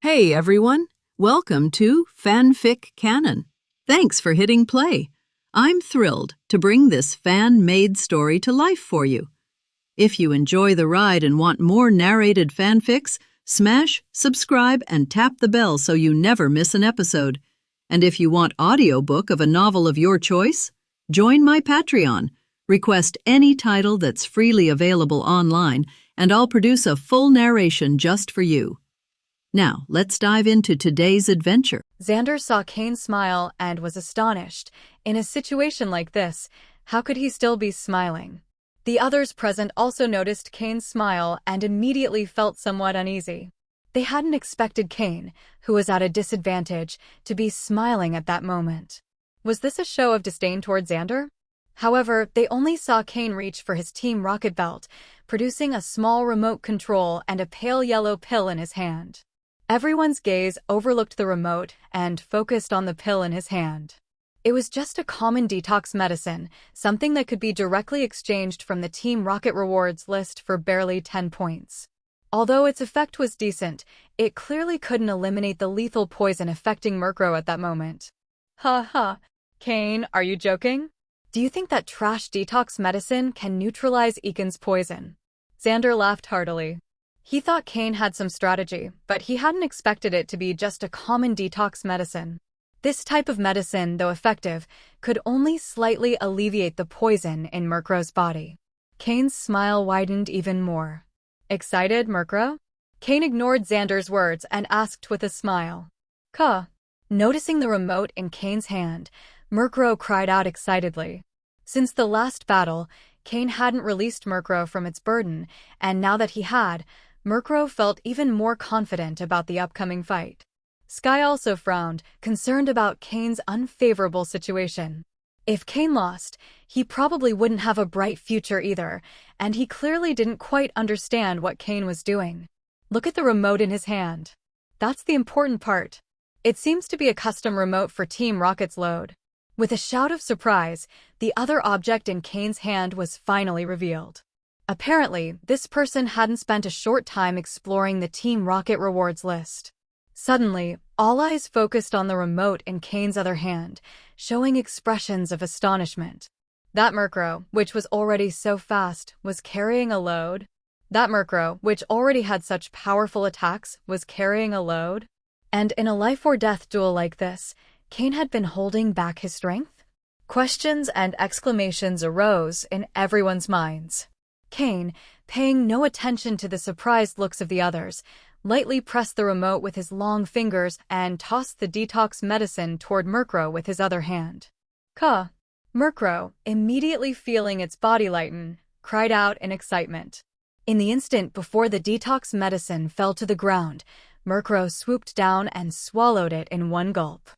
Hey everyone, welcome to FanFic Canon. Thanks for hitting play. I'm thrilled to bring this fan-made story to life for you. If you enjoy the ride and want more narrated fanfics, smash, subscribe, and tap the bell so you never miss an episode. And if you want audiobook of a novel of your choice, join my Patreon. Request any title that's freely available online, and I'll produce a full narration just for you. Now, let's dive into today's adventure. Xander saw Cain smile and was astonished. In a situation like this, how could he still be smiling? The others present also noticed Cain's smile and immediately felt somewhat uneasy. They hadn't expected Cain, who was at a disadvantage, to be smiling at that moment. Was this a show of disdain toward Xander? However, they only saw Cain reach for his Team Rocket belt, producing a small remote control and a pale yellow pill in his hand. Everyone's gaze overlooked the remote and focused on the pill in his hand. It was just a common detox medicine, something that could be directly exchanged from the Team Rocket rewards list for barely 10 points. Although its effect was decent, it clearly couldn't eliminate the lethal poison affecting Murkrow at that moment. Ha ha. Cain, are you joking? Do you think that trash detox medicine can neutralize Eakin's poison? Xander laughed heartily. He thought Cain had some strategy, but he hadn't expected it to be just a common detox medicine. This type of medicine, though effective, could only slightly alleviate the poison in Murkrow's body. Cain's smile widened even more. Excited, Murkrow? Cain ignored Xander's words and asked with a smile. Cuh. Noticing the remote in Cain's hand, Murkrow cried out excitedly. Since the last battle, Cain hadn't released Murkrow from its burden, and now that he had, Murkrow felt even more confident about the upcoming fight. Sky also frowned, concerned about Cain's unfavorable situation. If Cain lost, he probably wouldn't have a bright future either, and he clearly didn't quite understand what Cain was doing. Look at the remote in his hand. That's the important part. It seems to be a custom remote for Team Rocket's load. With a shout of surprise, the other object in Cain's hand was finally revealed. Apparently, this person hadn't spent a short time exploring the Team Rocket rewards list. Suddenly, all eyes focused on the remote in Cain's other hand, showing expressions of astonishment. That Murkrow, which was already so fast, was carrying a load? That Murkrow, which already had such powerful attacks, was carrying a load? And in a life-or-death duel like this, Cain had been holding back his strength? Questions and exclamations arose in everyone's minds. Cain, paying no attention to the surprised looks of the others, lightly pressed the remote with his long fingers and tossed the detox medicine toward Murkrow with his other hand. Cuh! Murkrow, immediately feeling its body lighten, cried out in excitement. In the instant before the detox medicine fell to the ground, Murkrow swooped down and swallowed it in one gulp.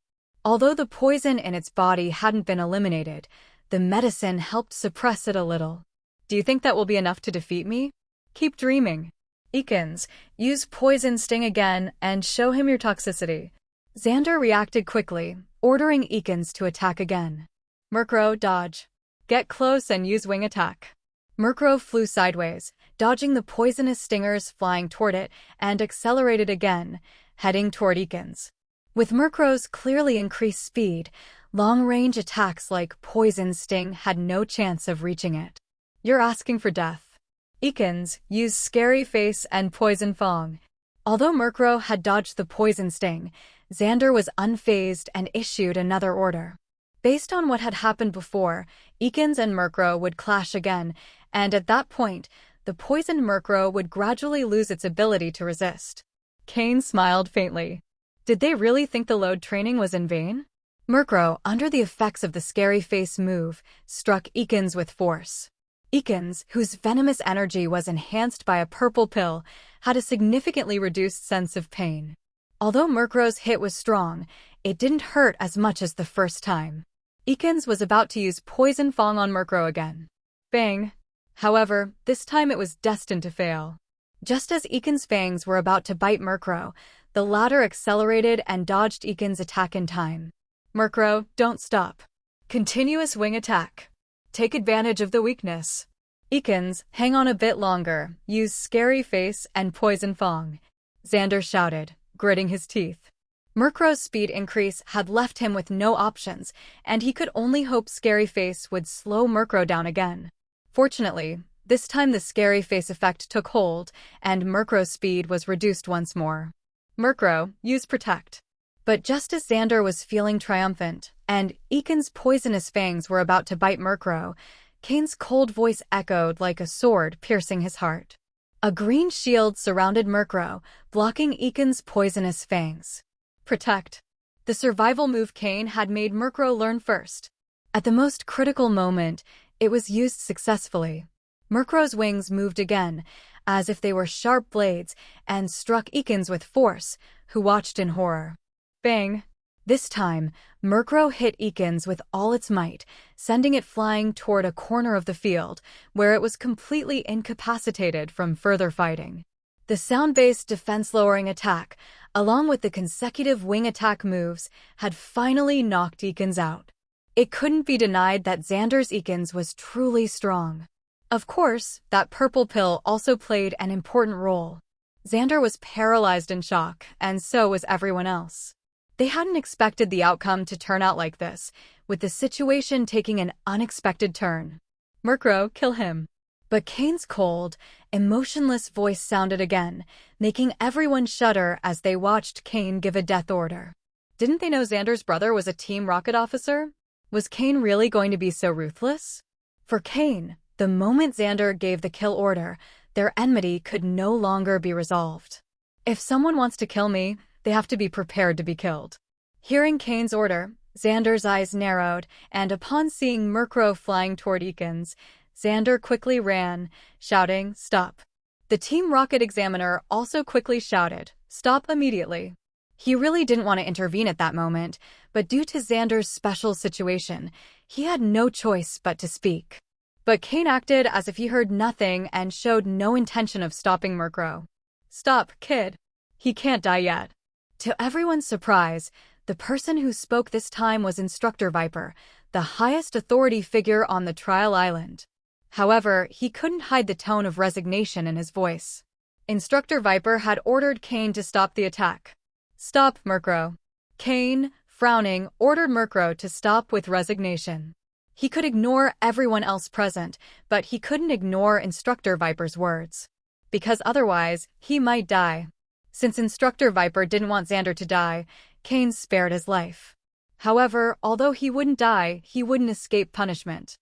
Although the poison in its body hadn't been eliminated, the medicine helped suppress it a little. Do you think that will be enough to defeat me? Keep dreaming. Eakins, use Poison Sting again and show him your toxicity. Xander reacted quickly, ordering Eakins to attack again. Murkrow, dodge. Get close and use Wing Attack. Murkrow flew sideways, dodging the poisonous stingers flying toward it, and accelerated again, heading toward Eakins. With Murkrow's clearly increased speed, long-range attacks like Poison Sting had no chance of reaching it. You're asking for death. Eakins, use Scary Face and Poison Fang. Although Murkrow had dodged the Poison Sting, Xander was unfazed and issued another order. Based on what had happened before, Eakins and Murkrow would clash again, and at that point, the poisoned Murkrow would gradually lose its ability to resist. Cain smiled faintly. Did they really think the load training was in vain? Murkrow, under the effects of the Scary Face move, struck Eakins with force. Eakins, whose venomous energy was enhanced by a purple pill, had a significantly reduced sense of pain. Although Murkrow's hit was strong, it didn't hurt as much as the first time. Eakins was about to use Poison Fang on Murkrow again. Bang! However, this time it was destined to fail. Just as Eakins' fangs were about to bite Murkrow, the latter accelerated and dodged Eakins' attack in time. Murkrow, don't stop. Continuous Wing Attack. Take advantage of the weakness. Eakins, hang on a bit longer. Use Scary Face and Poison Fang. Xander shouted, gritting his teeth. Murkrow's speed increase had left him with no options, and he could only hope Scary Face would slow Murkrow down again. Fortunately, this time the Scary Face effect took hold, and Murkrow's speed was reduced once more. Murkrow, use Protect. But just as Xander was feeling triumphant, and Eakin's poisonous fangs were about to bite Murkrow, Cain's cold voice echoed like a sword piercing his heart. A green shield surrounded Murkrow, blocking Eakin's poisonous fangs. Protect. The survival move Cain had made Murkrow learn first. At the most critical moment, it was used successfully. Murkrow's wings moved again, as if they were sharp blades, and struck Eakin's with force, who watched in horror. Bang! This time, Murkrow hit Eakin's with all its might, sending it flying toward a corner of the field, where it was completely incapacitated from further fighting. The sound-based defense-lowering attack, along with the consecutive wing attack moves, had finally knocked Eakin's out. It couldn't be denied that Xander's Eakin's was truly strong. Of course, that purple pill also played an important role. Xander was paralyzed in shock, and so was everyone else. They hadn't expected the outcome to turn out like this, with the situation taking an unexpected turn. Murkrow, kill him. But Cain's cold, emotionless voice sounded again, making everyone shudder as they watched Cain give a death order. Didn't they know Xander's brother was a Team Rocket officer? Was Cain really going to be so ruthless? For Cain, the moment Xander gave the kill order, their enmity could no longer be resolved. If someone wants to kill me, they have to be prepared to be killed. Hearing Cain's order, Xander's eyes narrowed, and upon seeing Murkrow flying toward Eakin's, Xander quickly ran, shouting, "Stop." The Team Rocket examiner also quickly shouted, "Stop immediately." He really didn't want to intervene at that moment, but due to Xander's special situation, he had no choice but to speak. But Cain acted as if he heard nothing and showed no intention of stopping Murkrow. "Stop, kid. He can't die yet." To everyone's surprise, the person who spoke this time was Instructor Viper, the highest authority figure on the trial island. However, he couldn't hide the tone of resignation in his voice. Instructor Viper had ordered Cain to stop the attack. "Stop, Murkrow." Cain, frowning, ordered Murkrow to stop with resignation. He could ignore everyone else present, but he couldn't ignore Instructor Viper's words. Because otherwise, he might die. Since Instructor Viper didn't want Xander to die, Cain spared his life. However, although he wouldn't die, he wouldn't escape punishment.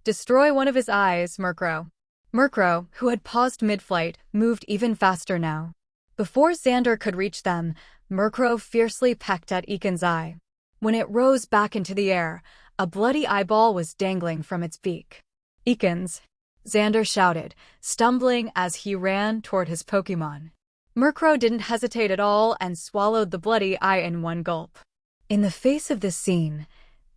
"Destroy one of his eyes, Murkrow." Murkrow, who had paused mid-flight, moved even faster now. Before Xander could reach them, Murkrow fiercely pecked at Eakin's eye. When it rose back into the air, a bloody eyeball was dangling from its beak. "Eakin's," Xander shouted, stumbling as he ran toward his Pokémon. Murkrow didn't hesitate at all and swallowed the bloody eye in one gulp. In the face of this scene,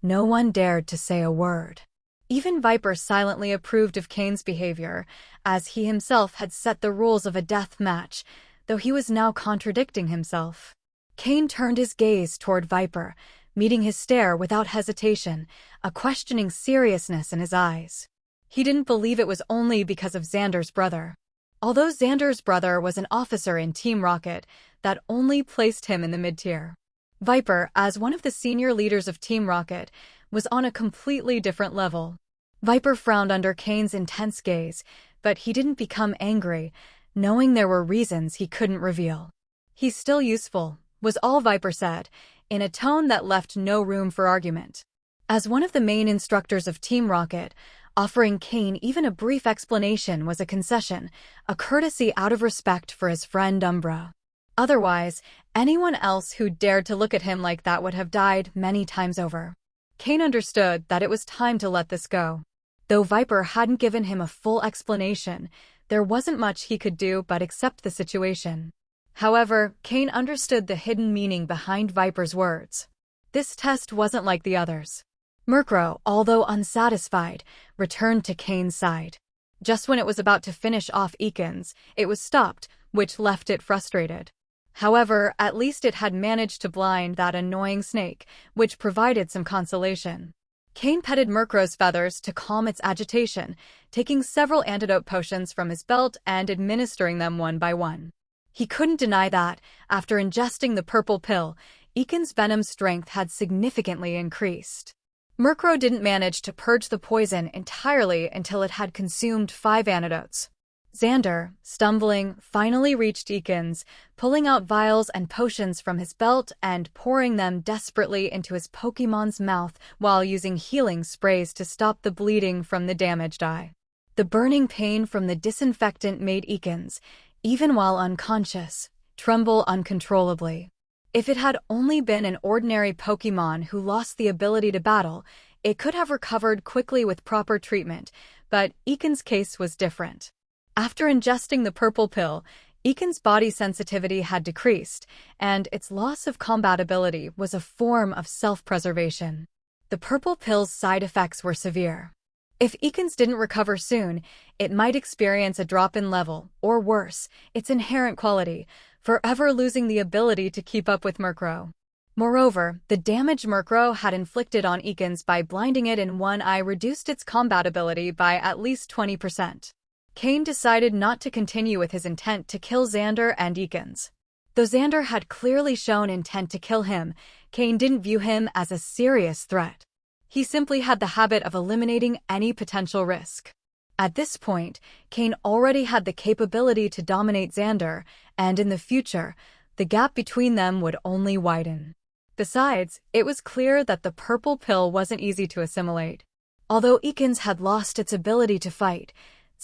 no one dared to say a word. Even Viper silently approved of Cain's behavior, as he himself had set the rules of a death match, though he was now contradicting himself. Cain turned his gaze toward Viper, meeting his stare without hesitation, a questioning seriousness in his eyes. He didn't believe it was only because of Xander's brother. Although Xander's brother was an officer in Team Rocket, that only placed him in the mid-tier. Viper, as one of the senior leaders of Team Rocket, was on a completely different level. Viper frowned under Cain's intense gaze, but he didn't become angry, knowing there were reasons he couldn't reveal. "He's still useful," was all Viper said, in a tone that left no room for argument. As one of the main instructors of Team Rocket, offering Cain even a brief explanation was a concession, a courtesy out of respect for his friend Umbra. Otherwise, anyone else who dared to look at him like that would have died many times over. Cain understood that it was time to let this go. Though Viper hadn't given him a full explanation, there wasn't much he could do but accept the situation. However, Cain understood the hidden meaning behind Viper's words. This test wasn't like the others. Murkrow, although unsatisfied, returned to Cain's side. Just when it was about to finish off Eakin's, it was stopped, which left it frustrated. However, at least it had managed to blind that annoying snake, which provided some consolation. Cain petted Murkrow's feathers to calm its agitation, taking several antidote potions from his belt and administering them one by one. He couldn't deny that, after ingesting the purple pill, Eakin's venom strength had significantly increased. Murkrow didn't manage to purge the poison entirely until it had consumed 5 antidotes. Xander, stumbling, finally reached Eakin's, pulling out vials and potions from his belt and pouring them desperately into his Pokémon's mouth while using healing sprays to stop the bleeding from the damaged eye. The burning pain from the disinfectant made Eakin's, even while unconscious, tremble uncontrollably. If it had only been an ordinary Pokémon who lost the ability to battle, it could have recovered quickly with proper treatment, but Eakin's case was different. After ingesting the purple pill, Eakin's body sensitivity had decreased, and its loss of combatability was a form of self-preservation. The purple pill's side effects were severe. If Eakin's didn't recover soon, it might experience a drop in level, or worse, its inherent quality, forever losing the ability to keep up with Murkrow. Moreover, the damage Murkrow had inflicted on Eakin's by blinding it in one eye reduced its combatability by at least 20%. Cain decided not to continue with his intent to kill Xander and Eakin's. Though Xander had clearly shown intent to kill him, Cain didn't view him as a serious threat. He simply had the habit of eliminating any potential risk. At this point, Cain already had the capability to dominate Xander, and in the future, the gap between them would only widen. Besides, it was clear that the purple pill wasn't easy to assimilate. Although Eakin's had lost its ability to fight,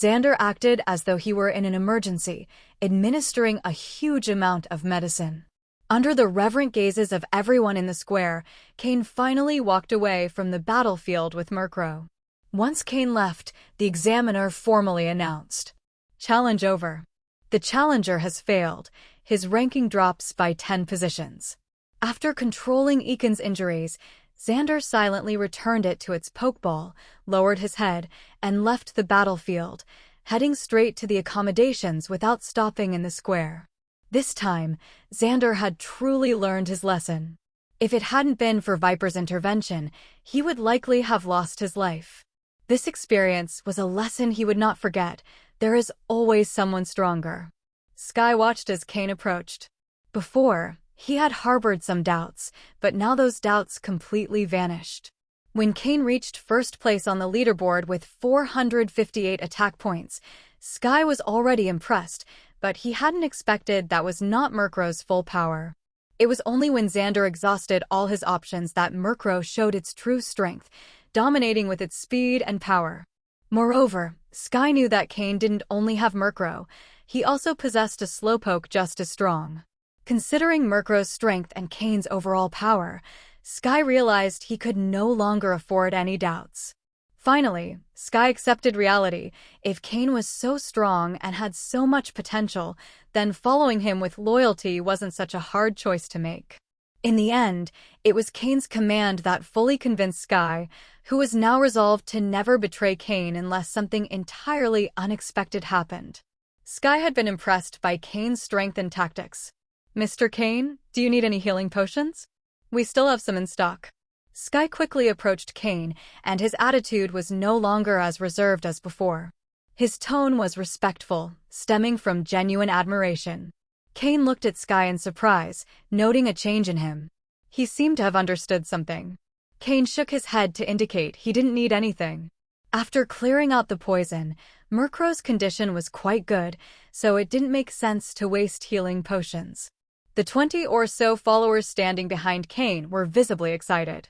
Xander acted as though he were in an emergency, administering a huge amount of medicine. Under the reverent gazes of everyone in the square, Cain finally walked away from the battlefield with Murkrow. Once Cain left, the examiner formally announced, "Challenge over. The challenger has failed. His ranking drops by 10 positions." After controlling Eakin's injuries, Xander silently returned it to its Pokeball, lowered his head, and left the battlefield, heading straight to the accommodations without stopping in the square. This time, Xander had truly learned his lesson. If it hadn't been for Viper's intervention, he would likely have lost his life. This experience was a lesson he would not forget. There is always someone stronger. Sky watched as Cain approached. Before, he had harbored some doubts, but now those doubts completely vanished. When Cain reached first place on the leaderboard with 458 attack points, Sky was already impressed, but he hadn't expected that was not Murkrow's full power. It was only when Xander exhausted all his options that Murkrow showed its true strength, dominating with its speed and power. Moreover, Sky knew that Cain didn't only have Murkrow, he also possessed a Slowpoke just as strong. Considering Murkrow's strength and Cain's overall power, Sky realized he could no longer afford any doubts. Finally, Sky accepted reality. If Cain was so strong and had so much potential, then following him with loyalty wasn't such a hard choice to make. In the end, it was Cain's command that fully convinced Sky, who was now resolved to never betray Cain unless something entirely unexpected happened. Sky had been impressed by Cain's strength and tactics. "Mr. Cain, do you need any healing potions? We still have some in stock." Sky quickly approached Cain, and his attitude was no longer as reserved as before. His tone was respectful, stemming from genuine admiration. Cain looked at Sky in surprise, noting a change in him. He seemed to have understood something. Cain shook his head to indicate he didn't need anything. After clearing out the poison, Murkrow's condition was quite good, so it didn't make sense to waste healing potions. The 20 or so followers standing behind Cain were visibly excited.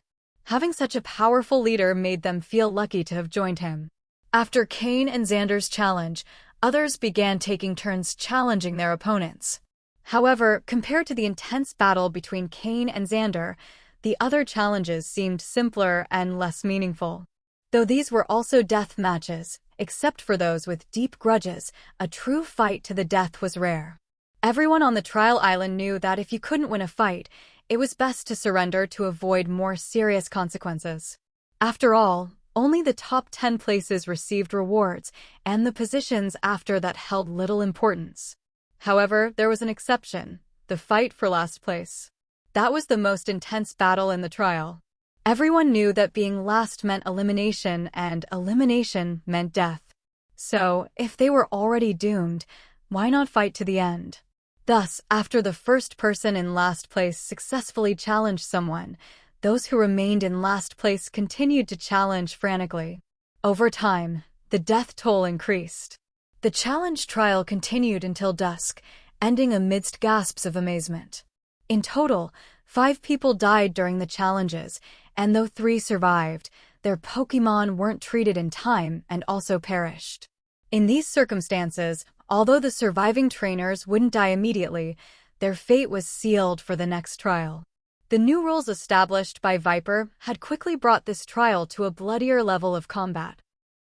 Having such a powerful leader made them feel lucky to have joined him. After Cain and Xander's challenge, others began taking turns challenging their opponents. However, compared to the intense battle between Cain and Xander, the other challenges seemed simpler and less meaningful. Though these were also death matches, except for those with deep grudges, a true fight to the death was rare. Everyone on the trial island knew that if you couldn't win a fight, it was best to surrender to avoid more serious consequences. After all, only the top 10 places received rewards, and the positions after that held little importance. However, there was an exception: the fight for last place. That was the most intense battle in the trial. Everyone knew that being last meant elimination, and elimination meant death. So, if they were already doomed, why not fight to the end? Thus, after the first person in last place successfully challenged someone, those who remained in last place continued to challenge frantically. Over time, the death toll increased. The challenge trial continued until dusk, ending amidst gasps of amazement. In total, 5 people died during the challenges, and though 3 survived, their Pokémon weren't treated in time and also perished. In these circumstances, although the surviving trainers wouldn't die immediately, their fate was sealed for the next trial. The new rules established by Viper had quickly brought this trial to a bloodier level of combat.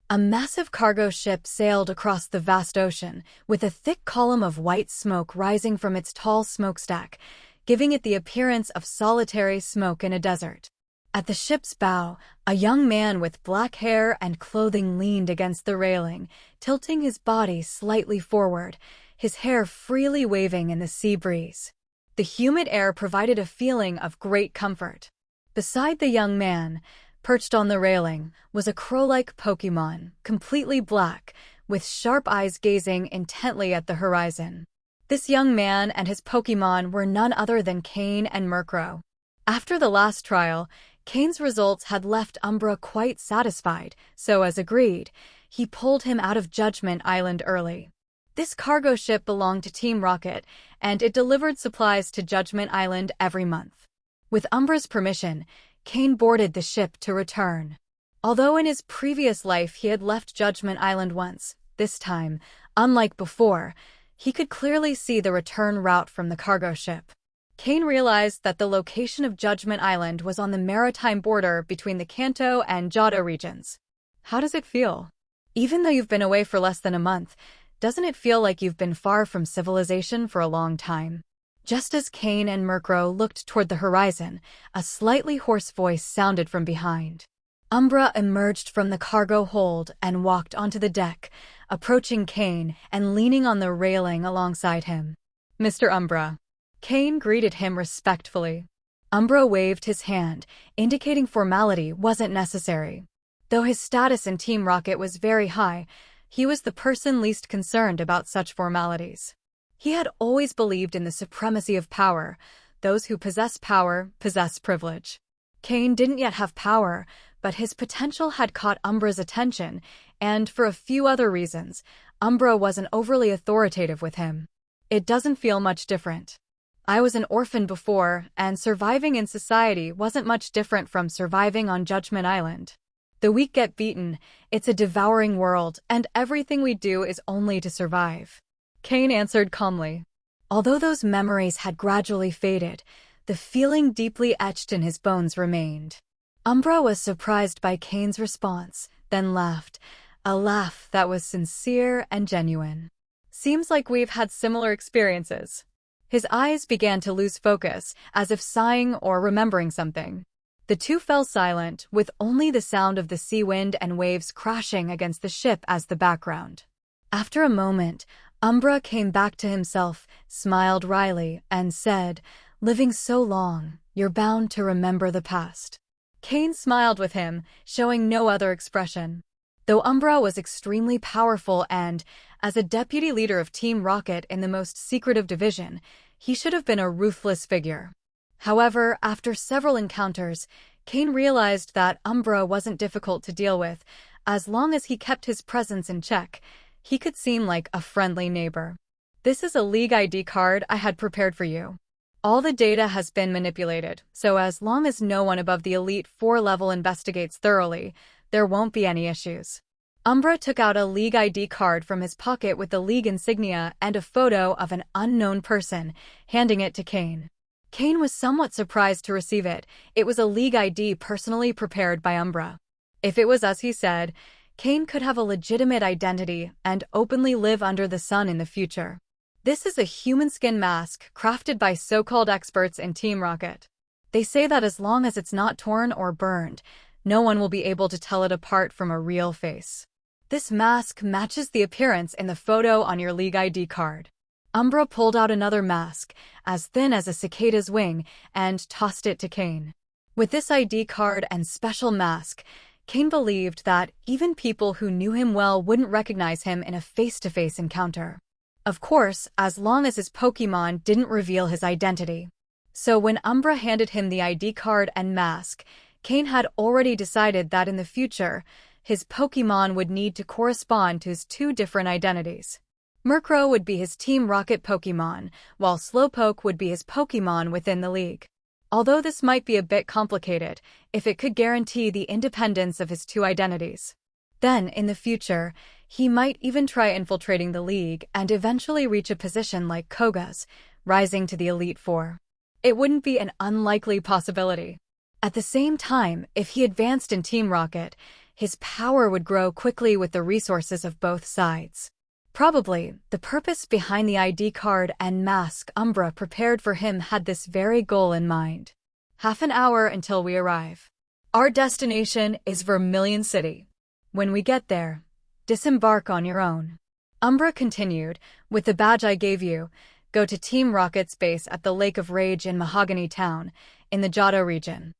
A massive cargo ship sailed across the vast ocean, with a thick column of white smoke rising from its tall smokestack, giving it the appearance of solitary smoke in a desert. At the ship's bow, a young man with black hair and clothing leaned against the railing, tilting his body slightly forward, his hair freely waving in the sea breeze. The humid air provided a feeling of great comfort. Beside the young man, perched on the railing, was a crow-like Pokémon, completely black, with sharp eyes gazing intently at the horizon. This young man and his Pokémon were none other than Cain and Murkrow. After the last trial, Cain's results had left Umbra quite satisfied, so as agreed, he pulled him out of Judgment Island early. This cargo ship belonged to Team Rocket, and it delivered supplies to Judgment Island every month. With Umbra's permission, Cain boarded the ship to return. Although in his previous life he had left Judgment Island once, this time, unlike before, he could clearly see the return route from the cargo ship. Cain realized that the location of Judgment Island was on the maritime border between the Kanto and Johto regions. How does it feel? Even though you've been away for less than a month, doesn't it feel like you've been far from civilization for a long time? Just as Cain and Murkrow looked toward the horizon, a slightly hoarse voice sounded from behind. Umbra emerged from the cargo hold and walked onto the deck, approaching Cain and leaning on the railing alongside him. "Mr. Umbra." Cain greeted him respectfully. Umbra waved his hand, indicating formality wasn't necessary. Though his status in Team Rocket was very high, he was the person least concerned about such formalities. He had always believed in the supremacy of power. Those who possess power possess privilege. Cain didn't yet have power, but his potential had caught Umbra's attention, and for a few other reasons, Umbra wasn't overly authoritative with him. "It doesn't feel much different. I was an orphan before, and surviving in society wasn't much different from surviving on Judgment Island. The weak get beaten, it's a devouring world, and everything we do is only to survive," Cain answered calmly. Although those memories had gradually faded, the feeling deeply etched in his bones remained. Umbra was surprised by Cain's response, then laughed, a laugh that was sincere and genuine. "Seems like we've had similar experiences." His eyes began to lose focus, as if sighing or remembering something. The two fell silent, with only the sound of the sea wind and waves crashing against the ship as the background. After a moment, Umbra came back to himself, smiled wryly, and said, "Living so long, you're bound to remember the past." Cain smiled with him, showing no other expression. Though Umbra was extremely powerful and, as a deputy leader of Team Rocket in the most secretive division, he should have been a ruthless figure. However, after several encounters, Cain realized that Umbra wasn't difficult to deal with. As long as he kept his presence in check, he could seem like a friendly neighbor. "This is a League ID card I had prepared for you. All the data has been manipulated, so as long as no one above the Elite 4 level investigates thoroughly, there won't be any issues." Umbra took out a League ID card from his pocket with the League insignia and a photo of an unknown person, handing it to Cain. Cain was somewhat surprised to receive it. It was a League ID personally prepared by Umbra. If it was as he said, Cain could have a legitimate identity and openly live under the sun in the future. This is a human skin mask crafted by so-called experts in Team Rocket. They say that as long as it's not torn or burned, no one will be able to tell it apart from a real face. This mask matches the appearance in the photo on your League ID card. Umbra pulled out another mask, as thin as a cicada's wing, and tossed it to Cain. With this ID card and special mask, Cain believed that even people who knew him well wouldn't recognize him in a face-to-face encounter. Of course, as long as his Pokémon didn't reveal his identity. So when Umbra handed him the ID card and mask, Cain had already decided that in the future, his Pokémon would need to correspond to his two different identities. Murkrow would be his Team Rocket Pokémon, while Slowpoke would be his Pokémon within the league. Although this might be a bit complicated, if it could guarantee the independence of his two identities. Then, in the future, he might even try infiltrating the league and eventually reach a position like Koga's, rising to the Elite Four. It wouldn't be an unlikely possibility. At the same time, if he advanced in Team Rocket, his power would grow quickly with the resources of both sides. Probably, the purpose behind the ID card and mask Umbra prepared for him had this very goal in mind. Half an hour until we arrive. Our destination is Vermilion City. When we get there, disembark on your own. Umbra continued, with the badge I gave you, go to Team Rocket's base at the Lake of Rage in Mahogany Town, in the Johto region.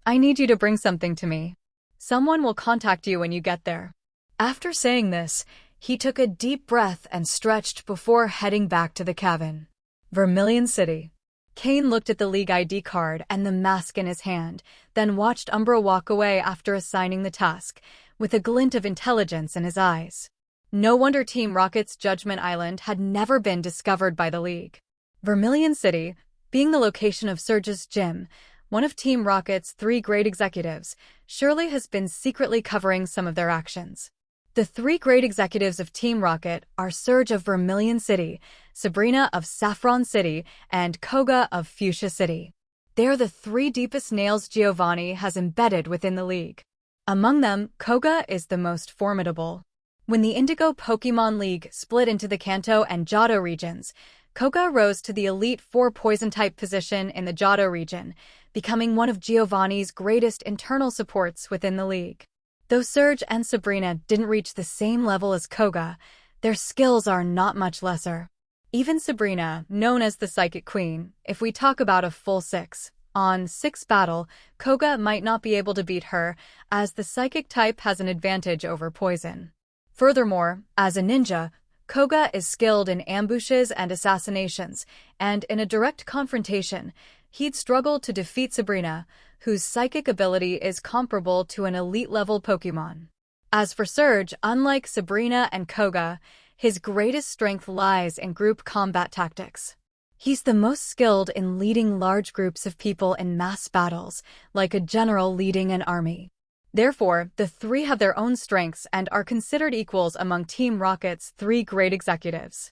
I need you to bring something to me. Someone will contact you when you get there. After saying this, he took a deep breath and stretched before heading back to the cabin. Vermilion City. Cain looked at the League ID card and the mask in his hand, then watched Umbra walk away after assigning the task, with a glint of intelligence in his eyes. No wonder Team Rocket's Judgment Island had never been discovered by the League. Vermilion City, being the location of Surge's gym, one of Team Rocket's 3 great executives, surely has been secretly covering some of their actions. The 3 great executives of Team Rocket are Surge of Vermilion City, Sabrina of Saffron City, and Koga of Fuchsia City. They are the 3 deepest nails Giovanni has embedded within the league. Among them, Koga is the most formidable. When the Indigo Pokémon League split into the Kanto and Johto regions, Koga rose to the Elite Four Poison-type position in the Johto region, becoming one of Giovanni's greatest internal supports within the league. Though Surge and Sabrina didn't reach the same level as Koga, their skills are not much lesser. Even Sabrina, known as the Psychic Queen, if we talk about a full 6-on-6 battle, Koga might not be able to beat her, as the Psychic type has an advantage over Poison. Furthermore, as a ninja, Koga is skilled in ambushes and assassinations, and in a direct confrontation, he'd struggle to defeat Sabrina, whose psychic ability is comparable to an elite-level Pokémon. As for Surge, unlike Sabrina and Koga, his greatest strength lies in group combat tactics. He's the most skilled in leading large groups of people in mass battles, like a general leading an army. Therefore, the 3 have their own strengths and are considered equals among Team Rocket's 3 great executives.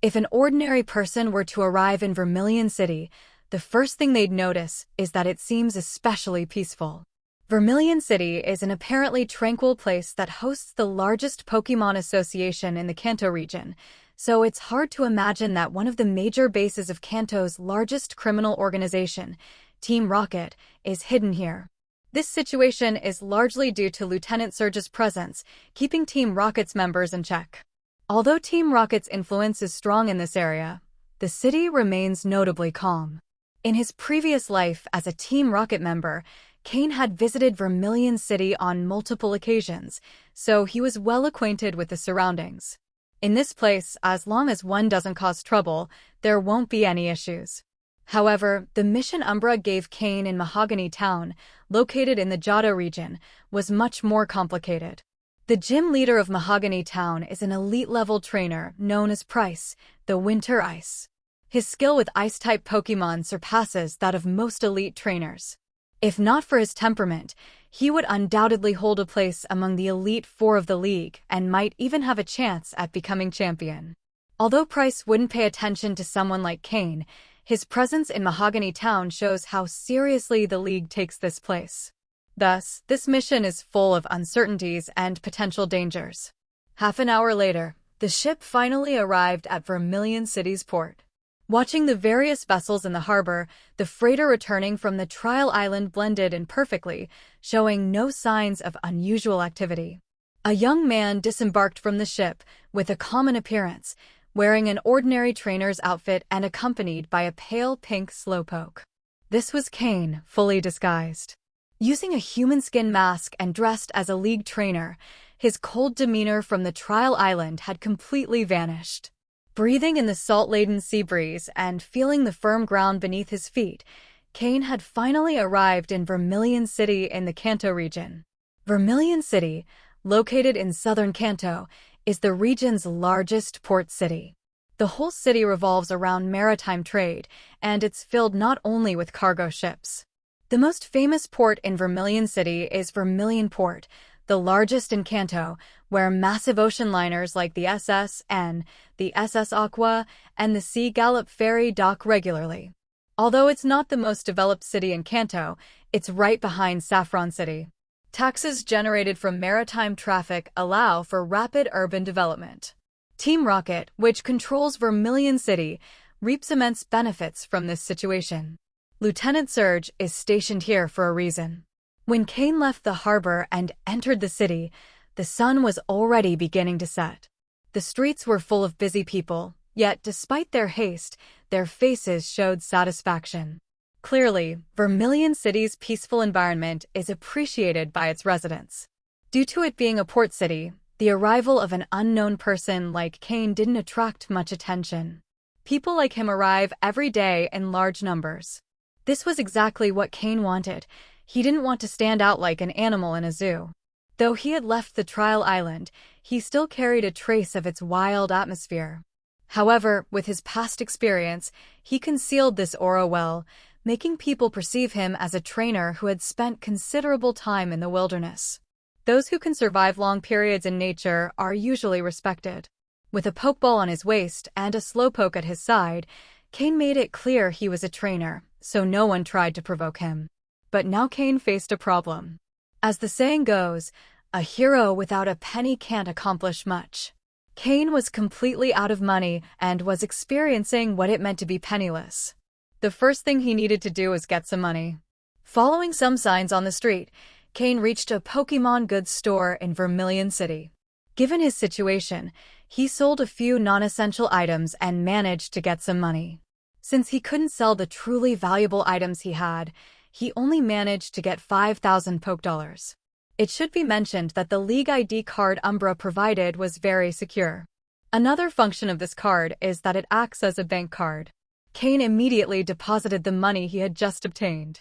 If an ordinary person were to arrive in Vermilion City, the first thing they'd notice is that it seems especially peaceful. Vermilion City is an apparently tranquil place that hosts the largest Pokémon association in the Kanto region, so it's hard to imagine that one of the major bases of Kanto's largest criminal organization, Team Rocket, is hidden here. This situation is largely due to Lieutenant Surge's presence, keeping Team Rocket's members in check. Although Team Rocket's influence is strong in this area, the city remains notably calm. In his previous life as a Team Rocket member, Cain had visited Vermilion City on multiple occasions, so he was well acquainted with the surroundings. In this place, as long as one doesn't cause trouble, there won't be any issues. However, the mission Umbra gave Cain in Mahogany Town, located in the Johto region, was much more complicated. The gym leader of Mahogany Town is an elite-level trainer known as Price, the Winter Ice. His skill with Ice-type Pokémon surpasses that of most elite trainers. If not for his temperament, he would undoubtedly hold a place among the Elite Four of the league and might even have a chance at becoming champion. Although Price wouldn't pay attention to someone like Cain, his presence in Mahogany Town shows how seriously the League takes this place. Thus, this mission is full of uncertainties and potential dangers. Half an hour later, the ship finally arrived at Vermilion City's port. Watching the various vessels in the harbor, the freighter returning from the trial island blended in perfectly, showing no signs of unusual activity. A young man disembarked from the ship with a common appearance, wearing an ordinary trainer's outfit and accompanied by a pale pink slowpoke. This was Cain, fully disguised. Using a human skin mask and dressed as a league trainer, his cold demeanor from the trial island had completely vanished. Breathing in the salt-laden sea breeze and feeling the firm ground beneath his feet, Cain had finally arrived in Vermilion City in the Kanto region. Vermilion City, located in southern Kanto, is the region's largest port city. The whole city revolves around maritime trade, and it's filled not only with cargo ships. The most famous port in Vermilion City is Vermilion Port, the largest in Kanto, where massive ocean liners like the SS-N, the SS Aqua, and the Sea Gallop ferry dock regularly. Although it's not the most developed city in Kanto, it's right behind Saffron City. Taxes generated from maritime traffic allow for rapid urban development. Team Rocket, which controls Vermilion City, reaps immense benefits from this situation. Lieutenant Surge is stationed here for a reason. When Cain left the harbor and entered the city, the sun was already beginning to set. The streets were full of busy people, yet despite their haste, their faces showed satisfaction. Clearly, Vermilion City's peaceful environment is appreciated by its residents. Due to it being a port city, the arrival of an unknown person like Cain didn't attract much attention. People like him arrive every day in large numbers. This was exactly what Cain wanted. He didn't want to stand out like an animal in a zoo. Though he had left the trial island, he still carried a trace of its wild atmosphere. However, with his past experience, he concealed this aura well, making people perceive him as a trainer who had spent considerable time in the wilderness. Those who can survive long periods in nature are usually respected. With a pokeball on his waist and a slowpoke at his side, Cain made it clear he was a trainer, so no one tried to provoke him. But now Cain faced a problem. As the saying goes, a hero without a penny can't accomplish much. Cain was completely out of money and was experiencing what it meant to be penniless. The first thing he needed to do was get some money. Following some signs on the street, Cain reached a Pokémon goods store in Vermilion City. Given his situation, he sold a few non-essential items and managed to get some money. Since he couldn't sell the truly valuable items he had, he only managed to get 5,000 Pokédollars. It should be mentioned that the League ID card Umbra provided was very secure. Another function of this card is that it acts as a bank card. Cain immediately deposited the money he had just obtained.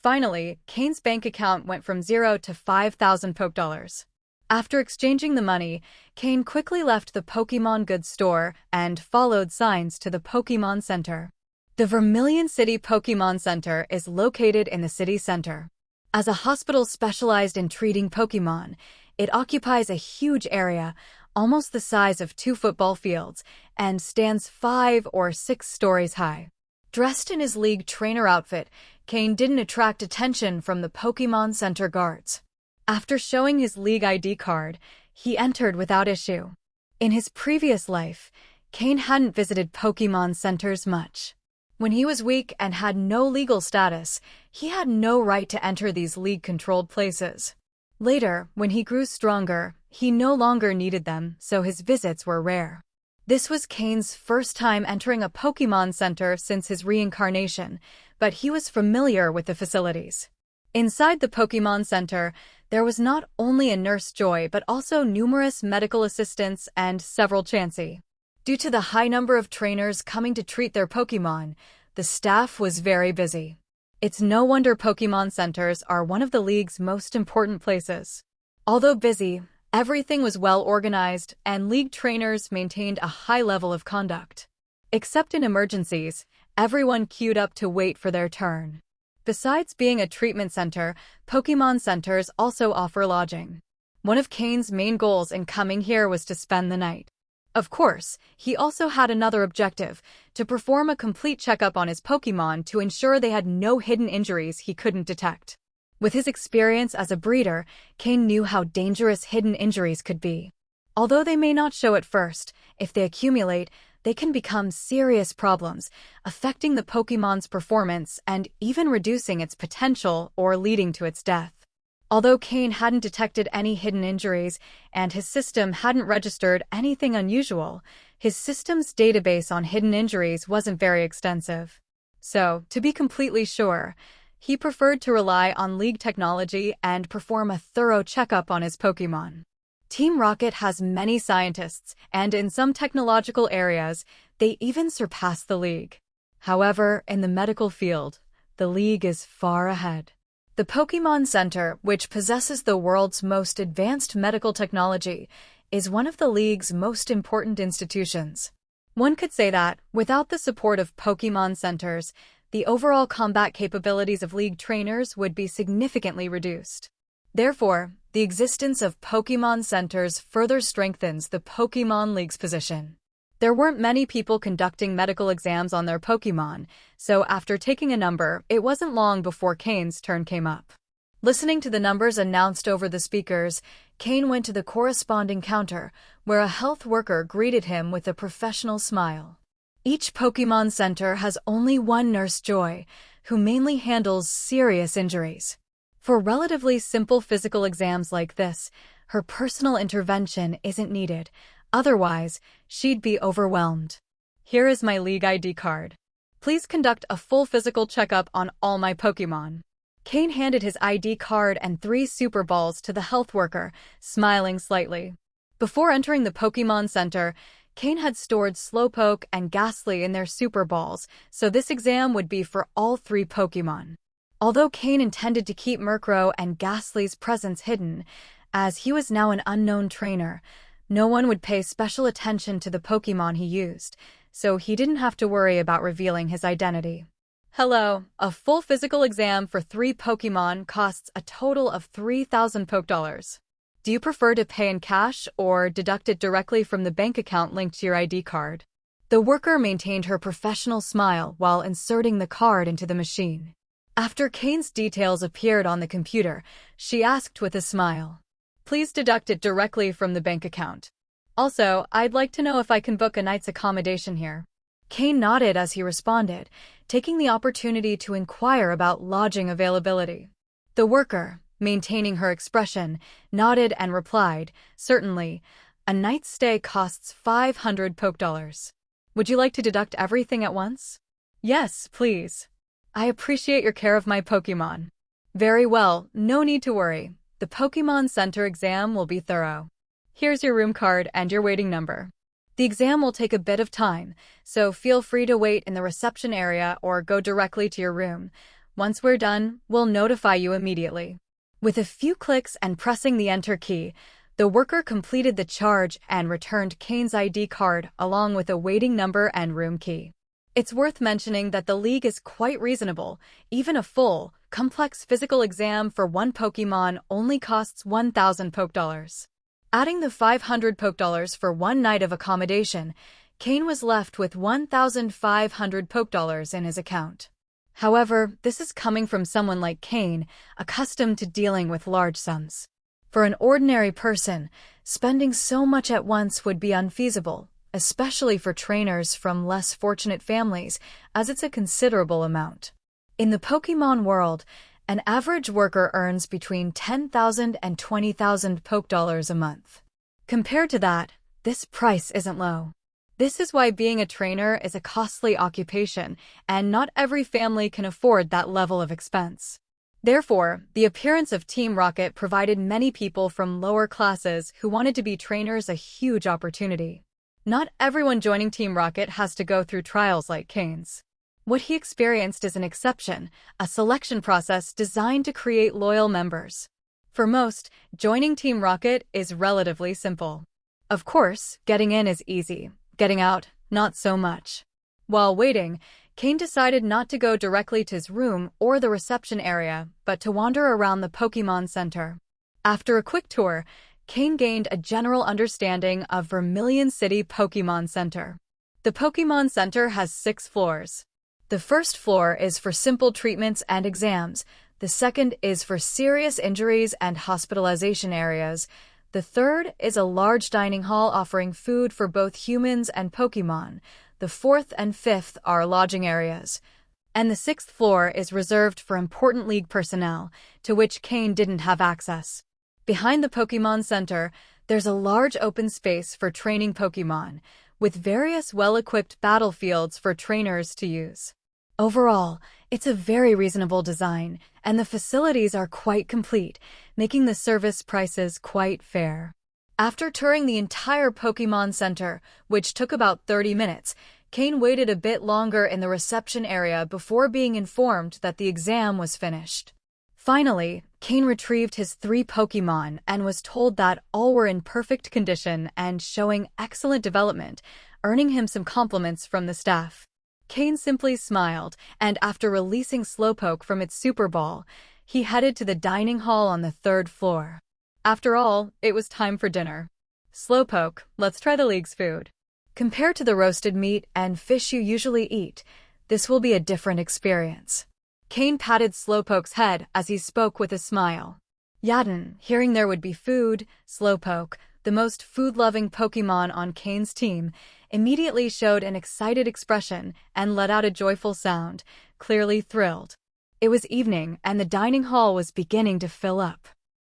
Finally, Cain's bank account went from 0 to 5,000 Pokédollars. After exchanging the money, Cain quickly left the Pokémon goods store and followed signs to the Pokémon Center. The Vermilion City Pokémon Center is located in the city center. As a hospital specialized in treating Pokémon, it occupies a huge area, almost the size of 2 football fields, and stands 5 or 6 stories high. Dressed in his League trainer outfit, Cain didn't attract attention from the Pokémon Center guards. After showing his League ID card, he entered without issue. In his previous life, Cain hadn't visited Pokémon centers much. When he was weak and had no legal status, he had no right to enter these League-controlled places. Later, when he grew stronger, he no longer needed them, so his visits were rare. This was Cain's first time entering a Pokémon Center since his reincarnation, but he was familiar with the facilities. Inside the Pokémon Center, there was not only a Nurse Joy but also numerous medical assistants and several Chansey. Due to the high number of trainers coming to treat their Pokémon, the staff was very busy. It's no wonder Pokémon Centers are one of the League's most important places. Although busy, everything was well organized, and League trainers maintained a high level of conduct. Except in emergencies, everyone queued up to wait for their turn. Besides being a treatment center, Pokémon Centers also offer lodging. One of Cain's main goals in coming here was to spend the night. Of course, he also had another objective, to perform a complete checkup on his Pokémon to ensure they had no hidden injuries he couldn't detect. With his experience as a breeder, Cain knew how dangerous hidden injuries could be. Although they may not show at first, if they accumulate, they can become serious problems, affecting the Pokémon's performance and even reducing its potential or leading to its death. Although Cain hadn't detected any hidden injuries and his system hadn't registered anything unusual, his system's database on hidden injuries wasn't very extensive. So, to be completely sure, he preferred to rely on League technology and perform a thorough checkup on his Pokémon. Team Rocket has many scientists, and in some technological areas, they even surpass the League. However, in the medical field, the League is far ahead. The Pokémon Center, which possesses the world's most advanced medical technology, is one of the League's most important institutions. One could say that, without the support of Pokémon centers, the overall combat capabilities of League trainers would be significantly reduced. Therefore, the existence of Pokémon centers further strengthens the Pokémon League's position. There weren't many people conducting medical exams on their Pokémon, so after taking a number, it wasn't long before Cain's turn came up. Listening to the numbers announced over the speakers, Cain went to the corresponding counter, where a health worker greeted him with a professional smile. Each Pokémon Center has only one Nurse Joy, who mainly handles serious injuries. For relatively simple physical exams like this, her personal intervention isn't needed. Otherwise, she'd be overwhelmed. Here is my League ID card. Please conduct a full physical checkup on all my Pokémon. Cain handed his ID card and 3 Super Balls to the health worker, smiling slightly. Before entering the Pokémon Center, Cain had stored Slowpoke and Ghastly in their Super Balls, so this exam would be for all 3 Pokémon. Although Cain intended to keep Murkrow and Ghastly's presence hidden, as he was now an unknown trainer, no one would pay special attention to the Pokémon he used, so he didn't have to worry about revealing his identity. Hello, a full physical exam for 3 Pokémon costs a total of 3,000 Poké-Dollars. Do you prefer to pay in cash or deduct it directly from the bank account linked to your ID card? The worker maintained her professional smile while inserting the card into the machine. After Cain's details appeared on the computer, she asked with a smile, "Please deduct it directly from the bank account. Also, I'd like to know if I can book a night's accommodation here." Cain nodded as he responded, taking the opportunity to inquire about lodging availability. The worker, maintaining her expression, nodded and replied, "Certainly. A night's stay costs 500 Poké-Dollars. Would you like to deduct everything at once?" "Yes, please. I appreciate your care of my Pokémon." "Very well, no need to worry. The Pokémon Center exam will be thorough. Here's your room card and your waiting number. The exam will take a bit of time, so feel free to wait in the reception area or go directly to your room. Once we're done, we'll notify you immediately." With a few clicks and pressing the enter key, the worker completed the charge and returned Cain's ID card along with a waiting number and room key. It's worth mentioning that the League is quite reasonable. Even a full, complex physical exam for one Pokémon only costs 1,000 Poké-Dollars. Adding the 500 Poké-Dollars for one night of accommodation, Cain was left with 1,500 Poké-Dollars in his account. However, this is coming from someone like Cain, accustomed to dealing with large sums. For an ordinary person, spending so much at once would be unfeasible, especially for trainers from less fortunate families, as it's a considerable amount. In the Pokémon World, an average worker earns between 10,000 and 20,000 Poké-Dollars a month. Compared to that, this price isn't low. This is why being a trainer is a costly occupation, and not every family can afford that level of expense. Therefore, the appearance of Team Rocket provided many people from lower classes who wanted to be trainers a huge opportunity. Not everyone joining Team Rocket has to go through trials like Cain's. What he experienced is an exception, a selection process designed to create loyal members. For most, joining Team Rocket is relatively simple. Of course, getting in is easy. Getting out, not so much. While waiting, Cain decided not to go directly to his room or the reception area, but to wander around the Pokémon Center. After a quick tour, Cain gained a general understanding of Vermilion City Pokémon Center. The Pokémon Center has 6 floors. The first floor is for simple treatments and exams. The second is for serious injuries and hospitalization areas. The third is a large dining hall offering food for both humans and Pokémon. The fourth and fifth are lodging areas. And the 6th floor is reserved for important League personnel, to which Cain didn't have access. Behind the Pokémon Center, there's a large open space for training Pokémon, with various well-equipped battlefields for trainers to use. Overall, it's a very reasonable design, and the facilities are quite complete, making the service prices quite fair. After touring the entire Pokémon Center, which took about 30 minutes, Cain waited a bit longer in the reception area before being informed that the exam was finished. Finally, Cain retrieved his 3 Pokémon and was told that all were in perfect condition and showing excellent development, earning him some compliments from the staff. Cain simply smiled, and after releasing Slowpoke from its Super Ball, he headed to the dining hall on the 3rd floor. After all, it was time for dinner. Slowpoke, let's try the league's food. Compared to the roasted meat and fish you usually eat, this will be a different experience. Cain patted Slowpoke's head as he spoke with a smile. Yadin, hearing there would be food, Slowpoke, the most food-loving Pokémon on Cain's team, immediately showed an excited expression and let out a joyful sound, clearly thrilled. It was evening and the dining hall was beginning to fill up.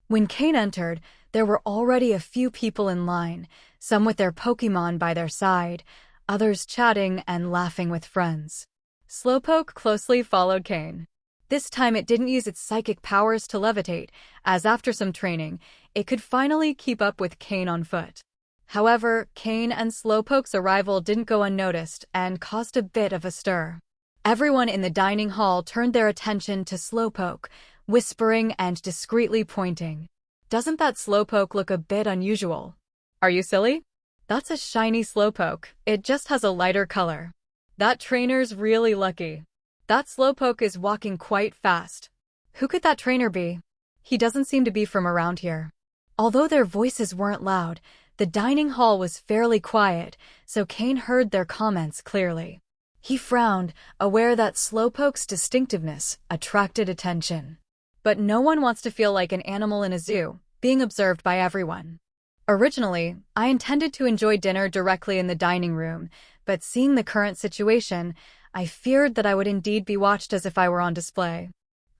When Cain entered, there were already a few people in line, some with their Pokémon by their side, others chatting and laughing with friends. Slowpoke closely followed Cain. This time it didn't use its psychic powers to levitate, as after some training, it could finally keep up with Cain on foot. However, Cain and Slowpoke's arrival didn't go unnoticed and caused a bit of a stir. Everyone in the dining hall turned their attention to Slowpoke, whispering and discreetly pointing. Doesn't that Slowpoke look a bit unusual? Are you silly? That's a shiny Slowpoke, it just has a lighter color. That trainer's really lucky. That Slowpoke is walking quite fast. Who could that trainer be? He doesn't seem to be from around here. Although their voices weren't loud, the dining hall was fairly quiet, so Cain heard their comments clearly. He frowned, aware that Slowpoke's distinctiveness attracted attention. But no one wants to feel like an animal in a zoo, being observed by everyone. Originally, I intended to enjoy dinner directly in the dining room, but seeing the current situation, I feared that I would indeed be watched as if I were on display.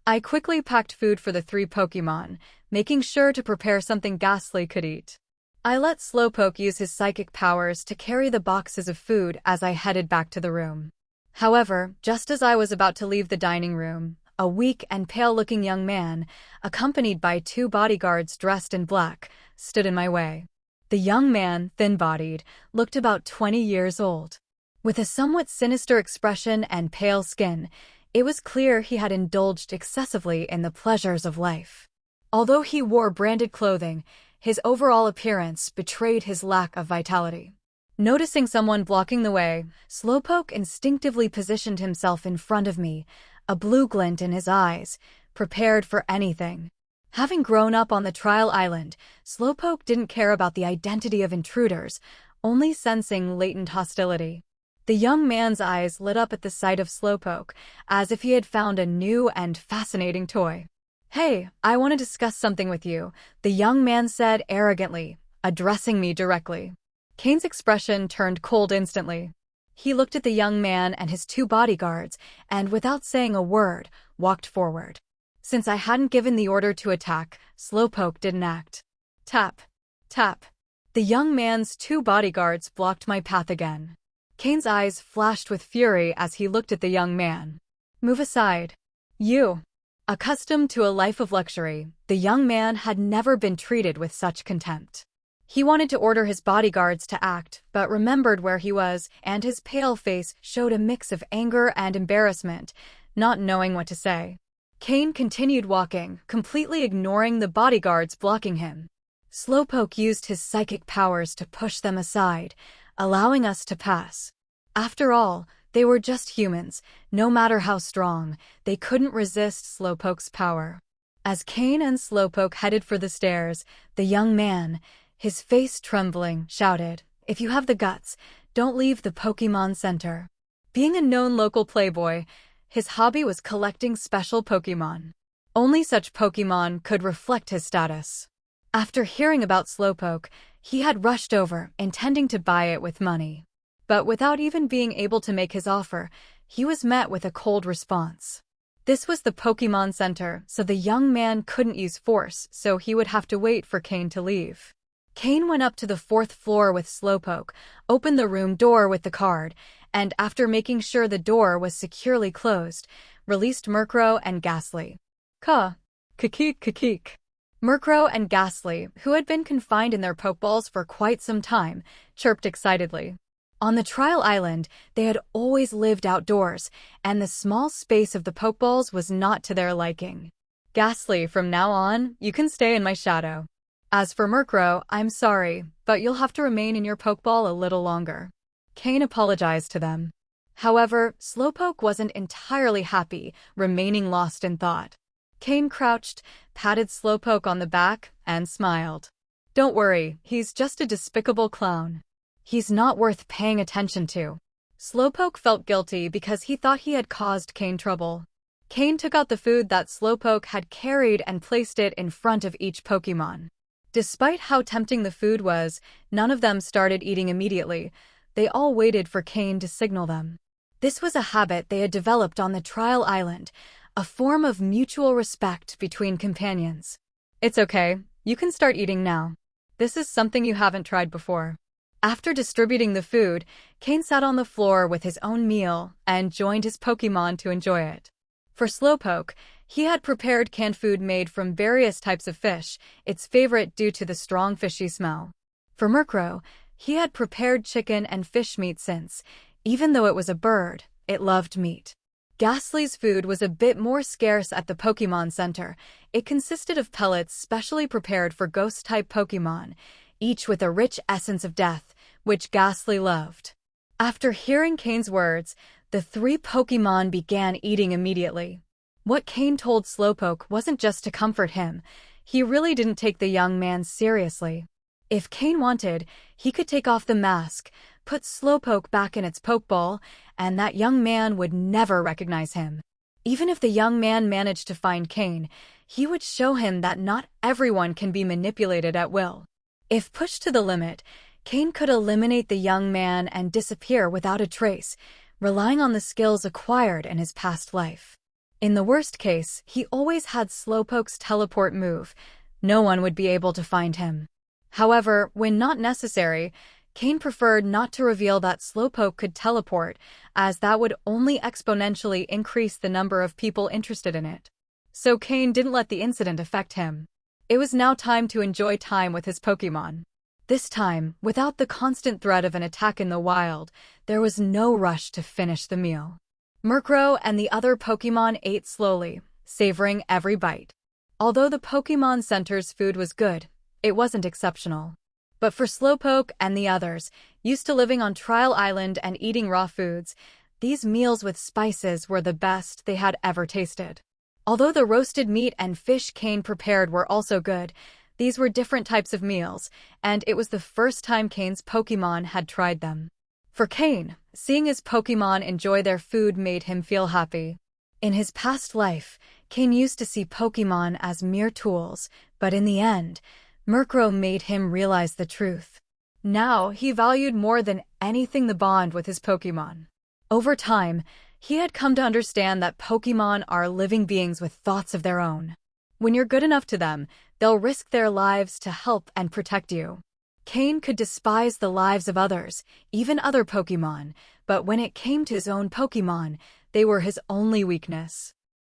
I quickly packed food for the 3 Pokémon, making sure to prepare something Ghastly could eat. I let Slowpoke use his psychic powers to carry the boxes of food as I headed back to the room. However, just as I was about to leave the dining room, a weak and pale-looking young man, accompanied by 2 bodyguards dressed in black, stood in my way. The young man, thin-bodied, looked about 20 years old. With a somewhat sinister expression and pale skin, it was clear he had indulged excessively in the pleasures of life. Although he wore branded clothing, his overall appearance betrayed his lack of vitality. Noticing someone blocking the way, Slowpoke instinctively positioned himself in front of me, a blue glint in his eyes, prepared for anything. Having grown up on the trial island, Slowpoke didn't care about the identity of intruders, only sensing latent hostility. The young man's eyes lit up at the sight of Slowpoke, as if he had found a new and fascinating toy. "Hey, I want to discuss something with you," the young man said arrogantly, addressing me directly. Cain's expression turned cold instantly. He looked at the young man and his 2 bodyguards, and without saying a word, walked forward. Since I hadn't given the order to attack, Slowpoke didn't act. Tap, tap. The young man's 2 bodyguards blocked my path again. Cain's eyes flashed with fury as he looked at the young man. "Move aside. You." Accustomed to a life of luxury, the young man had never been treated with such contempt. He wanted to order his bodyguards to act, but remembered where he was, and his pale face showed a mix of anger and embarrassment, not knowing what to say. Cain continued walking, completely ignoring the bodyguards blocking him. Slowpoke used his psychic powers to push them aside, allowing us to pass. After all, they were just humans. No matter how strong, they couldn't resist Slowpoke's power. As Cain and Slowpoke headed for the stairs, the young man, his face trembling, shouted, "If you have the guts, don't leave the Pokémon Center." Being a known local playboy, his hobby was collecting special Pokémon. Only such Pokémon could reflect his status. After hearing about Slowpoke, he had rushed over, intending to buy it with money. But without even being able to make his offer, he was met with a cold response. This was the Pokémon Center, so the young man couldn't use force, so he would have to wait for Cain to leave. Cain went up to the 4th floor with Slowpoke, opened the room door with the card, and after making sure the door was securely closed, released Murkrow and Ghastly. Kakik kakik. Murkrow and Ghastly, who had been confined in their Pokeballs for quite some time, chirped excitedly. On the trial island, they had always lived outdoors, and the small space of the Pokeballs was not to their liking. Ghastly, from now on, you can stay in my shadow. As for Murkrow, I'm sorry, but you'll have to remain in your Pokeball a little longer. Cain apologized to them. However, Slowpoke wasn't entirely happy, remaining lost in thought. Cain crouched, patted Slowpoke on the back, and smiled. Don't worry, he's just a despicable clown. He's not worth paying attention to. Slowpoke felt guilty because he thought he had caused Cain trouble. Cain took out the food that Slowpoke had carried and placed it in front of each Pokémon. Despite how tempting the food was, none of them started eating immediately. They all waited for Cain to signal them. This was a habit they had developed on the trial island, a form of mutual respect between companions. It's okay, you can start eating now. This is something you haven't tried before. After distributing the food, Cain sat on the floor with his own meal and joined his Pokémon to enjoy it. For Slowpoke, he had prepared canned food made from various types of fish, its favorite due to the strong fishy smell. For Murkrow, he had prepared chicken and fish meat since, even though it was a bird, it loved meat. Ghastly's food was a bit more scarce at the Pokémon Center. It consisted of pellets specially prepared for ghost-type Pokémon, each with a rich essence of death, which Ghastly loved. After hearing Cain's words, the three Pokémon began eating immediately. What Cain told Slowpoke wasn't just to comfort him. He really didn't take the young man seriously. If Cain wanted, he could take off the mask, put Slowpoke back in its Pokeball, and that young man would never recognize him. Even if the young man managed to find Cain, he would show him that not everyone can be manipulated at will. If pushed to the limit, Cain could eliminate the young man and disappear without a trace, relying on the skills acquired in his past life. In the worst case, he always had Slowpoke's teleport move. No one would be able to find him. However, when not necessary, Cain preferred not to reveal that Slowpoke could teleport, as that would only exponentially increase the number of people interested in it. So Cain didn't let the incident affect him. It was now time to enjoy time with his Pokémon. This time, without the constant threat of an attack in the wild, there was no rush to finish the meal. Murkrow and the other Pokémon ate slowly, savoring every bite. Although the Pokémon Center's food was good, it wasn't exceptional. But for Slowpoke and the others, used to living on Trial Island and eating raw foods, these meals with spices were the best they had ever tasted. Although the roasted meat and fish Cain prepared were also good, these were different types of meals, and it was the first time Cain's Pokémon had tried them. For Cain, seeing his Pokémon enjoy their food made him feel happy. In his past life, Cain used to see Pokémon as mere tools, but in the end, Murkrow made him realize the truth. Now he valued more than anything the bond with his Pokémon. Over time, he had come to understand that Pokémon are living beings with thoughts of their own. When you're good enough to them, they'll risk their lives to help and protect you. Cain could despise the lives of others, even other Pokémon, but when it came to his own Pokémon, they were his only weakness.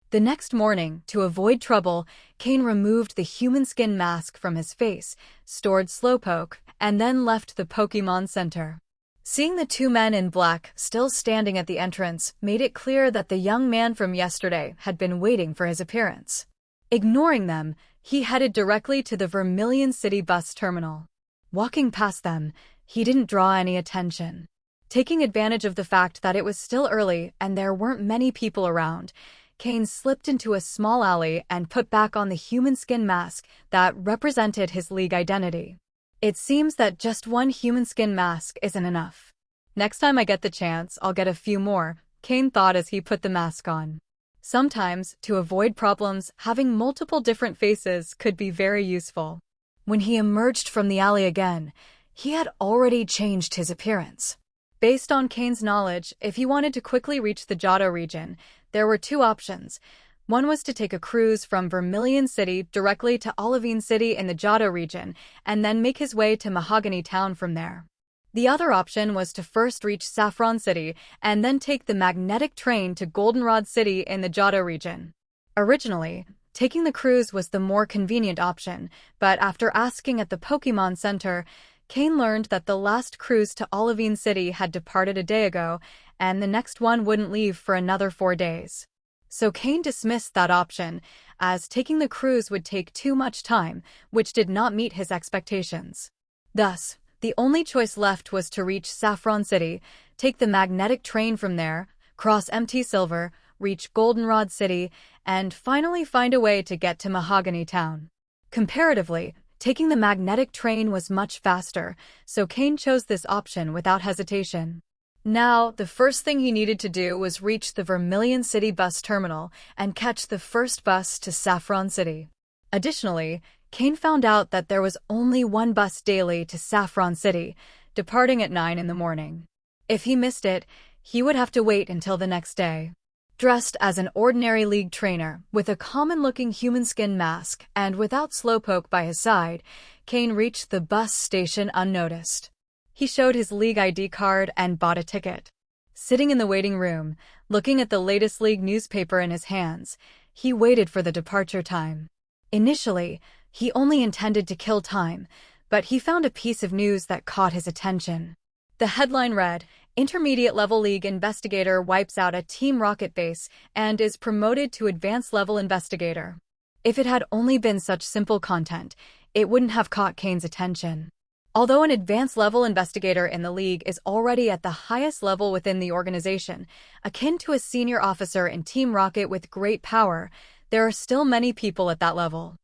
The next morning, to avoid trouble, Cain removed the human skin mask from his face, stored Slowpoke, and then left the Pokémon Center. Seeing the two men in black still standing at the entrance made it clear that the young man from yesterday had been waiting for his appearance. Ignoring them, he headed directly to the Vermilion City bus terminal. Walking past them, he didn't draw any attention. Taking advantage of the fact that it was still early and there weren't many people around, Cain slipped into a small alley and put back on the human skin mask that represented his league identity. It seems that just one human skin mask isn't enough. Next time I get the chance, I'll get a few more, Cain thought as he put the mask on. Sometimes, to avoid problems, having multiple different faces could be very useful. When he emerged from the alley again, he had already changed his appearance. Based on Cain's knowledge, if he wanted to quickly reach the Johto region, there were two options. One was to take a cruise from Vermilion City directly to Olivine City in the Johto region, and then make his way to Mahogany Town from there. The other option was to first reach Saffron City, and then take the magnetic train to Goldenrod City in the Johto region. Originally, Taking the cruise was the more convenient option, but after asking at the Pokémon Center, Cain learned that the last cruise to Olivine City had departed a day ago, and the next one wouldn't leave for another 4 days. So Cain dismissed that option, as taking the cruise would take too much time, which did not meet his expectations. Thus, the only choice left was to reach Saffron City, take the magnetic train from there, cross Mt. Silver, reach Goldenrod City, and finally find a way to get to Mahogany Town. Comparatively, taking the magnetic train was much faster, so Cain chose this option without hesitation. Now, the first thing he needed to do was reach the Vermilion City bus terminal and catch the first bus to Saffron City. Additionally, Cain found out that there was only one bus daily to Saffron City, departing at 9 in the morning. If he missed it, he would have to wait until the next day. Dressed as an ordinary League trainer, with a common-looking human skin mask and without Slowpoke by his side, Cain reached the bus station unnoticed. He showed his League ID card and bought a ticket. Sitting in the waiting room, looking at the latest League newspaper in his hands, he waited for the departure time. Initially, he only intended to kill time, but he found a piece of news that caught his attention. The headline read, "Intermediate-level League investigator wipes out a Team Rocket base and is promoted to advanced-level investigator." If it had only been such simple content, it wouldn't have caught Cain's attention. Although an advanced-level investigator in the League is already at the highest level within the organization, akin to a senior officer in Team Rocket with great power, there are still many people at that level.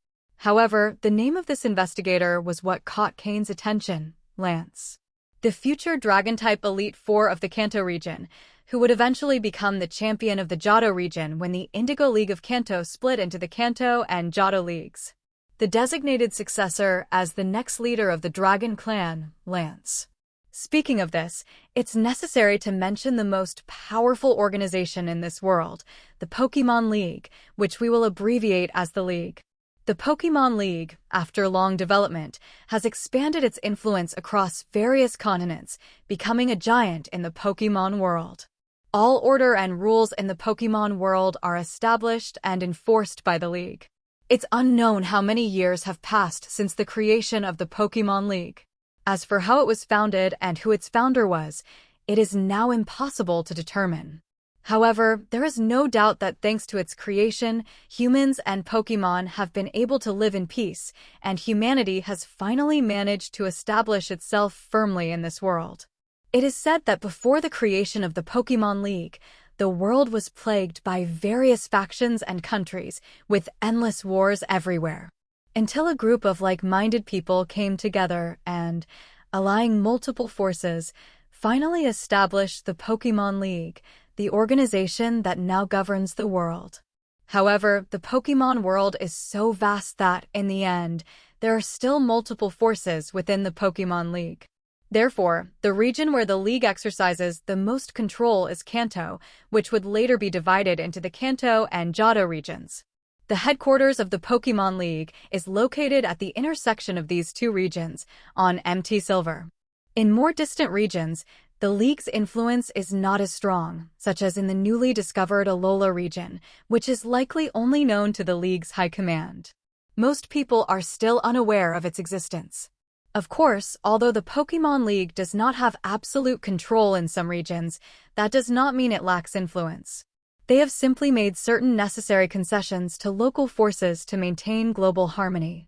However, the name of this investigator was what caught Cain's attention: Lance. The future Dragon-type Elite Four of the Kanto region, who would eventually become the champion of the Johto region when the Indigo League of Kanto split into the Kanto and Johto leagues. The designated successor as the next leader of the Dragon clan, Lance. Speaking of this, it's necessary to mention the most powerful organization in this world, the Pokémon League, which we will abbreviate as the League. The Pokémon League, after long development, has expanded its influence across various continents, becoming a giant in the Pokémon world. All order and rules in the Pokémon world are established and enforced by the League. It's unknown how many years have passed since the creation of the Pokémon League. As for how it was founded and who its founder was, it is now impossible to determine. However, there is no doubt that thanks to its creation, humans and Pokémon have been able to live in peace, and humanity has finally managed to establish itself firmly in this world. It is said that before the creation of the Pokémon League, the world was plagued by various factions and countries, with endless wars everywhere. Until a group of like-minded people came together and, allying multiple forces, finally established the Pokémon League, the organization that now governs the world. However, the Pokémon world is so vast that, in the end, there are still multiple forces within the Pokémon League. Therefore, the region where the League exercises the most control is Kanto, which would later be divided into the Kanto and Johto regions. The headquarters of the Pokémon League is located at the intersection of these two regions, on Mt. Silver. In more distant regions, the League's influence is not as strong, such as in the newly discovered Alola region, which is likely only known to the League's high command. Most people are still unaware of its existence. Of course, although the Pokémon League does not have absolute control in some regions, that does not mean it lacks influence. They have simply made certain necessary concessions to local forces to maintain global harmony.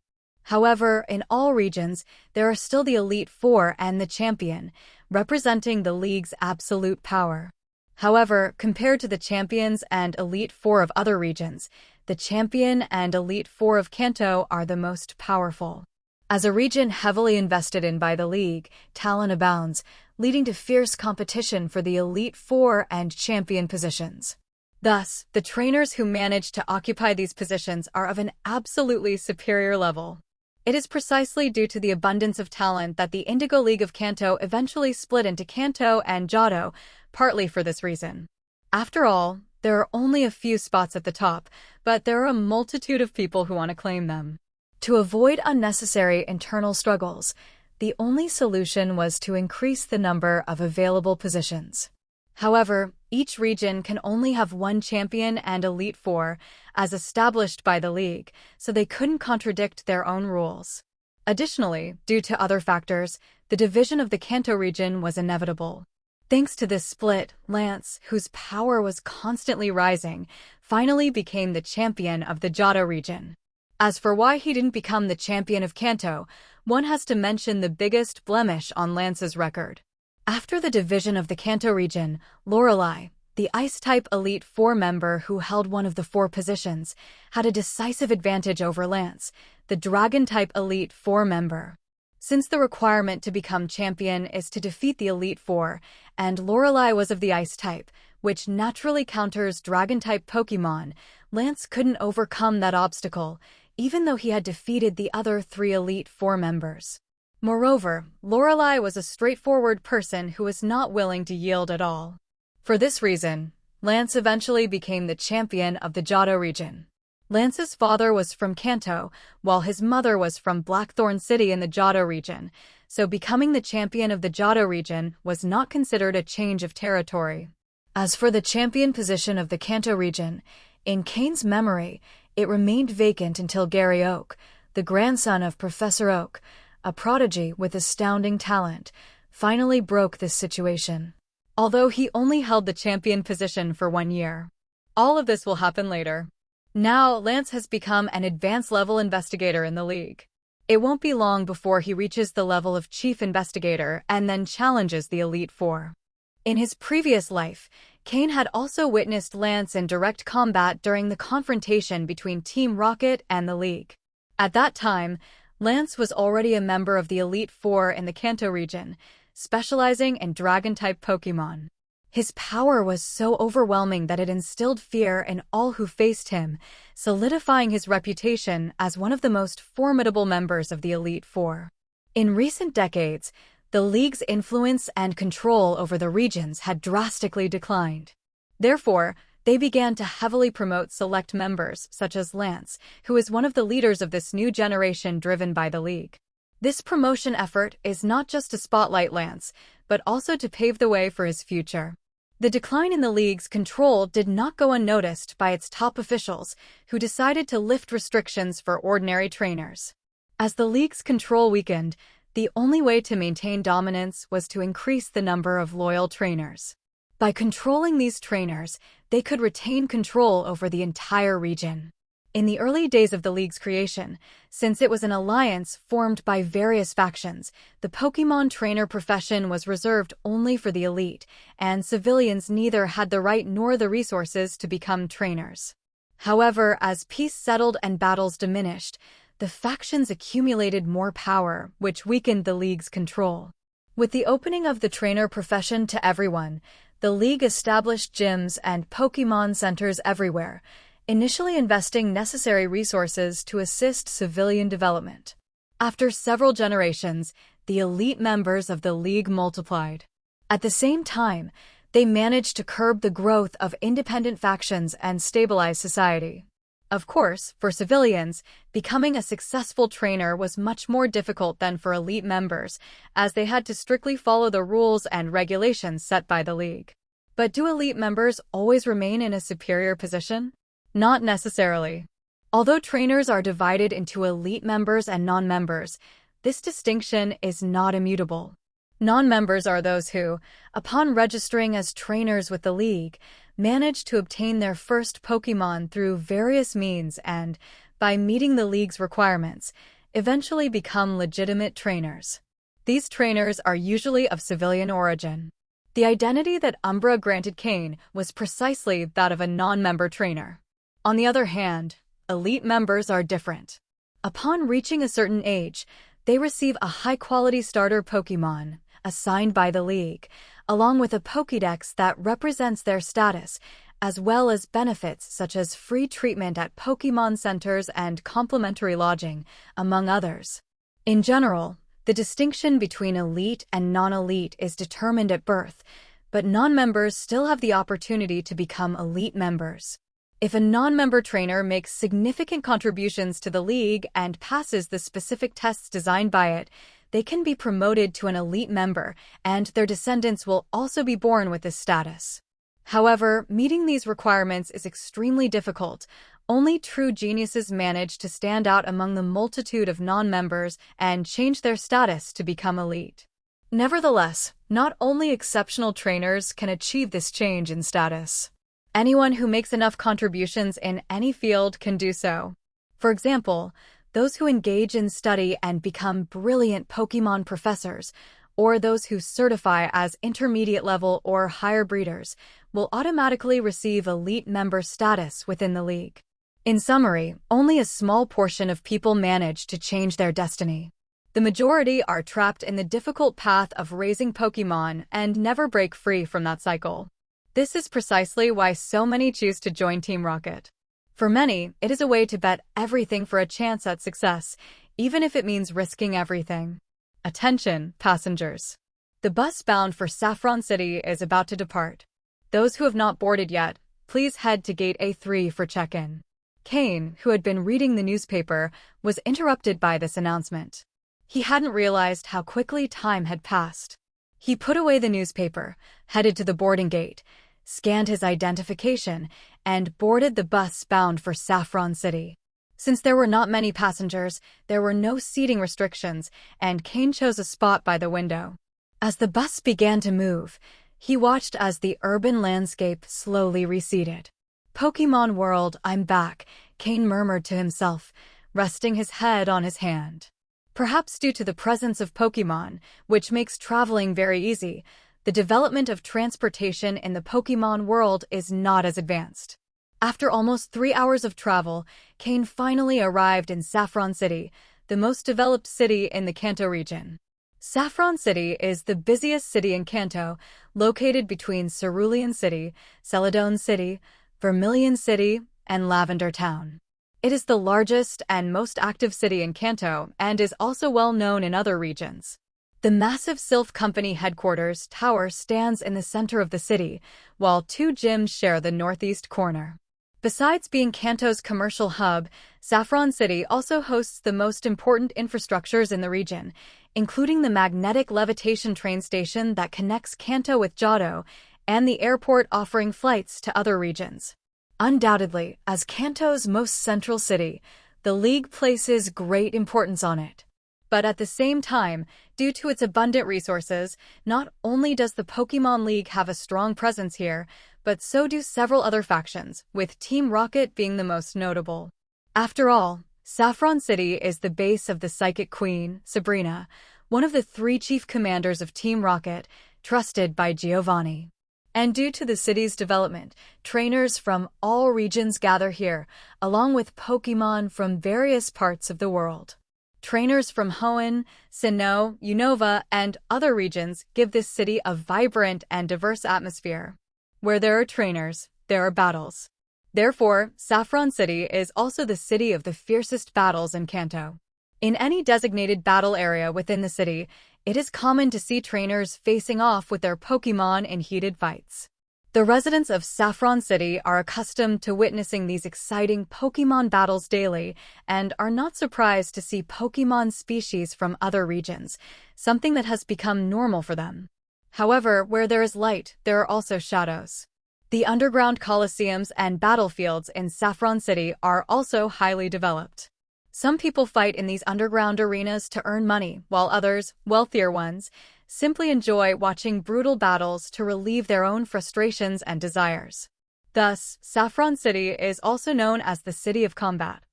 However, in all regions, there are still the Elite Four and the Champion, representing the League's absolute power. However, compared to the Champions and Elite Four of other regions, the Champion and Elite Four of Kanto are the most powerful. As a region heavily invested in by the League, talent abounds, leading to fierce competition for the Elite Four and Champion positions. Thus, the trainers who manage to occupy these positions are of an absolutely superior level. It is precisely due to the abundance of talent that the Indigo League of Kanto eventually split into Kanto and Johto, partly for this reason. After all, there are only a few spots at the top, but there are a multitude of people who want to claim them. To avoid unnecessary internal struggles, the only solution was to increase the number of available positions. However, Each region can only have one champion and Elite Four, as established by the League, so they couldn't contradict their own rules. Additionally, due to other factors, the division of the Kanto region was inevitable. Thanks to this split, Lance, whose power was constantly rising, finally became the champion of the Johto region. As for why he didn't become the champion of Kanto, one has to mention the biggest blemish on Lance's record. After the division of the Kanto region, Lorelei, the Ice-type Elite Four member who held one of the four positions, had a decisive advantage over Lance, the Dragon-type Elite Four member. Since the requirement to become champion is to defeat the Elite Four, and Lorelei was of the Ice-type, which naturally counters Dragon-type Pokémon, Lance couldn't overcome that obstacle, even though he had defeated the other three Elite Four members. Moreover, Lorelei was a straightforward person who was not willing to yield at all. For this reason, Lance eventually became the champion of the Johto region. Lance's father was from Kanto, while his mother was from Blackthorn City in the Johto region, so becoming the champion of the Johto region was not considered a change of territory. As for the champion position of the Kanto region, in Cain's memory, it remained vacant until Gary Oak, the grandson of Professor Oak, a prodigy with astounding talent, finally broke this situation. Although he only held the champion position for 1 year. All of this will happen later. Now, Lance has become an advanced-level investigator in the League. It won't be long before he reaches the level of Chief Investigator and then challenges the Elite Four. In his previous life, Cain had also witnessed Lance in direct combat during the confrontation between Team Rocket and the League. At that time, Lance was already a member of the Elite Four in the Kanto region, specializing in Dragon-type Pokémon. His power was so overwhelming that it instilled fear in all who faced him, solidifying his reputation as one of the most formidable members of the Elite Four. In recent decades, the League's influence and control over the regions had drastically declined. Therefore, they began to heavily promote select members, such as Lance, who is one of the leaders of this new generation driven by the League. This promotion effort is not just to spotlight Lance, but also to pave the way for his future. The decline in the League's control did not go unnoticed by its top officials, who decided to lift restrictions for ordinary trainers. As the League's control weakened, the only way to maintain dominance was to increase the number of loyal trainers. By controlling these trainers, they could retain control over the entire region. In the early days of the League's creation, since it was an alliance formed by various factions, the Pokémon trainer profession was reserved only for the elite, and civilians neither had the right nor the resources to become trainers. However, as peace settled and battles diminished, the factions accumulated more power, which weakened the League's control. With the opening of the trainer profession to everyone, the League established gyms and Pokémon centers everywhere, initially investing necessary resources to assist civilian development. After several generations, the elite members of the League multiplied. At the same time, they managed to curb the growth of independent factions and stabilize society. Of course, for civilians, becoming a successful trainer was much more difficult than for elite members, as they had to strictly follow the rules and regulations set by the League. But do elite members always remain in a superior position? Not necessarily. Although trainers are divided into elite members and non-members, this distinction is not immutable. Non-members are those who, upon registering as trainers with the League, manage to obtain their first Pokémon through various means and, by meeting the League's requirements, eventually become legitimate trainers. These trainers are usually of civilian origin. The identity that Umbra granted Cain was precisely that of a non-member trainer. On the other hand, elite members are different. Upon reaching a certain age, they receive a high-quality starter Pokémon, assigned by the League, along with a Pokédex that represents their status, as well as benefits such as free treatment at Pokémon centers and complimentary lodging, among others. In general, the distinction between elite and non-elite is determined at birth, but non-members still have the opportunity to become elite members. If a non-member trainer makes significant contributions to the League and passes the specific tests designed by it, they can be promoted to an elite member, and their descendants will also be born with this status. However, meeting these requirements is extremely difficult. Only true geniuses manage to stand out among the multitude of non-members and change their status to become elite. Nevertheless, not only exceptional trainers can achieve this change in status. Anyone who makes enough contributions in any field can do so. For example, those who engage in study and become brilliant Pokémon professors, or those who certify as intermediate level or higher breeders, will automatically receive elite member status within the league. In summary, only a small portion of people manage to change their destiny. The majority are trapped in the difficult path of raising Pokémon and never break free from that cycle. This is precisely why so many choose to join Team Rocket. For many, it is a way to bet everything for a chance at success, even if it means risking everything. Attention, passengers. The bus bound for Saffron City is about to depart. Those who have not boarded yet, please head to Gate A3 for check-in. Cain, who had been reading the newspaper, was interrupted by this announcement. He hadn't realized how quickly time had passed. He put away the newspaper, headed to the boarding gate, scanned his identification, and boarded the bus bound for Saffron City. Since there were not many passengers, there were no seating restrictions, and Cain chose a spot by the window. As the bus began to move, he watched as the urban landscape slowly receded. "Pokémon World, I'm back," Cain murmured to himself, resting his head on his hand. Perhaps due to the presence of Pokémon, which makes traveling very easy, the development of transportation in the Pokémon world is not as advanced. After almost 3 hours of travel, Cain finally arrived in Saffron City, the most developed city in the Kanto region. Saffron City is the busiest city in Kanto, located between Cerulean City, Celadon City, Vermilion City, and Lavender Town. It is the largest and most active city in Kanto and is also well known in other regions. The massive Sylph Company headquarters tower stands in the center of the city, while 2 gyms share the northeast corner. Besides being Kanto's commercial hub, Saffron City also hosts the most important infrastructures in the region, including the magnetic levitation train station that connects Kanto with Johto, and the airport offering flights to other regions. Undoubtedly, as Kanto's most central city, the League places great importance on it. But at the same time, due to its abundant resources, not only does the Pokémon League have a strong presence here, but so do several other factions, with Team Rocket being the most notable. After all, Saffron City is the base of the Psychic Queen, Sabrina, one of the 3 chief commanders of Team Rocket, trusted by Giovanni. And due to the city's development, trainers from all regions gather here, along with Pokémon from various parts of the world. Trainers from Hoenn, Sinnoh, Unova, and other regions give this city a vibrant and diverse atmosphere. Where there are trainers, there are battles. Therefore, Saffron City is also the city of the fiercest battles in Kanto. In any designated battle area within the city, it is common to see trainers facing off with their Pokémon in heated fights. The residents of Saffron City are accustomed to witnessing these exciting Pokémon battles daily and are not surprised to see Pokémon species from other regions, something that has become normal for them. However, where there is light, there are also shadows. The underground coliseums and battlefields in Saffron City are also highly developed. Some people fight in these underground arenas to earn money, while others, wealthier ones, simply enjoy watching brutal battles to relieve their own frustrations and desires. Thus, Saffron City is also known as the City of Combat.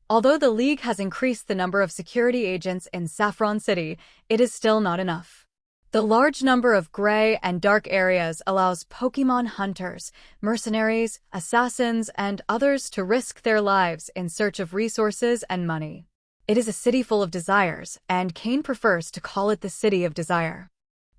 Although the League has increased the number of security agents in Saffron City, it is still not enough. The large number of gray and dark areas allows Pokémon hunters, mercenaries, assassins, and others to risk their lives in search of resources and money. It is a city full of desires, and Cain prefers to call it the City of Desire.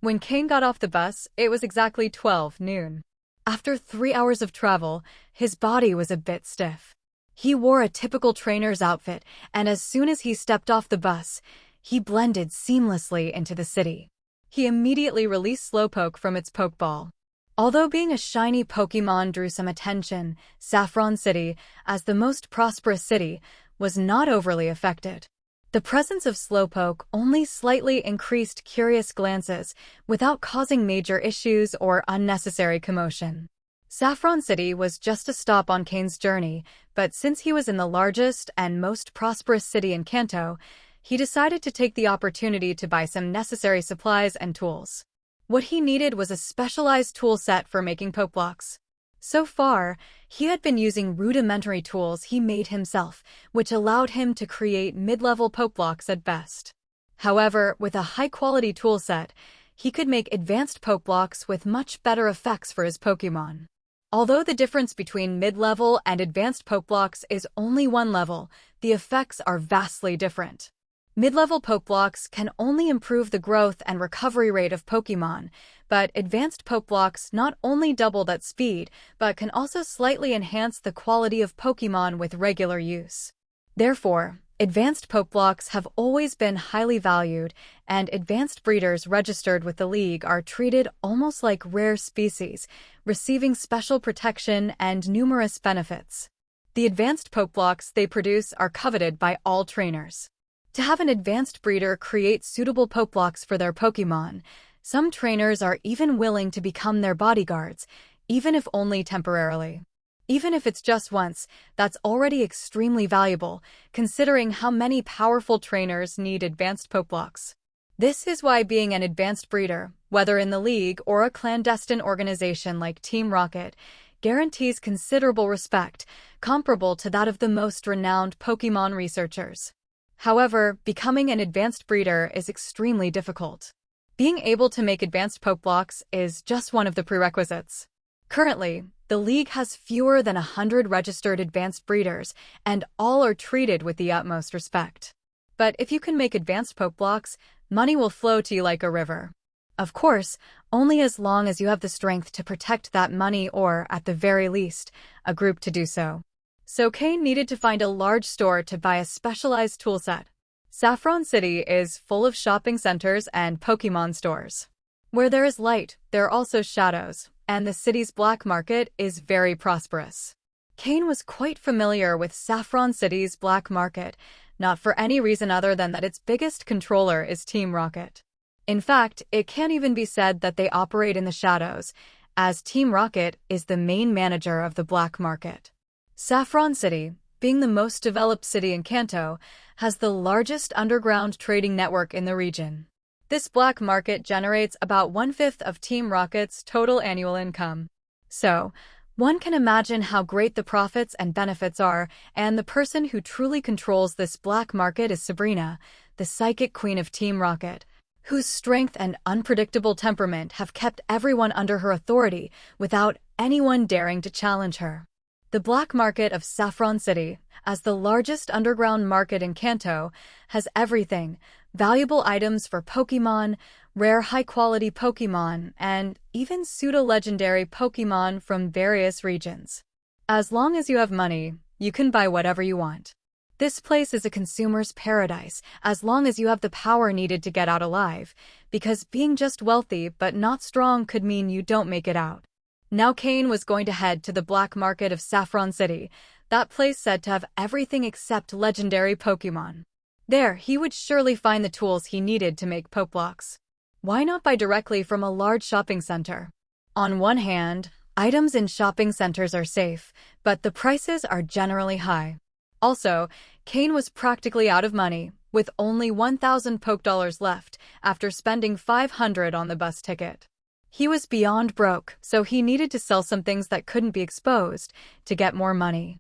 When Cain got off the bus, it was exactly 12 noon. After 3 hours of travel, his body was a bit stiff. He wore a typical trainer's outfit, and as soon as he stepped off the bus, he blended seamlessly into the city. He immediately released Slowpoke from its Pokeball. Although being a shiny Pokémon drew some attention, Saffron City, as the most prosperous city, was not overly affected. The presence of Slowpoke only slightly increased curious glances without causing major issues or unnecessary commotion. Saffron City was just a stop on Cain's journey, but since he was in the largest and most prosperous city in Kanto, he decided to take the opportunity to buy some necessary supplies and tools. What he needed was a specialized tool set for making poke blocks. So far, he had been using rudimentary tools he made himself, which allowed him to create mid-level poke blocks at best. However, with a high-quality tool set, he could make advanced poke blocks with much better effects for his Pokémon. Although the difference between mid-level and advanced poke blocks is only one level, the effects are vastly different. Mid-level poke blocks can only improve the growth and recovery rate of Pokémon, but advanced poke blocks not only double that speed, but can also slightly enhance the quality of Pokémon with regular use. Therefore, advanced poke blocks have always been highly valued, and advanced breeders registered with the League are treated almost like rare species, receiving special protection and numerous benefits. The advanced poke blocks they produce are coveted by all trainers. To have an advanced breeder create suitable poke blocks for their Pokémon, some trainers are even willing to become their bodyguards, even if only temporarily. Even if it's just once, that's already extremely valuable, considering how many powerful trainers need advanced poke blocks. This is why being an advanced breeder, whether in the League or a clandestine organization like Team Rocket, guarantees considerable respect, comparable to that of the most renowned Pokémon researchers. However, becoming an advanced breeder is extremely difficult. Being able to make advanced poke blocks is just one of the prerequisites. Currently, the League has fewer than 100 registered advanced breeders, and all are treated with the utmost respect. But if you can make advanced poke blocks, money will flow to you like a river. Of course, only as long as you have the strength to protect that money or, at the very least, a group to do so. So Cain needed to find a large store to buy a specialized tool set. Saffron City is full of shopping centers and Pokémon stores. Where there is light, there are also shadows, and the city's black market is very prosperous. Cain was quite familiar with Saffron City's black market, not for any reason other than that its biggest controller is Team Rocket. In fact, it can't even be said that they operate in the shadows, as Team Rocket is the main manager of the black market. Saffron City, being the most developed city in Kanto, has the largest underground trading network in the region. This black market generates about 1/5 of Team Rocket's total annual income. So, one can imagine how great the profits and benefits are, and the person who truly controls this black market is Sabrina, the psychic queen of Team Rocket, whose strength and unpredictable temperament have kept everyone under her authority without anyone daring to challenge her. The black market of Saffron City, as the largest underground market in Kanto, has everything: valuable items for Pokémon, rare high-quality Pokémon, and even pseudo-legendary Pokémon from various regions. As long as you have money, you can buy whatever you want. This place is a consumer's paradise, as long as you have the power needed to get out alive, because being just wealthy but not strong could mean you don't make it out. Now Cain was going to head to the black market of Saffron City, that place said to have everything except legendary Pokémon. There, he would surely find the tools he needed to make poke blocks. Why not buy directly from a large shopping center? On one hand, items in shopping centers are safe, but the prices are generally high. Also, Cain was practically out of money, with only 1,000 poke dollars left after spending 500 on the bus ticket. He was beyond broke, so he needed to sell some things that couldn't be exposed to get more money.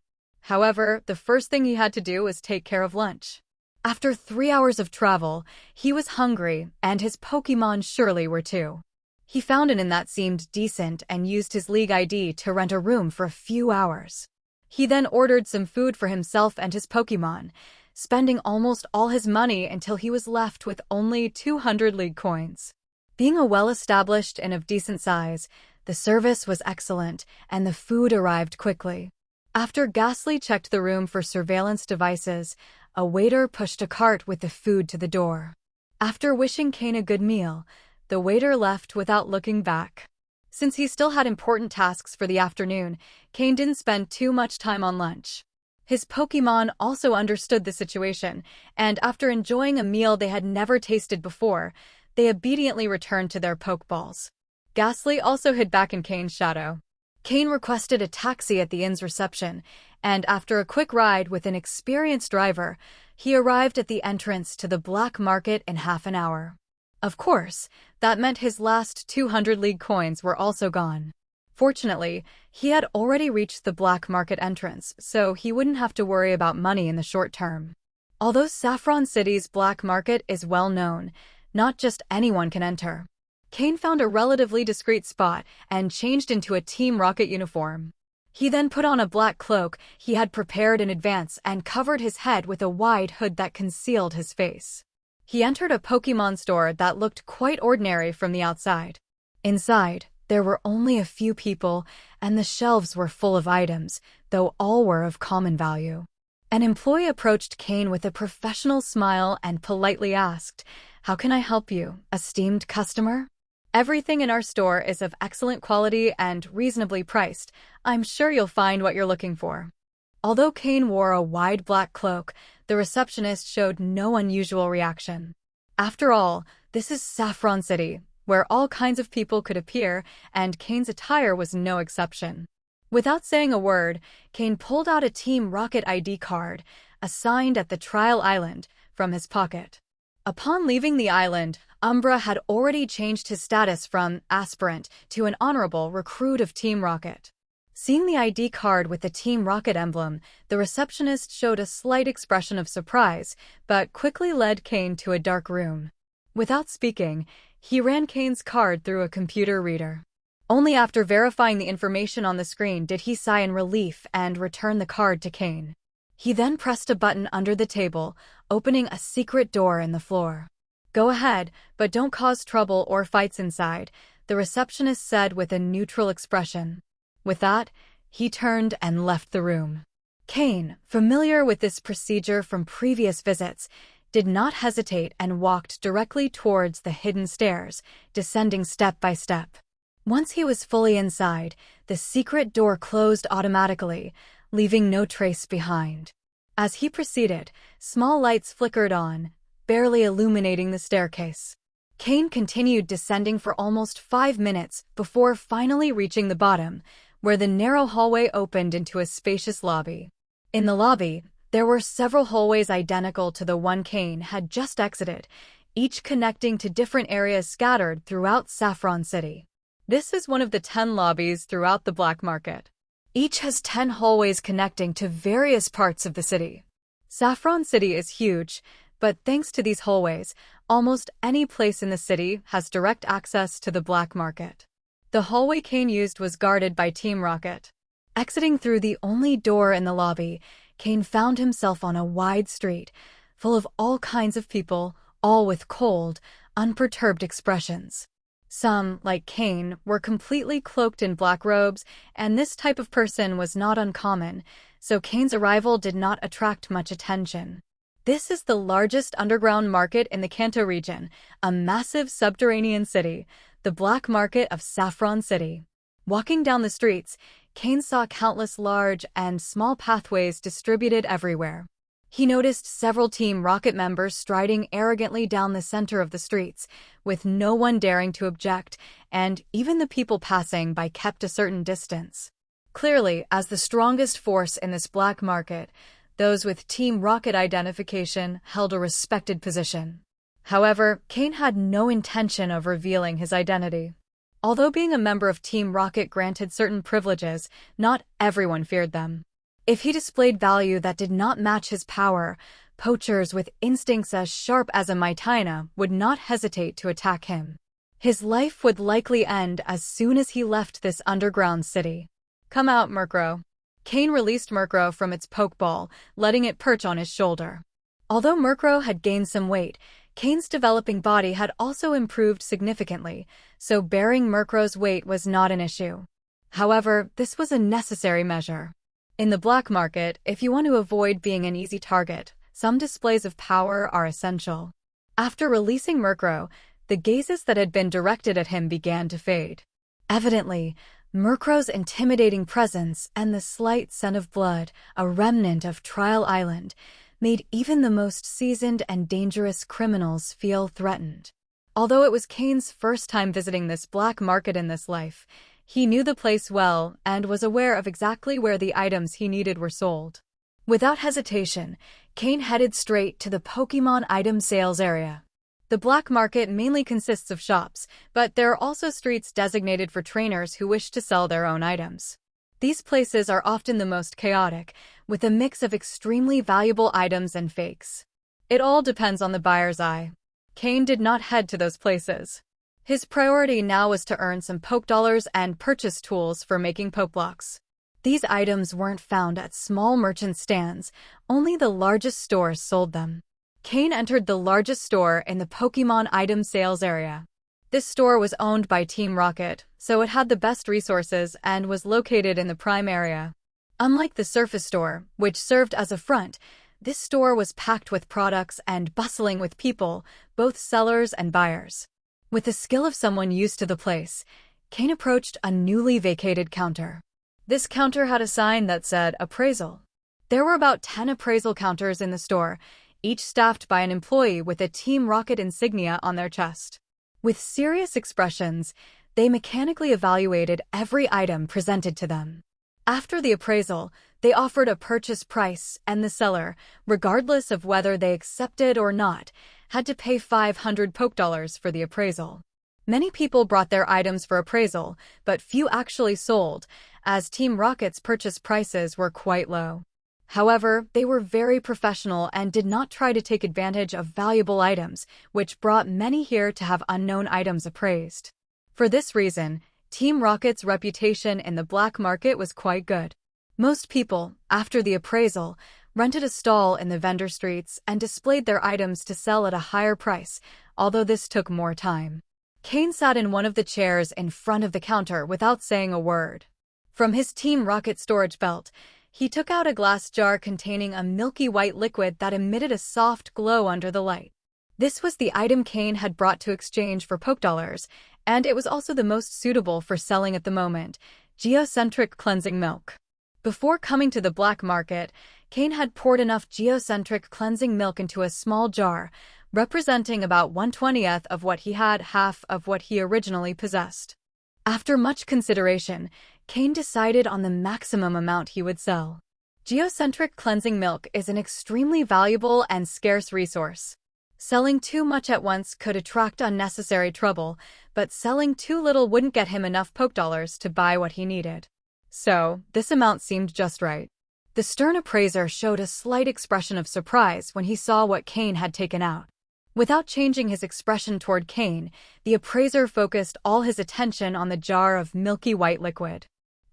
However, the first thing he had to do was take care of lunch. After 3 hours of travel, he was hungry, and his Pokémon surely were too. He found an inn that seemed decent and used his League ID to rent a room for a few hours. He then ordered some food for himself and his Pokémon, spending almost all his money until he was left with only 200 League coins. Being a well-established and of decent size, the service was excellent, and the food arrived quickly. After Ghastly checked the room for surveillance devices, a waiter pushed a cart with the food to the door. After wishing Cain a good meal, the waiter left without looking back. Since he still had important tasks for the afternoon, Cain didn't spend too much time on lunch. His Pokémon also understood the situation, and after enjoying a meal they had never tasted before, they obediently returned to their Pokeballs. Ghastly also hid back in Cain's shadow. Cain requested a taxi at the inn's reception, and after a quick ride with an experienced driver, he arrived at the entrance to the black market in half an hour. Of course, that meant his last 200 league coins were also gone. Fortunately, he had already reached the black market entrance, so he wouldn't have to worry about money in the short term. Although Saffron City's black market is well known, not just anyone can enter. Cain found a relatively discreet spot and changed into a Team Rocket uniform. He then put on a black cloak he had prepared in advance and covered his head with a wide hood that concealed his face. He entered a Pokémon store that looked quite ordinary from the outside. Inside, there were only a few people, and the shelves were full of items, though all were of common value. An employee approached Cain with a professional smile and politely asked, "How can I help you, esteemed customer?" "Everything in our store is of excellent quality and reasonably priced. I'm sure you'll find what you're looking for." Although Cain wore a wide black cloak, the receptionist showed no unusual reaction. After all, this is Saffron City, where all kinds of people could appear, and Cain's attire was no exception. Without saying a word, Cain pulled out a Team Rocket ID card, assigned at the trial island, from his pocket. Upon leaving the island, Umbra had already changed his status from aspirant to an honorable recruit of Team Rocket. Seeing the ID card with the Team Rocket emblem, the receptionist showed a slight expression of surprise, but quickly led Cain to a dark room. Without speaking, he ran Cain's card through a computer reader. Only after verifying the information on the screen did he sigh in relief and return the card to Cain. He then pressed a button under the table, opening a secret door in the floor. "Go ahead, but don't cause trouble or fights inside," the receptionist said with a neutral expression. With that, he turned and left the room. Cain, familiar with this procedure from previous visits, did not hesitate and walked directly towards the hidden stairs, descending step by step. Once he was fully inside, the secret door closed automatically, leaving no trace behind. As he proceeded, small lights flickered on, barely illuminating the staircase. Cain continued descending for almost 5 minutes before finally reaching the bottom, where the narrow hallway opened into a spacious lobby. In the lobby, there were several hallways identical to the one Cain had just exited, each connecting to different areas scattered throughout Saffron City. This is one of the 10 lobbies throughout the black market. Each has 10 hallways connecting to various parts of the city. Saffron City is huge, but thanks to these hallways, almost any place in the city has direct access to the black market. The hallway Cain used was guarded by Team Rocket. Exiting through the only door in the lobby, Cain found himself on a wide street, full of all kinds of people, all with cold, unperturbed expressions. Some, like Cain, were completely cloaked in black robes, and this type of person was not uncommon, so Cain's arrival did not attract much attention. This is the largest underground market in the Kanto region, a massive subterranean city, the black market of Saffron City. Walking down the streets, Cain saw countless large and small pathways distributed everywhere. He noticed several Team Rocket members striding arrogantly down the center of the streets, with no one daring to object, and even the people passing by kept a certain distance. Clearly, as the strongest force in this black market, those with Team Rocket identification held a respected position. However, Cain had no intention of revealing his identity. Although being a member of Team Rocket granted certain privileges, not everyone feared them. If he displayed value that did not match his power, poachers with instincts as sharp as a Mytina would not hesitate to attack him. His life would likely end as soon as he left this underground city. "Come out, Murkrow." Cain released Murkrow from its pokeball, letting it perch on his shoulder. Although Murkrow had gained some weight, Cain's developing body had also improved significantly, so bearing Murkrow's weight was not an issue. However, this was a necessary measure. In the black market, if you want to avoid being an easy target, some displays of power are essential. After releasing Murkrow, the gazes that had been directed at him began to fade. Evidently, Murkrow's intimidating presence and the slight scent of blood, a remnant of Trial Island, made even the most seasoned and dangerous criminals feel threatened. Although it was Cain's first time visiting this black market in this life, He knew the place well and was aware of exactly where the items he needed were sold. Without hesitation, Cain headed straight to the Pokémon item sales area. The black market mainly consists of shops, but there are also streets designated for trainers who wish to sell their own items. These places are often the most chaotic, with a mix of extremely valuable items and fakes. It all depends on the buyer's eye. Cain did not head to those places. His priority now was to earn some poke dollars and purchase tools for making poke blocks. These items weren't found at small merchant stands, only the largest stores sold them. Cain entered the largest store in the Pokémon item sales area. This store was owned by Team Rocket, so it had the best resources and was located in the prime area. Unlike the surface store, which served as a front, this store was packed with products and bustling with people, both sellers and buyers. With the skill of someone used to the place, Cain approached a newly vacated counter. This counter had a sign that said appraisal. There were about 10 appraisal counters in the store, each staffed by an employee with a Team Rocket insignia on their chest. With serious expressions, they mechanically evaluated every item presented to them. After the appraisal, they offered a purchase price, and the seller, regardless of whether they accepted or not, had to pay 500 poke dollars for the appraisal. Many people brought their items for appraisal, but few actually sold, as Team Rocket's purchase prices were quite low. However, they were very professional and did not try to take advantage of valuable items, which brought many here to have unknown items appraised. For this reason, Team Rocket's reputation in the black market was quite good. Most people, after the appraisal, rented a stall in the vendor streets and displayed their items to sell at a higher price, although this took more time. Cain sat in one of the chairs in front of the counter without saying a word. From his Team Rocket storage belt, he took out a glass jar containing a milky white liquid that emitted a soft glow under the light. This was the item Cain had brought to exchange for poke dollars, and it was also the most suitable for selling at the moment: geocentric cleansing milk. Before coming to the black market, Cain had poured enough geocentric cleansing milk into a small jar, representing about 1/20th of what he had, half of what he originally possessed. After much consideration, Cain decided on the maximum amount he would sell. Geocentric cleansing milk is an extremely valuable and scarce resource. Selling too much at once could attract unnecessary trouble, but selling too little wouldn't get him enough poke dollars to buy what he needed. So, this amount seemed just right. The stern appraiser showed a slight expression of surprise when he saw what Cain had taken out. Without changing his expression toward Cain, the appraiser focused all his attention on the jar of milky white liquid.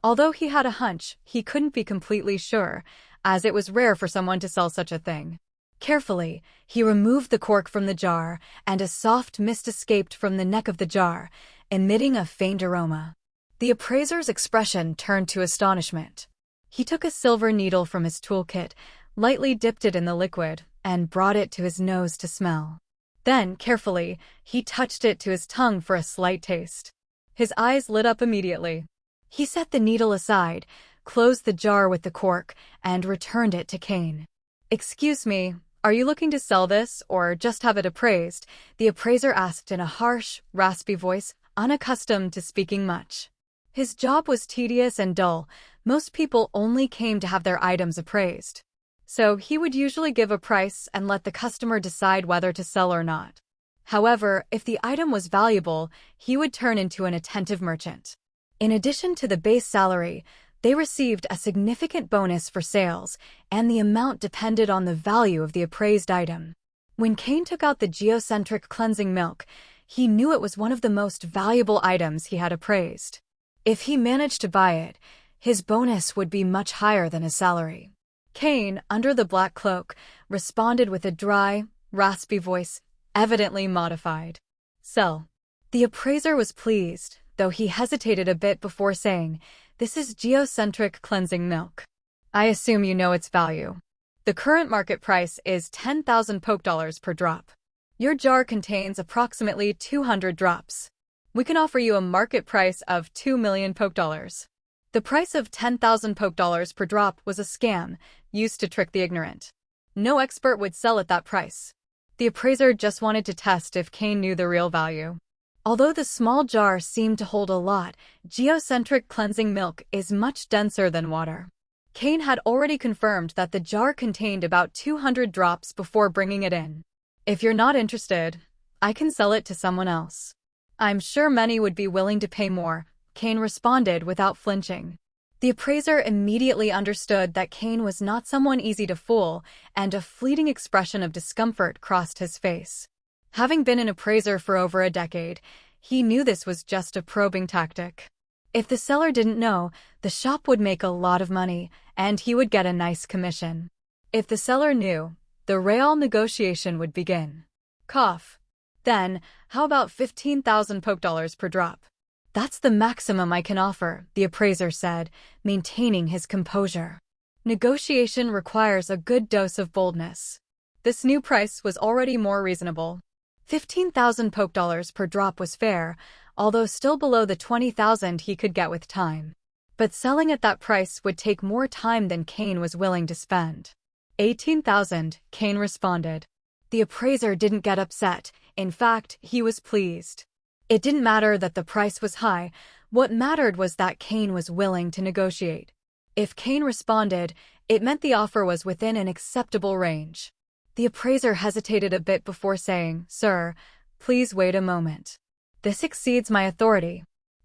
Although he had a hunch, he couldn't be completely sure, as it was rare for someone to sell such a thing. Carefully, he removed the cork from the jar, and a soft mist escaped from the neck of the jar, emitting a faint aroma. The appraiser's expression turned to astonishment. He took a silver needle from his toolkit, lightly dipped it in the liquid, and brought it to his nose to smell. Then, carefully, he touched it to his tongue for a slight taste. His eyes lit up immediately. He set the needle aside, closed the jar with the cork, and returned it to Cain. "Excuse me, are you looking to sell this, or just have it appraised?" the appraiser asked in a harsh, raspy voice, unaccustomed to speaking much. His job was tedious and dull. Most people only came to have their items appraised. So he would usually give a price and let the customer decide whether to sell or not. However, if the item was valuable, he would turn into an attentive merchant. In addition to the base salary, they received a significant bonus for sales, and the amount depended on the value of the appraised item. When Cain took out the geocentric cleansing milk, he knew it was one of the most valuable items he had appraised. If he managed to buy it, his bonus would be much higher than his salary. Cain, under the black cloak, responded with a dry, raspy voice, evidently modified. "Sell." The appraiser was pleased, though he hesitated a bit before saying, "This is geocentric cleansing milk. I assume you know its value. The current market price is 10,000 poke dollars per drop. Your jar contains approximately 200 drops. We can offer you a market price of 2 million poke dollars. The price of 10,000 poke dollars per drop was a scam, used to trick the ignorant. No expert would sell at that price. The appraiser just wanted to test if Cain knew the real value. Although the small jar seemed to hold a lot, geocentric cleansing milk is much denser than water. Cain had already confirmed that the jar contained about 200 drops before bringing it in. If you're not interested, I can sell it to someone else. I'm sure many would be willing to pay more, Cain responded without flinching. The appraiser immediately understood that Cain was not someone easy to fool, and a fleeting expression of discomfort crossed his face. Having been an appraiser for over a decade, he knew this was just a probing tactic. If the seller didn't know, the shop would make a lot of money, and he would get a nice commission. If the seller knew, the real negotiation would begin. Cough. Then, how about 15,000 poke dollars per drop? That's the maximum I can offer, the appraiser said, maintaining his composure. Negotiation requires a good dose of boldness. This new price was already more reasonable. 15,000 poke dollars per drop was fair, although still below the 20,000 he could get with time. But selling at that price would take more time than Cain was willing to spend. 18,000, Cain responded. The appraiser didn't get upset. In fact, he was pleased. It didn't matter that the price was high. What mattered was that Cain was willing to negotiate. If Cain responded, it meant the offer was within an acceptable range. The appraiser hesitated a bit before saying, "Sir, please wait a moment. This exceeds my authority.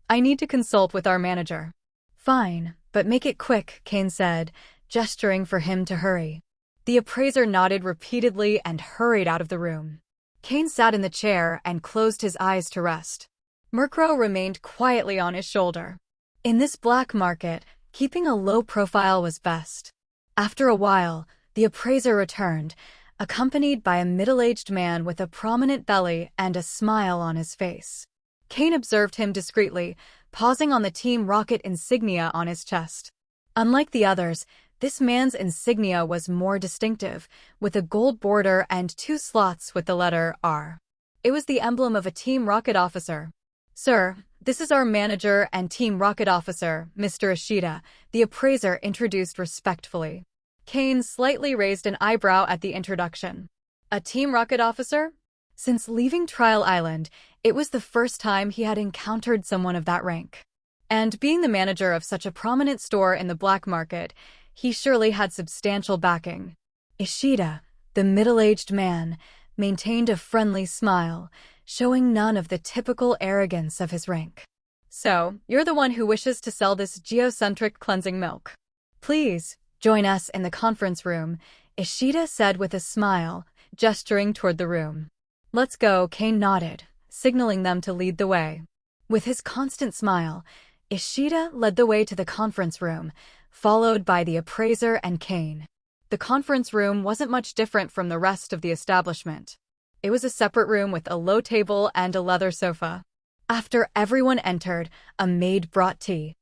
I need to consult with our manager." "Fine, but make it quick," Cain said, gesturing for him to hurry. The appraiser nodded repeatedly and hurried out of the room. Cain sat in the chair and closed his eyes to rest. Murkrow remained quietly on his shoulder. In this black market, keeping a low profile was best. After a while, the appraiser returned, accompanied by a middle-aged man with a prominent belly and a smile on his face. Cain observed him discreetly, pausing on the Team Rocket insignia on his chest. Unlike the others, this man's insignia was more distinctive, with a gold border and 2 slots with the letter R. It was the emblem of a Team Rocket officer. "Sir, this is our manager and Team Rocket officer, Mr. Ishida," the appraiser introduced respectfully. Cain slightly raised an eyebrow at the introduction. A Team Rocket officer? Since leaving Trial Island, it was the first time he had encountered someone of that rank. And being the manager of such a prominent store in the black market, he surely had substantial backing. Ishida, the middle-aged man, maintained a friendly smile, showing none of the typical arrogance of his rank. "So, you're the one who wishes to sell this geocentric cleansing milk. Please, join us in the conference room," Ishida said with a smile, gesturing toward the room. "Let's go," Cain nodded, signaling them to lead the way. With his constant smile, Ishida led the way to the conference room, followed by the appraiser and Cain. The conference room wasn't much different from the rest of the establishment. It was a separate room with a low table and a leather sofa. After everyone entered, a maid brought tea.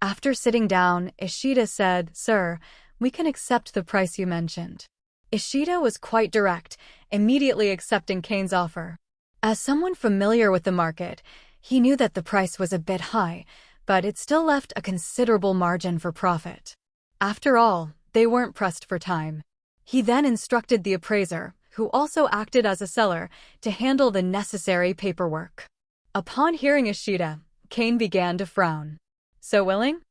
After sitting down, Ishida said, "Sir, we can accept the price you mentioned." Ishida was quite direct, immediately accepting Cain's offer. As someone familiar with the market, he knew that the price was a bit high, but it still left a considerable margin for profit. After all, they weren't pressed for time. He then instructed the appraiser, who also acted as a seller, to handle the necessary paperwork. Upon hearing Ishida, Cain began to frown. "So willing?"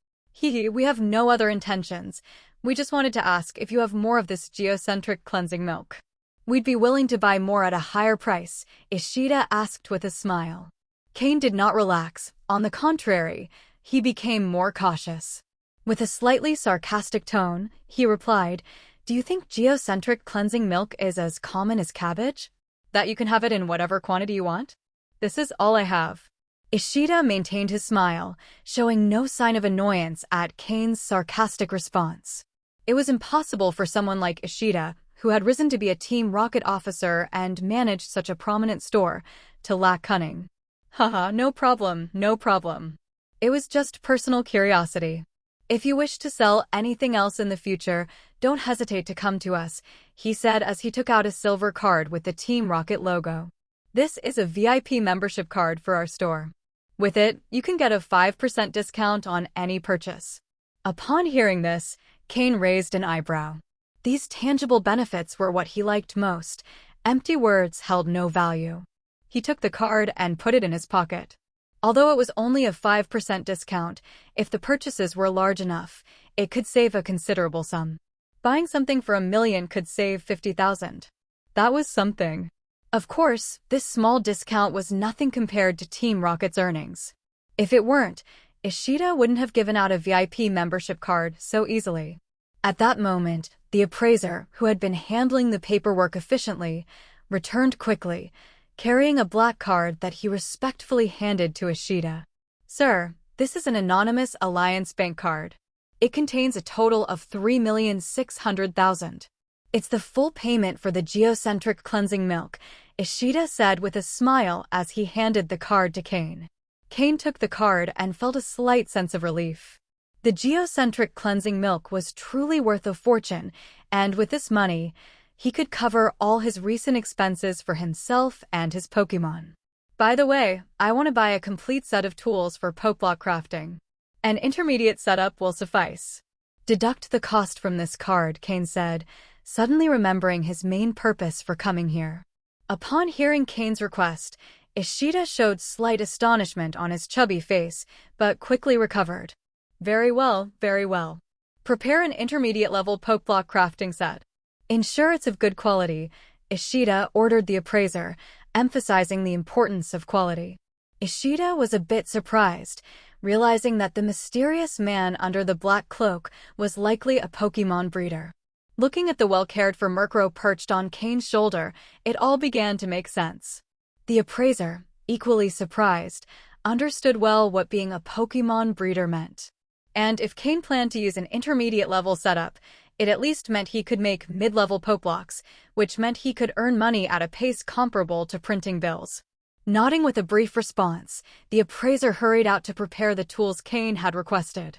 We have no other intentions. We just wanted to ask if you have more of this geocentric cleansing milk." "We'd be willing to buy more at a higher price," Ishida asked with a smile. Cain did not relax. On the contrary, he became more cautious. With a slightly sarcastic tone, he replied, "Do you think geocentric cleansing milk is as common as cabbage? That you can have it in whatever quantity you want? This is all I have." Ishida maintained his smile, showing no sign of annoyance at Cain's sarcastic response. It was impossible for someone like Ishida, who had risen to be a Team Rocket officer and managed such a prominent store, to lack cunning. "Haha, no problem, no problem. It was just personal curiosity. If you wish to sell anything else in the future, don't hesitate to come to us," he said as he took out a silver card with the Team Rocket logo. "This is a VIP membership card for our store. With it, you can get a 5% discount on any purchase." Upon hearing this, Cain raised an eyebrow. These tangible benefits were what he liked most. Empty words held no value. He took the card and put it in his pocket. Although it was only a 5% discount, if the purchases were large enough, it could save a considerable sum. Buying something for $1 million could save $50,000. That was something. Of course, this small discount was nothing compared to Team Rocket's earnings. If it weren't, Ishida wouldn't have given out a VIP membership card so easily. At that moment, the appraiser, who had been handling the paperwork efficiently, returned quickly, carrying a black card that he respectfully handed to Ishida. "Sir, this is an anonymous Alliance Bank card. It contains a total of $3,600,000. It's the full payment for the geocentric cleansing milk," Ishida said with a smile as he handed the card to Cain. Cain took the card and felt a slight sense of relief. The geocentric cleansing milk was truly worth a fortune, and with this money, he could cover all his recent expenses for himself and his Pokémon. "By the way, I want to buy a complete set of tools for Pokeblock crafting. An intermediate setup will suffice." "Deduct the cost from this card," Cain said, suddenly remembering his main purpose for coming here. Upon hearing Cain's request, Ishida showed slight astonishment on his chubby face, but quickly recovered. Very well, very well. Prepare an intermediate-level Pokeblock crafting set. Ensure it's of good quality," Ishida ordered the appraiser, emphasizing the importance of quality. Ishida was a bit surprised, realizing that the mysterious man under the black cloak was likely a Pokémon breeder. Looking at the well-cared-for Murkrow perched on Cain's shoulder, it all began to make sense. The appraiser, equally surprised, understood well what being a Pokémon breeder meant. And if Cain planned to use an intermediate-level setup, it at least meant he could make mid-level Pokeblocks, which meant he could earn money at a pace comparable to printing bills. Nodding with a brief response, the appraiser hurried out to prepare the tools Cain had requested.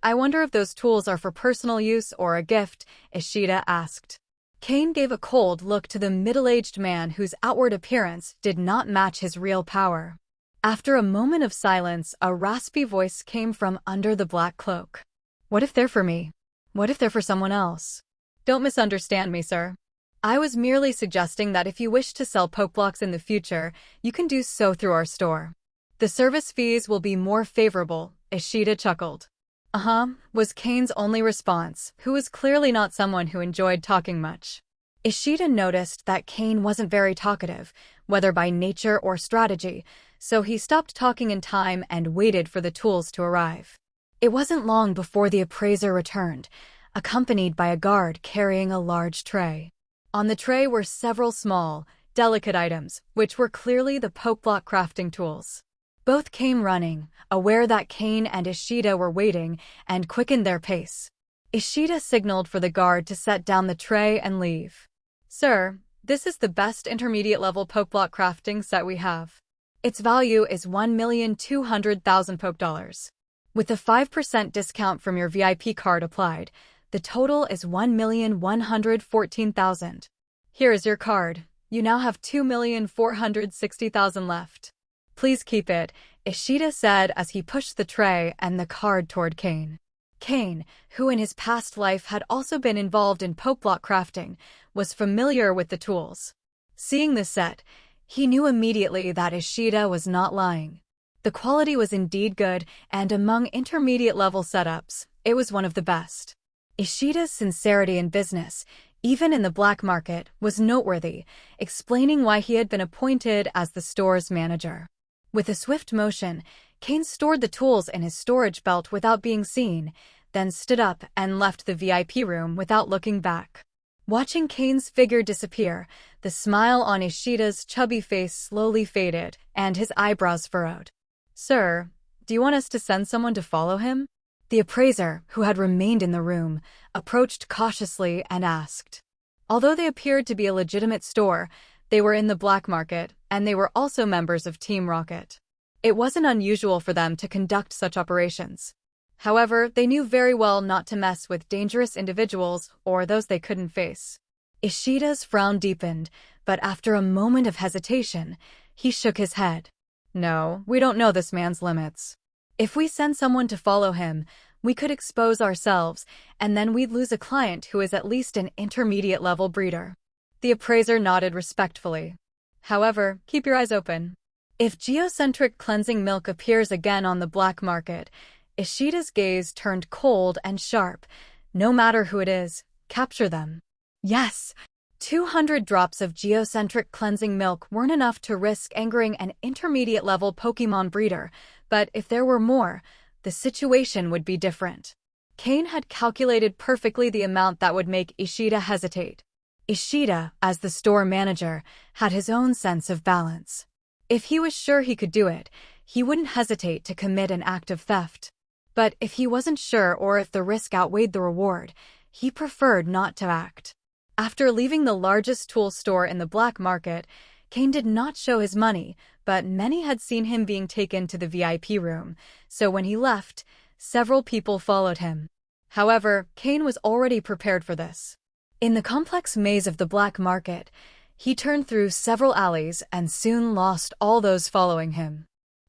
I wonder if those tools are for personal use or a gift," Ishida asked. Cain gave a cold look to the middle-aged man whose outward appearance did not match his real power. After a moment of silence, a raspy voice came from under the black cloak. "What if they're for me? What if they're for someone else? Don't misunderstand me, sir. I was merely suggesting that if you wish to sell Pokeblocks in the future, you can do so through our store. The service fees will be more favorable," Ishida chuckled. Was Cain's only response, who was clearly not someone who enjoyed talking much. Ishida noticed that Cain wasn't very talkative, whether by nature or strategy, so he stopped talking in time and waited for the tools to arrive. It wasn't long before the appraiser returned, accompanied by a guard carrying a large tray. On the tray were several small, delicate items, which were clearly the Pokeblock crafting tools. Both came running, aware that Cain and Ishida were waiting, and quickened their pace. Ishida signaled for the guard to set down the tray and leave. "Sir, this is the best intermediate-level Pokeblock crafting set we have. Its value is $1,200,000 Pokedollars. With a 5% discount from your VIP card applied, the total is $1,114,000. Here is your card. You now have $2,460,000 left. Please keep it," Ishida said as he pushed the tray and the card toward Cain. Cain, who in his past life had also been involved in Pokeblock crafting, was familiar with the tools. Seeing the set, he knew immediately that Ishida was not lying. The quality was indeed good, and among intermediate-level setups, it was one of the best. Ishida's sincerity in business, even in the black market, was noteworthy, explaining why he had been appointed as the store's manager. With a swift motion, Cain stored the tools in his storage belt without being seen, then stood up and left the VIP room without looking back. Watching Cain's figure disappear, the smile on Ishida's chubby face slowly faded, and his eyebrows furrowed. "Sir, do you want us to send someone to follow him?" The appraiser, who had remained in the room, approached cautiously and asked. Although they appeared to be a legitimate store, they were in the black market, and they were also members of Team Rocket. It wasn't unusual for them to conduct such operations. However, they knew very well not to mess with dangerous individuals or those they couldn't face. Ishida's frown deepened, but after a moment of hesitation, he shook his head. "No, we don't know this man's limits. If we send someone to follow him, we could expose ourselves, and then we'd lose a client who is at least an intermediate-level breeder." The appraiser nodded respectfully. However, keep your eyes open. If geocentric cleansing milk appears again on the black market, Ishida's gaze turned cold and sharp. No matter who it is, capture them. Yes! 200 drops of geocentric cleansing milk weren't enough to risk angering an intermediate-level Pokémon breeder, but if there were more, the situation would be different. Cain had calculated perfectly the amount that would make Ishida hesitate. Ishida, as the store manager, had his own sense of balance. If he was sure he could do it, he wouldn't hesitate to commit an act of theft. But if he wasn't sure or if the risk outweighed the reward, he preferred not to act. After leaving the largest tool store in the black market, Cain did not show his money, but many had seen him being taken to the VIP room, so when he left, several people followed him. However, Cain was already prepared for this. In the complex maze of the black market, he turned through several alleys and soon lost all those following him.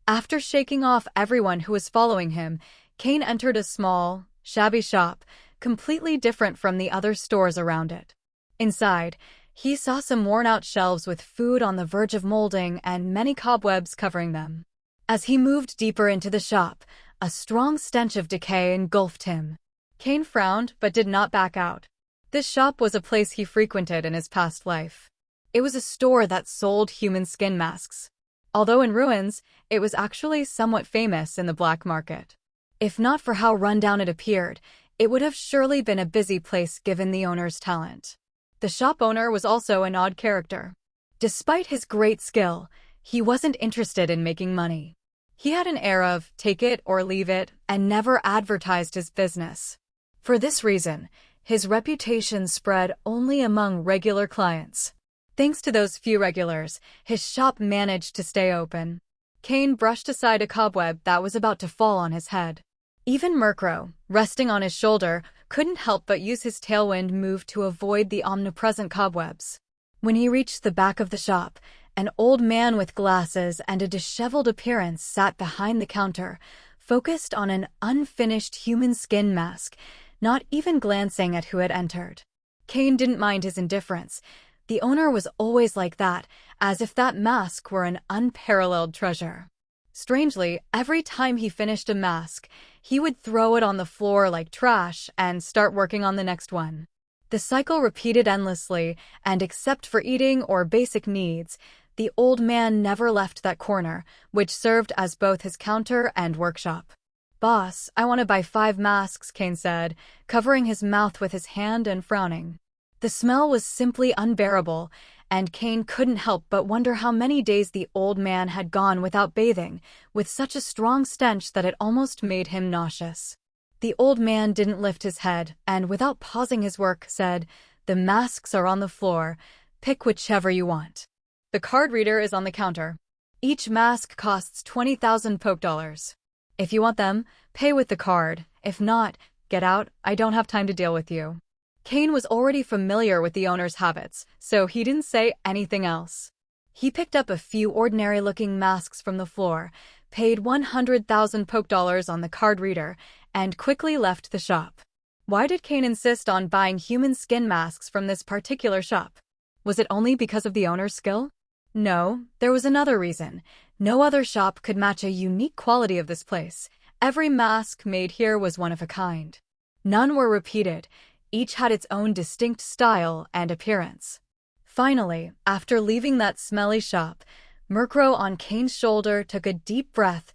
After shaking off everyone who was following him, Cain entered a small, shabby shop, completely different from the other stores around it. Inside, he saw some worn-out shelves with food on the verge of molding and many cobwebs covering them. As he moved deeper into the shop, a strong stench of decay engulfed him. Cain frowned but did not back out. This shop was a place he frequented in his past life. It was a store that sold human skin masks. Although in ruins, it was actually somewhat famous in the black market. If not for how run-down it appeared, it would have surely been a busy place given the owner's talent. The shop owner was also an odd character. Despite his great skill, he wasn't interested in making money. He had an air of take it or leave it and never advertised his business. For this reason, his reputation spread only among regular clients. Thanks to those few regulars, his shop managed to stay open. Cain brushed aside a cobweb that was about to fall on his head. Even Murkrow, resting on his shoulder, couldn't help but use his tailwind move to avoid the omnipresent cobwebs. When he reached the back of the shop, an old man with glasses and a disheveled appearance sat behind the counter, focused on an unfinished human skin mask, not even glancing at who had entered. Cain didn't mind his indifference. The owner was always like that, as if that mask were an unparalleled treasure. Strangely, every time he finished a mask, he would throw it on the floor like trash and start working on the next one. The cycle repeated endlessly, and except for eating or basic needs, the old man never left that corner, which served as both his counter and workshop. "Boss, I want to buy 5 masks," Cain said, covering his mouth with his hand and frowning. The smell was simply unbearable, and Cain couldn't help but wonder how many days the old man had gone without bathing, with such a strong stench that it almost made him nauseous. The old man didn't lift his head, and without pausing his work, said, "The masks are on the floor. Pick whichever you want. The card reader is on the counter. Each mask costs 20,000 poke dollars. If you want them, pay with the card. If not, get out. I don't have time to deal with you." Cain was already familiar with the owner's habits, so he didn't say anything else. He picked up a few ordinary-looking masks from the floor, paid 100,000 poke dollars on the card reader, and quickly left the shop. Why did Cain insist on buying human skin masks from this particular shop? Was it only because of the owner's skill? No, there was another reason. No other shop could match a unique quality of this place. Every mask made here was one of a kind. None were repeated. Each had its own distinct style and appearance. Finally, after leaving that smelly shop, Murkrow on Cain's shoulder took a deep breath,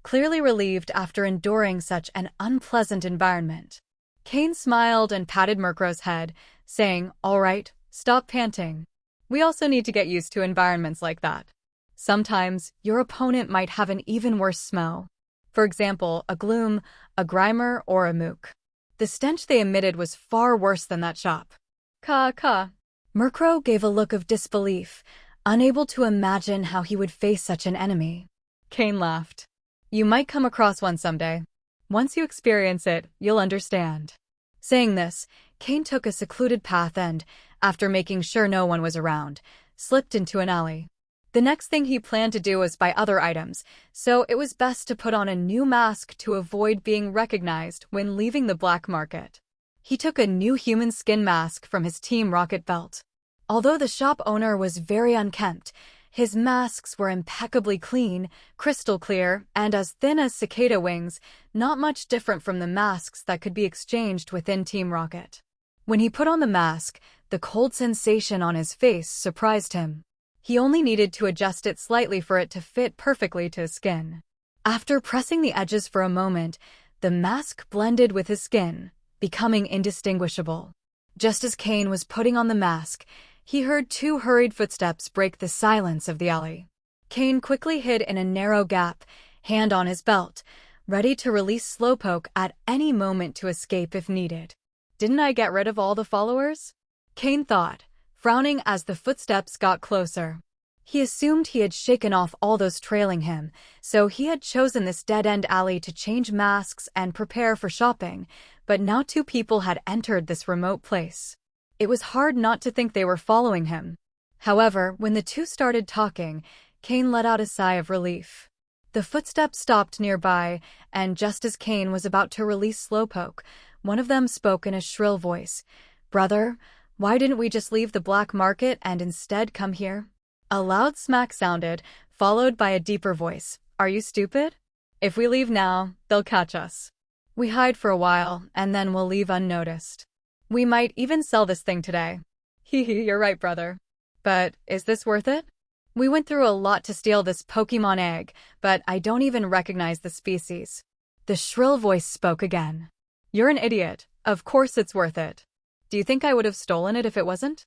clearly relieved after enduring such an unpleasant environment. Cain smiled and patted Murkrow's head, saying, "All right, stop panting. We also need to get used to environments like that. Sometimes, your opponent might have an even worse smell. For example, a Gloom, a Grimer, or a Mook. The stench they emitted was far worse than that shop." Ka. Murkrow gave a look of disbelief, unable to imagine how he would face such an enemy. Cain laughed. "You might come across one someday. Once you experience it, you'll understand." Saying this, Cain took a secluded path and, after making sure no one was around, slipped into an alley. The next thing he planned to do was buy other items, so it was best to put on a new mask to avoid being recognized when leaving the black market. He took a new human skin mask from his Team Rocket belt. Although the shop owner was very unkempt, His masks were impeccably clean, crystal clear, and as thin as cicada wings, not much different from the masks that could be exchanged within Team Rocket. When he put on the mask, the cold sensation on his face surprised him. He only needed to adjust it slightly for it to fit perfectly to his skin. After pressing the edges for a moment, the mask blended with his skin, becoming indistinguishable. Just as Cain was putting on the mask, he heard 2 hurried footsteps break the silence of the alley. Cain quickly hid in a narrow gap, hand on his belt, ready to release Slowpoke at any moment to escape if needed. "Didn't I get rid of all the followers?" Cain thought, frowning as the footsteps got closer. He assumed he had shaken off all those trailing him, so he had chosen this dead-end alley to change masks and prepare for shopping, but now 2 people had entered this remote place. It was hard not to think they were following him. However, when the 2 started talking, Cain let out a sigh of relief. The footsteps stopped nearby, and just as Cain was about to release Slowpoke, one of them spoke in a shrill voice. "Brother, why didn't we just leave the black market and instead come here?" A loud smack sounded, followed by a deeper voice. "Are you stupid? If we leave now, they'll catch us. We hide for a while, and then we'll leave unnoticed. We might even sell this thing today." "Hee, you're right, brother. But is this worth it? We went through a lot to steal this Pokémon egg, but I don't even recognize the species." The shrill voice spoke again. "You're an idiot. Of course it's worth it. Do you think I would have stolen it if it wasn't?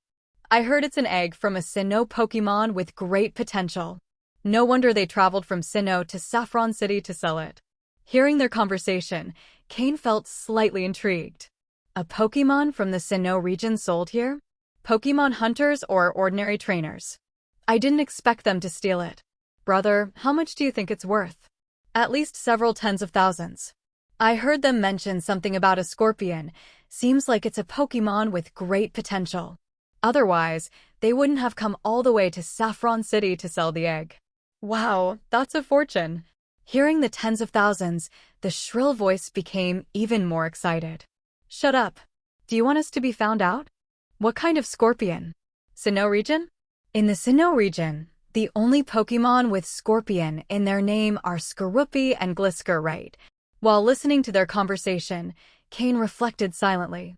I heard it's an egg from a Sinnoh Pokémon with great potential. No wonder they traveled from Sinnoh to Saffron City to sell it." Hearing their conversation, Cain felt slightly intrigued. A Pokémon from the Sinnoh region sold here? Pokémon hunters or ordinary trainers? I didn't expect them to steal it. "Brother, how much do you think it's worth?" "At least several tens of thousands. I heard them mention something about a scorpion. Seems like it's a Pokémon with great potential. Otherwise, they wouldn't have come all the way to Saffron City to sell the egg." "Wow, that's a fortune." Hearing the tens of thousands, the shrill voice became even more excited. "Shut up. Do you want us to be found out? What kind of scorpion? Sinnoh region?" In the Sinnoh region, the only Pokémon with scorpion in their name are Skorupi and Glisker, right? While listening to their conversation, Cain reflected silently.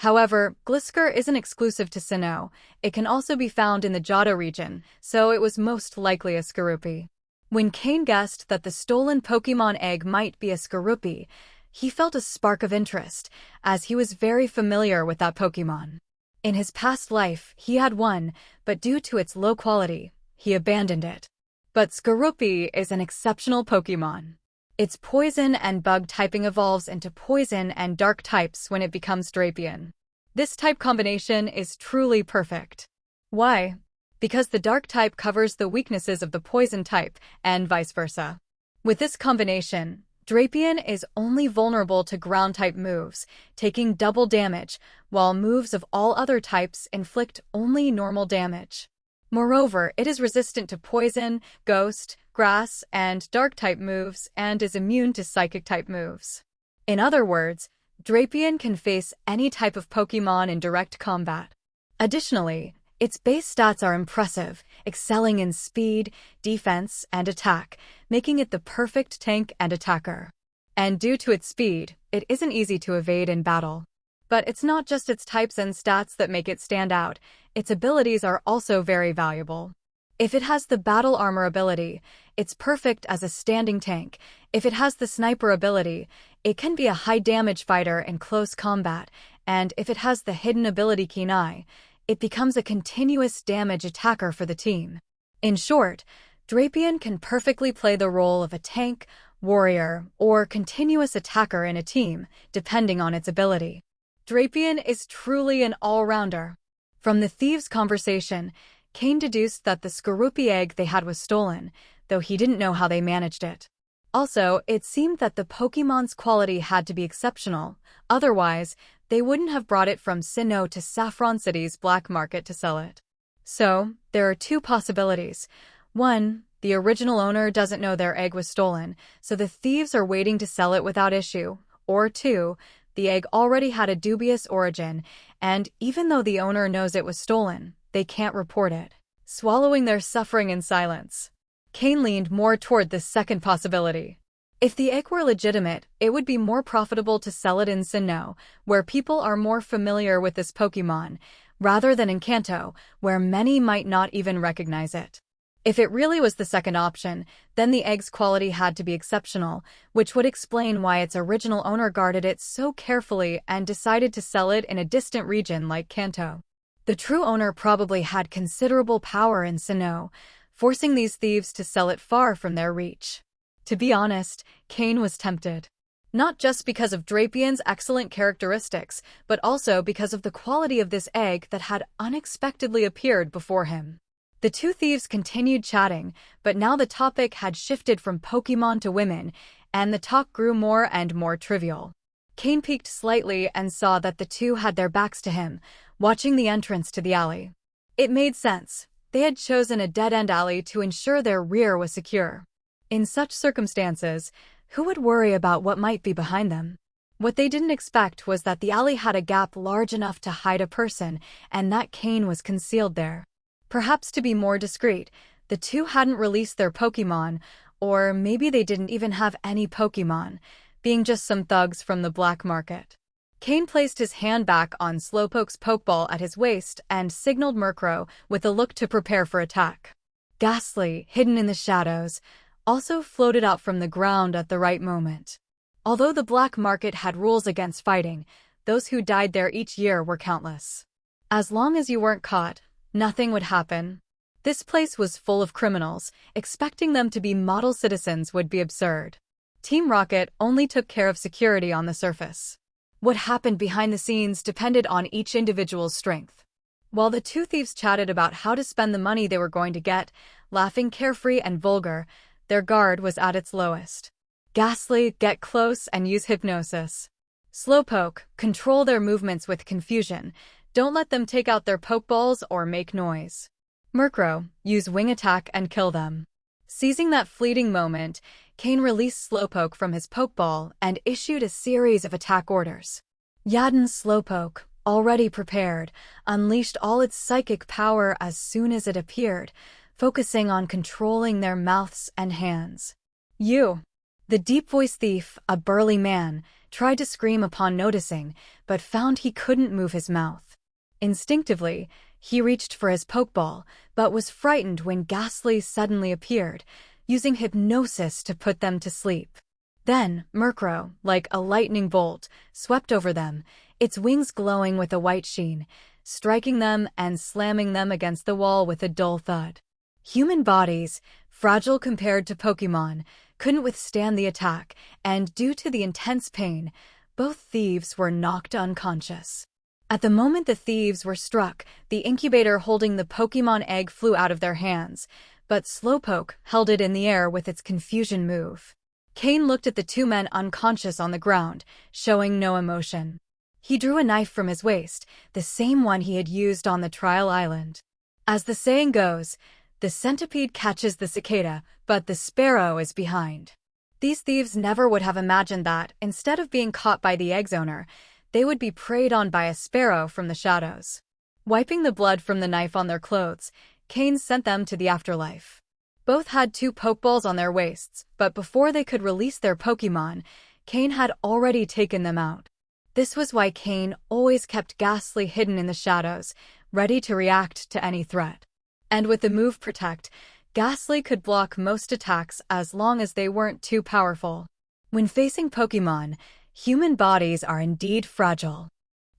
However, Glisker isn't exclusive to Sinnoh. It can also be found in the Johto region, so it was most likely a Skorupi. When Cain guessed that the stolen Pokémon egg might be a Skorupi, he felt a spark of interest, as he was very familiar with that Pokémon. In his past life, he had one, but due to its low quality, he abandoned it. But Skorupi is an exceptional Pokémon. Its poison and bug typing evolves into poison and dark types when it becomes Drapion. This type combination is truly perfect. Why? Because the dark type covers the weaknesses of the poison type, and vice versa. With this combination, Drapion is only vulnerable to ground-type moves, taking double damage, while moves of all other types inflict only normal damage. Moreover, it is resistant to poison, ghost, grass, and dark-type moves, and is immune to psychic-type moves. In other words, Drapion can face any type of Pokémon in direct combat. Additionally, its base stats are impressive, excelling in speed, defense, and attack, making it the perfect tank and attacker. And due to its speed, it isn't easy to evade in battle. But it's not just its types and stats that make it stand out, its abilities are also very valuable. If it has the battle armor ability, it's perfect as a standing tank. If it has the sniper ability, it can be a high damage fighter in close combat, and if it has the hidden ability Keen Eye, it becomes a continuous damage attacker for the team. In short, Drapion can perfectly play the role of a tank, warrior, or continuous attacker in a team, depending on its ability. Drapion is truly an all-rounder. From the thieves' conversation, Cain deduced that the Skorupi egg they had was stolen, though he didn't know how they managed it. Also, it seemed that the Pokémon's quality had to be exceptional, otherwise, they wouldn't have brought it from Sinnoh to Saffron City's black market to sell it. So, there are 2 possibilities. 1, the original owner doesn't know their egg was stolen, so the thieves are waiting to sell it without issue. Or 2, the egg already had a dubious origin, and even though the owner knows it was stolen, they can't report it. swallowing their suffering in silence. Cain leaned more toward this second possibility. If the egg were legitimate, it would be more profitable to sell it in Sinnoh, where people are more familiar with this Pokémon, rather than in Kanto, where many might not even recognize it. If it really was the second option, then the egg's quality had to be exceptional, which would explain why its original owner guarded it so carefully and decided to sell it in a distant region like Kanto. The true owner probably had considerable power in Sinnoh, forcing these thieves to sell it far from their reach. To be honest, Cain was tempted. Not just because of Drapian's excellent characteristics, but also because of the quality of this egg that had unexpectedly appeared before him. The two thieves continued chatting, but now the topic had shifted from Pokémon to women, and the talk grew more and more trivial. Cain peeked slightly and saw that the two had their backs to him, watching the entrance to the alley. It made sense. They had chosen a dead-end alley to ensure their rear was secure. In such circumstances, who would worry about what might be behind them? What they didn't expect was that the alley had a gap large enough to hide a person, and that Cain was concealed there. Perhaps to be more discreet, the two hadn't released their Pokémon, or maybe they didn't even have any Pokémon, being just some thugs from the black market. Cain placed his hand back on Slowpoke's Pokeball at his waist and signaled Murkrow with a look to prepare for attack. Ghastly, hidden in the shadows, also floated out from the ground at the right moment. Although the black market had rules against fighting, those who died there each year were countless. As long as you weren't caught, nothing would happen. This place was full of criminals. Expecting them to be model citizens would be absurd. Team Rocket only took care of security on the surface. What happened behind the scenes depended on each individual's strength. While the two thieves chatted about how to spend the money they were going to get, laughing carefree and vulgar, their guard was at its lowest. Ghastly, get close and use hypnosis. Slowpoke, control their movements with confusion. Don't let them take out their Pokeballs or make noise. Murkrow, use wing attack and kill them. Seizing that fleeting moment, Cain released Slowpoke from his Pokeball and issued a series of attack orders. Yaden's Slowpoke, already prepared, unleashed all its psychic power as soon as it appeared, focusing on controlling their mouths and hands. You! The deep-voiced thief, a burly man, tried to scream upon noticing, but found he couldn't move his mouth. Instinctively, he reached for his Pokeball, but was frightened when Ghastly suddenly appeared, using hypnosis to put them to sleep. Then, Murkrow, like a lightning bolt, swept over them, its wings glowing with a white sheen, striking them and slamming them against the wall with a dull thud. Human bodies, fragile compared to Pokémon, couldn't withstand the attack, and due to the intense pain, both thieves were knocked unconscious. At the moment the thieves were struck, the incubator holding the Pokémon egg flew out of their hands, but Slowpoke held it in the air with its confusion move. Cain looked at the two men unconscious on the ground, showing no emotion. He drew a knife from his waist, the same one he had used on the trial island. As the saying goes, the centipede catches the cicada, but the sparrow is behind. These thieves never would have imagined that, instead of being caught by the egg's owner, they would be preyed on by a sparrow from the shadows. Wiping the blood from the knife on their clothes, Cain sent them to the afterlife. Both had two Pokeballs on their waists, but before they could release their Pokémon, Cain had already taken them out. This was why Cain always kept Ghastly hidden in the shadows, ready to react to any threat. And with the move Protect, Ghastly could block most attacks as long as they weren't too powerful. When facing Pokémon, human bodies are indeed fragile.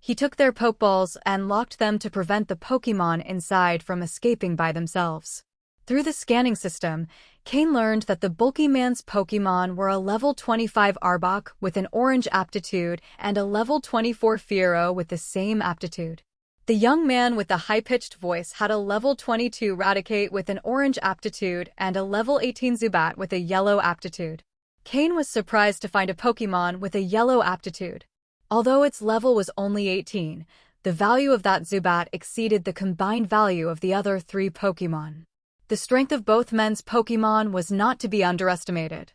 He took their Pokeballs and locked them to prevent the Pokémon inside from escaping by themselves. Through the scanning system, Cain learned that the bulky man's Pokémon were a level 25 Arbok with an orange aptitude and a level 24 Fearow with the same aptitude. The young man with the high-pitched voice had a level 22 Raticate with an orange aptitude and a level 18 Zubat with a yellow aptitude. Cain was surprised to find a Pokémon with a yellow aptitude. Although its level was only 18, the value of that Zubat exceeded the combined value of the other three Pokémon. The strength of both men's Pokémon was not to be underestimated.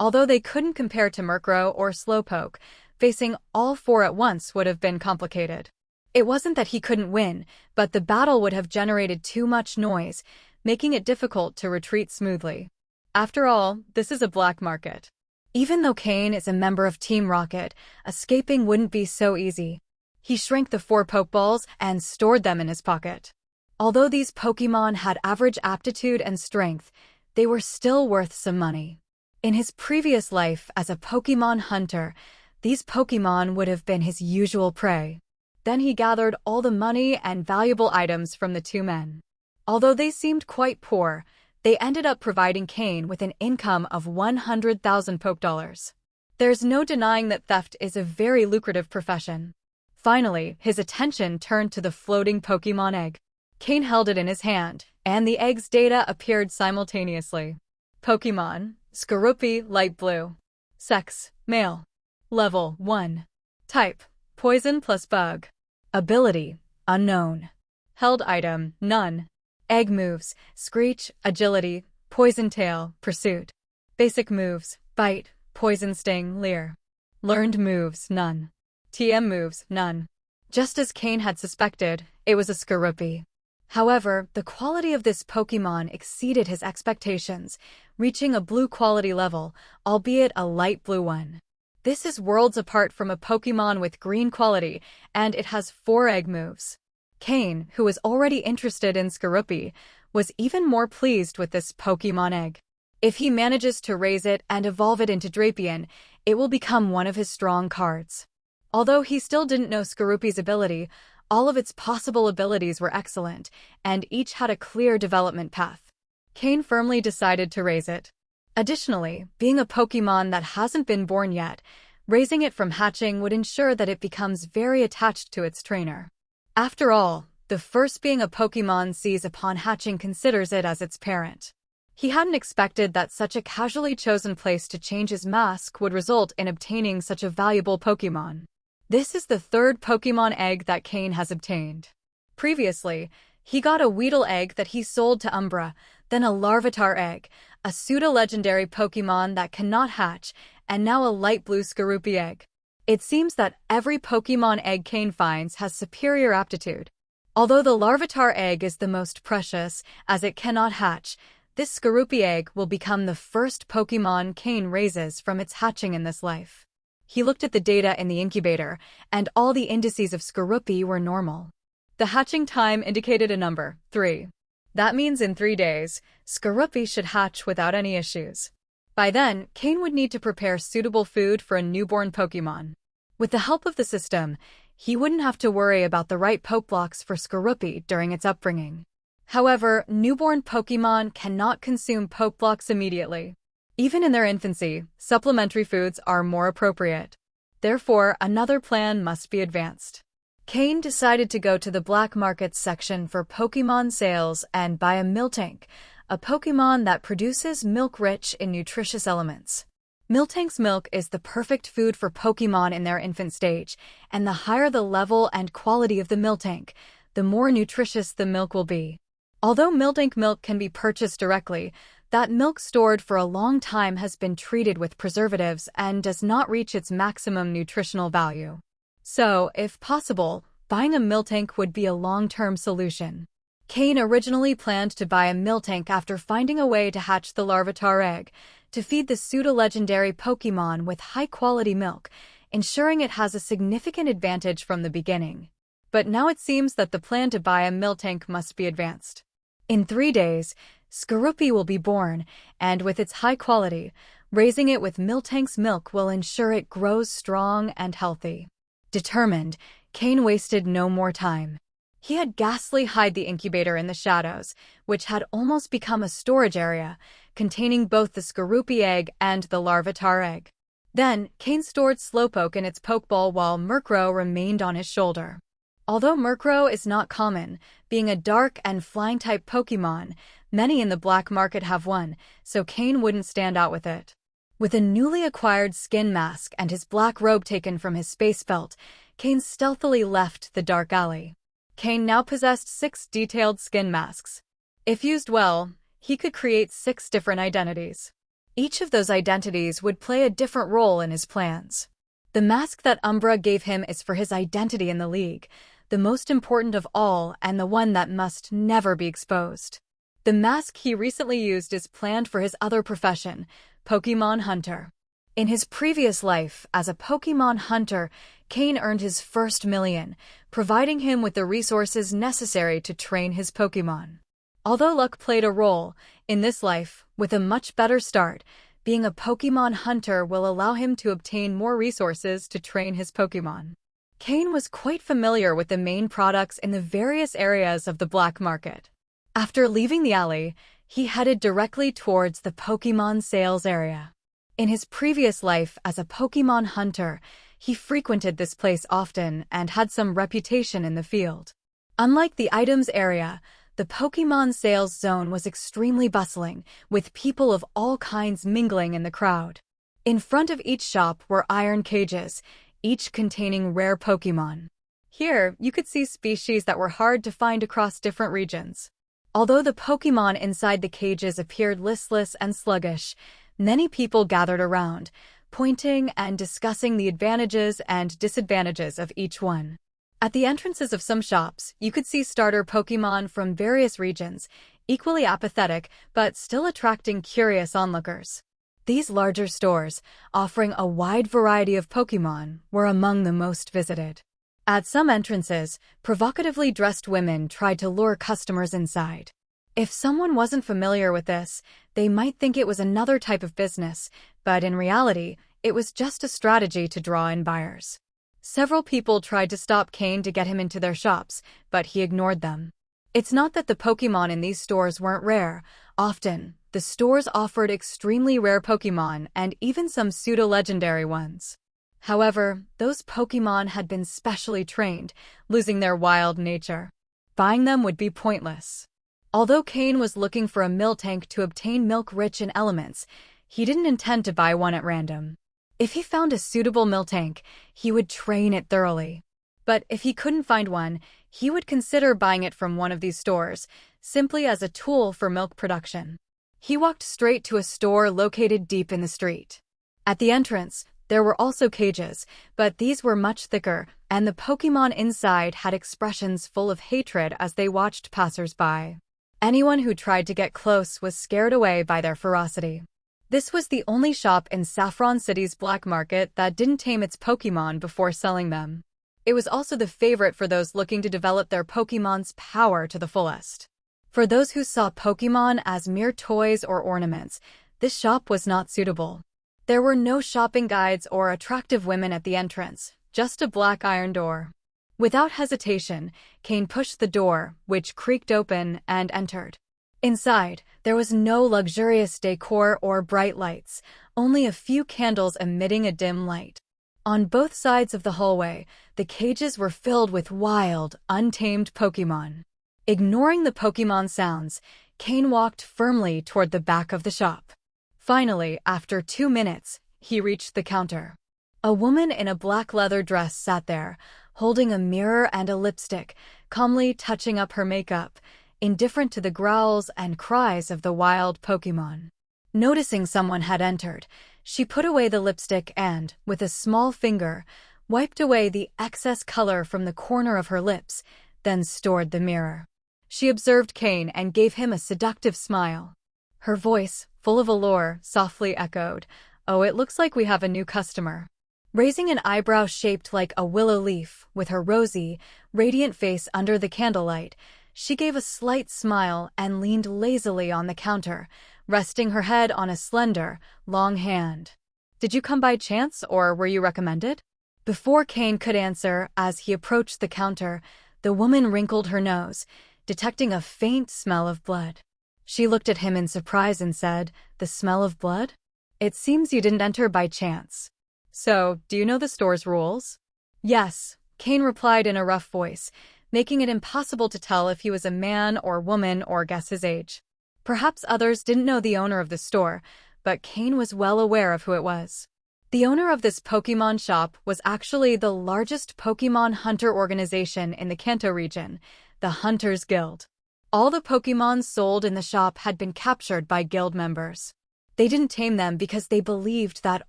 Although they couldn't compare to Murkrow or Slowpoke, facing all four at once would have been complicated. It wasn't that he couldn't win, but the battle would have generated too much noise, making it difficult to retreat smoothly. After all, this is a black market. Even though Cain is a member of Team Rocket, escaping wouldn't be so easy. He shrank the 4 Pokeballs and stored them in his pocket. Although these Pokémon had average aptitude and strength, they were still worth some money. In his previous life as a Pokémon hunter, these Pokémon would have been his usual prey. Then he gathered all the money and valuable items from the 2 men. Although they seemed quite poor, they ended up providing Cain with an income of 100,000 Pokedollars. There's no denying that theft is a very lucrative profession. Finally, his attention turned to the floating Pokémon egg. Cain held it in his hand, and the egg's data appeared simultaneously. Pokémon, Skorupi, light blue. Sex, male. Level 1. Type, poison plus bug. Ability, unknown. Held item, none. Egg moves, Screech, Agility, Poison Tail, Pursuit. Basic moves, Bite, Poison Sting, Leer. Learned moves, none. TM moves, none. Just as Cain had suspected, it was a Skorupi. However, the quality of this Pokémon exceeded his expectations, reaching a blue quality level, albeit a light blue one. This is worlds apart from a Pokémon with green quality, and it has 4 egg moves. Cain, who was already interested in Skorupi, was even more pleased with this Pokémon egg. If he manages to raise it and evolve it into Drapion, it will become one of his strong cards. Although he still didn't know Skorupi's ability, all of its possible abilities were excellent, and each had a clear development path. Cain firmly decided to raise it. Additionally, being a Pokémon that hasn't been born yet, raising it from hatching would ensure that it becomes very attached to its trainer. After all, the first being a Pokémon sees upon hatching considers it as its parent. He hadn't expected that such a casually chosen place to change his mask would result in obtaining such a valuable Pokémon. This is the 3rd Pokémon egg that Cain has obtained. Previously, he got a Weedle egg that he sold to Umbra, then a Larvitar egg, a pseudo-legendary Pokémon that cannot hatch, and now a light blue Skorupi egg. It seems that every Pokémon egg Cain finds has superior aptitude. Although the Larvitar egg is the most precious, as it cannot hatch, this Skorupi egg will become the first Pokémon Cain raises from its hatching in this life. He looked at the data in the incubator, and all the indices of Skorupi were normal. The hatching time indicated a number, 3. That means in 3 days, Skorupi should hatch without any issues. By then, Cain would need to prepare suitable food for a newborn Pokémon. With the help of the system, he wouldn't have to worry about the right poke blocks for Skorupi during its upbringing. However, newborn Pokémon cannot consume poke blocks immediately. Even in their infancy, supplementary foods are more appropriate. Therefore, another plan must be advanced. Cain decided to go to the black market section for Pokémon sales and buy a Miltank, a Pokémon that produces milk rich in nutritious elements. Miltank's milk is the perfect food for Pokémon in their infant stage, and the higher the level and quality of the Miltank, the more nutritious the milk will be. Although Miltank milk can be purchased directly, that milk stored for a long time has been treated with preservatives and does not reach its maximum nutritional value. So, if possible, buying a Miltank would be a long-term solution. Cain originally planned to buy a Miltank after finding a way to hatch the Larvitar egg, to feed the pseudo-legendary Pokémon with high-quality milk, ensuring it has a significant advantage from the beginning. But now it seems that the plan to buy a Miltank must be advanced. In 3 days, Skorupi will be born, and with its high quality, raising it with Miltank's milk will ensure it grows strong and healthy. Determined, Cain wasted no more time. He had Ghastly hide the incubator in the shadows, which had almost become a storage area, containing both the Skorupi egg and the Larvitar egg. Then, Cain stored Slowpoke in its Pokeball while Murkrow remained on his shoulder. Although Murkrow is not common, being a dark and flying-type Pokémon, many in the black market have one, so Cain wouldn't stand out with it. With a newly acquired skin mask and his black robe taken from his space belt, Cain stealthily left the dark alley. Cain now possessed 6 detailed skin masks. If used well, he could create 6 different identities. Each of those identities would play a different role in his plans. The mask that Umbra gave him is for his identity in the League. the most important of all and the one that must never be exposed. The mask he recently used is planned for his other profession, Pokémon Hunter. In his previous life as a Pokémon hunter, Cain earned his first million, providing him with the resources necessary to train his Pokémon. Although luck played a role, in this life, with a much better start, being a Pokémon hunter will allow him to obtain more resources to train his Pokémon. Cain was quite familiar with the main products in the various areas of the black market. After leaving the alley, he headed directly towards the Pokémon sales area. In his previous life as a Pokémon hunter, he frequented this place often and had some reputation in the field. Unlike the items area, the Pokémon sales zone was extremely bustling, with people of all kinds mingling in the crowd. In front of each shop were iron cages, each containing rare Pokémon. Here, you could see species that were hard to find across different regions. Although the Pokémon inside the cages appeared listless and sluggish, many people gathered around, pointing and discussing the advantages and disadvantages of each one. At the entrances of some shops, you could see starter Pokémon from various regions, equally apathetic but still attracting curious onlookers. These larger stores, offering a wide variety of Pokémon, were among the most visited. At some entrances, provocatively dressed women tried to lure customers inside. If someone wasn't familiar with this, they might think it was another type of business, but in reality, it was just a strategy to draw in buyers. Several people tried to stop Cain to get him into their shops, but he ignored them. It's not that the Pokémon in these stores weren't rare. Often, the stores offered extremely rare Pokémon and even some pseudo-legendary ones. However, those Pokémon had been specially trained, losing their wild nature. Buying them would be pointless. Although Cain was looking for a Miltank to obtain milk rich in elements, he didn't intend to buy one at random. If he found a suitable Miltank, he would train it thoroughly. But if he couldn't find one, he would consider buying it from one of these stores, simply as a tool for milk production. He walked straight to a store located deep in the street. At the entrance, there were also cages, but these were much thicker, and the Pokémon inside had expressions full of hatred as they watched passers-by. Anyone who tried to get close was scared away by their ferocity. This was the only shop in Saffron City's black market that didn't tame its Pokémon before selling them. It was also the favorite for those looking to develop their Pokémon's power to the fullest. For those who saw Pokémon as mere toys or ornaments, this shop was not suitable. There were no shopping guides or attractive women at the entrance, just a black iron door. Without hesitation, Cain pushed the door, which creaked open, and entered. Inside, there was no luxurious decor or bright lights, only a few candles emitting a dim light. On both sides of the hallway, the cages were filled with wild, untamed Pokémon. Ignoring the Pokémon sounds, Cain walked firmly toward the back of the shop. Finally, after 2 minutes, he reached the counter. A woman in a black leather dress sat there, holding a mirror and a lipstick, calmly touching up her makeup, indifferent to the growls and cries of the wild Pokémon. Noticing someone had entered, she put away the lipstick and, with a small finger, wiped away the excess color from the corner of her lips, then stored the mirror. She observed Cain and gave him a seductive smile. Her voice, full of allure, softly echoed, "Oh, it looks like we have a new customer." Raising an eyebrow shaped like a willow leaf, with her rosy, radiant face under the candlelight, she gave a slight smile and leaned lazily on the counter, resting her head on a slender, long hand. "Did you come by chance, or were you recommended?" Before Cain could answer, as he approached the counter, the woman wrinkled her nose, detecting a faint smell of blood. She looked at him in surprise and said, "The smell of blood? It seems you didn't enter by chance. So, do you know the store's rules?" "Yes," Cain replied in a rough voice, making it impossible to tell if he was a man or woman or guess his age. Perhaps others didn't know the owner of the store, but Cain was well aware of who it was. The owner of this Pokémon shop was actually the largest Pokémon hunter organization in the Kanto region, the Hunters Guild. All the Pokémon sold in the shop had been captured by guild members. They didn't tame them because they believed that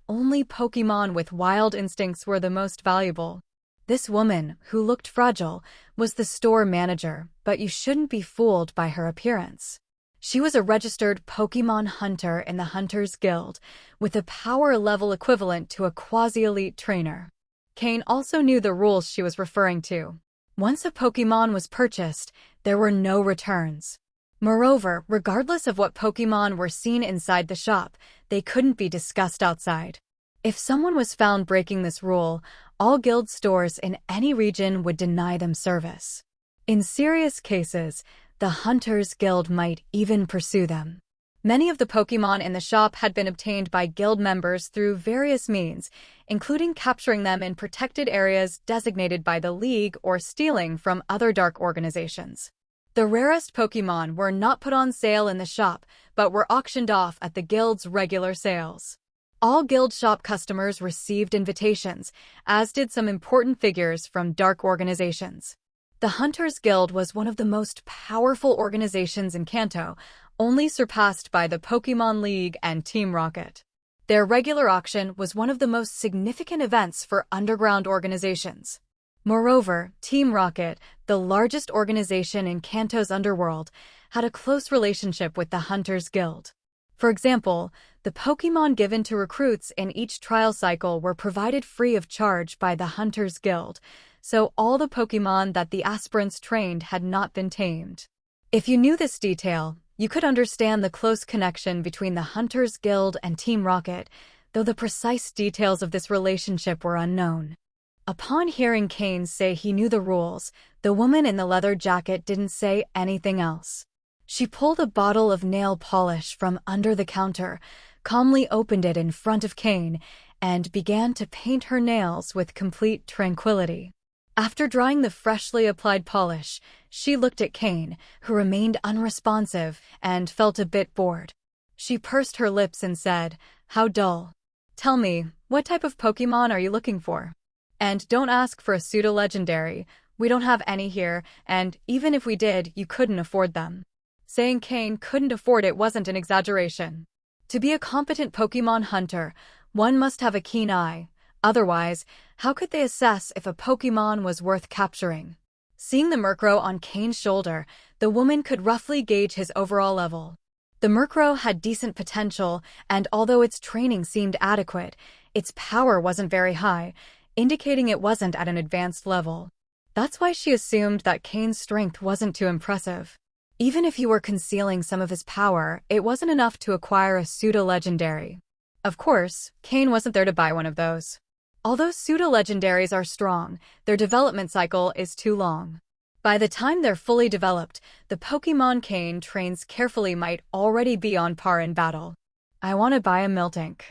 only Pokémon with wild instincts were the most valuable. This woman, who looked fragile, was the store manager, but you shouldn't be fooled by her appearance. She was a registered Pokémon hunter in the Hunters Guild, with a power level equivalent to a quasi-elite trainer. Cain also knew the rules she was referring to. Once a Pokémon was purchased, there were no returns. Moreover, regardless of what Pokémon were seen inside the shop, they couldn't be discussed outside. If someone was found breaking this rule, all guild stores in any region would deny them service. In serious cases, the Hunters Guild might even pursue them. Many of the Pokémon in the shop had been obtained by guild members through various means, including capturing them in protected areas designated by the League or stealing from other dark organizations. The rarest Pokémon were not put on sale in the shop, but were auctioned off at the guild's regular sales. All guild shop customers received invitations, as did some important figures from dark organizations. The Hunters Guild was one of the most powerful organizations in Kanto, only surpassed by the Pokémon League and Team Rocket. Their regular auction was one of the most significant events for underground organizations. Moreover, Team Rocket, the largest organization in Kanto's underworld, had a close relationship with the Hunters Guild. For example, the Pokémon given to recruits in each trial cycle were provided free of charge by the Hunters Guild, so all the Pokémon that the aspirants trained had not been tamed. If you knew this detail, you could understand the close connection between the Hunters Guild and Team Rocket, though the precise details of this relationship were unknown. Upon hearing Cain say he knew the rules, the woman in the leather jacket didn't say anything else. She pulled a bottle of nail polish from under the counter, calmly opened it in front of Cain, and began to paint her nails with complete tranquility. After drying the freshly applied polish, she looked at Cain, who remained unresponsive and felt a bit bored. She pursed her lips and said, "How dull. Tell me, what type of Pokémon are you looking for? And don't ask for a pseudo-legendary. We don't have any here, and even if we did, you couldn't afford them." Saying Cain couldn't afford it wasn't an exaggeration. To be a competent Pokémon hunter, one must have a keen eye. Otherwise, how could they assess if a Pokémon was worth capturing? Seeing the Murkrow on Cain's shoulder, the woman could roughly gauge his overall level. The Murkrow had decent potential, and although its training seemed adequate, its power wasn't very high, indicating it wasn't at an advanced level. That's why she assumed that Cain's strength wasn't too impressive. Even if he were concealing some of his power, it wasn't enough to acquire a pseudo-legendary. Of course, Cain wasn't there to buy one of those. Although pseudo-legendaries are strong, their development cycle is too long. By the time they're fully developed, the Pokémon Cain trains carefully might already be on par in battle. "I want to buy a Miltank."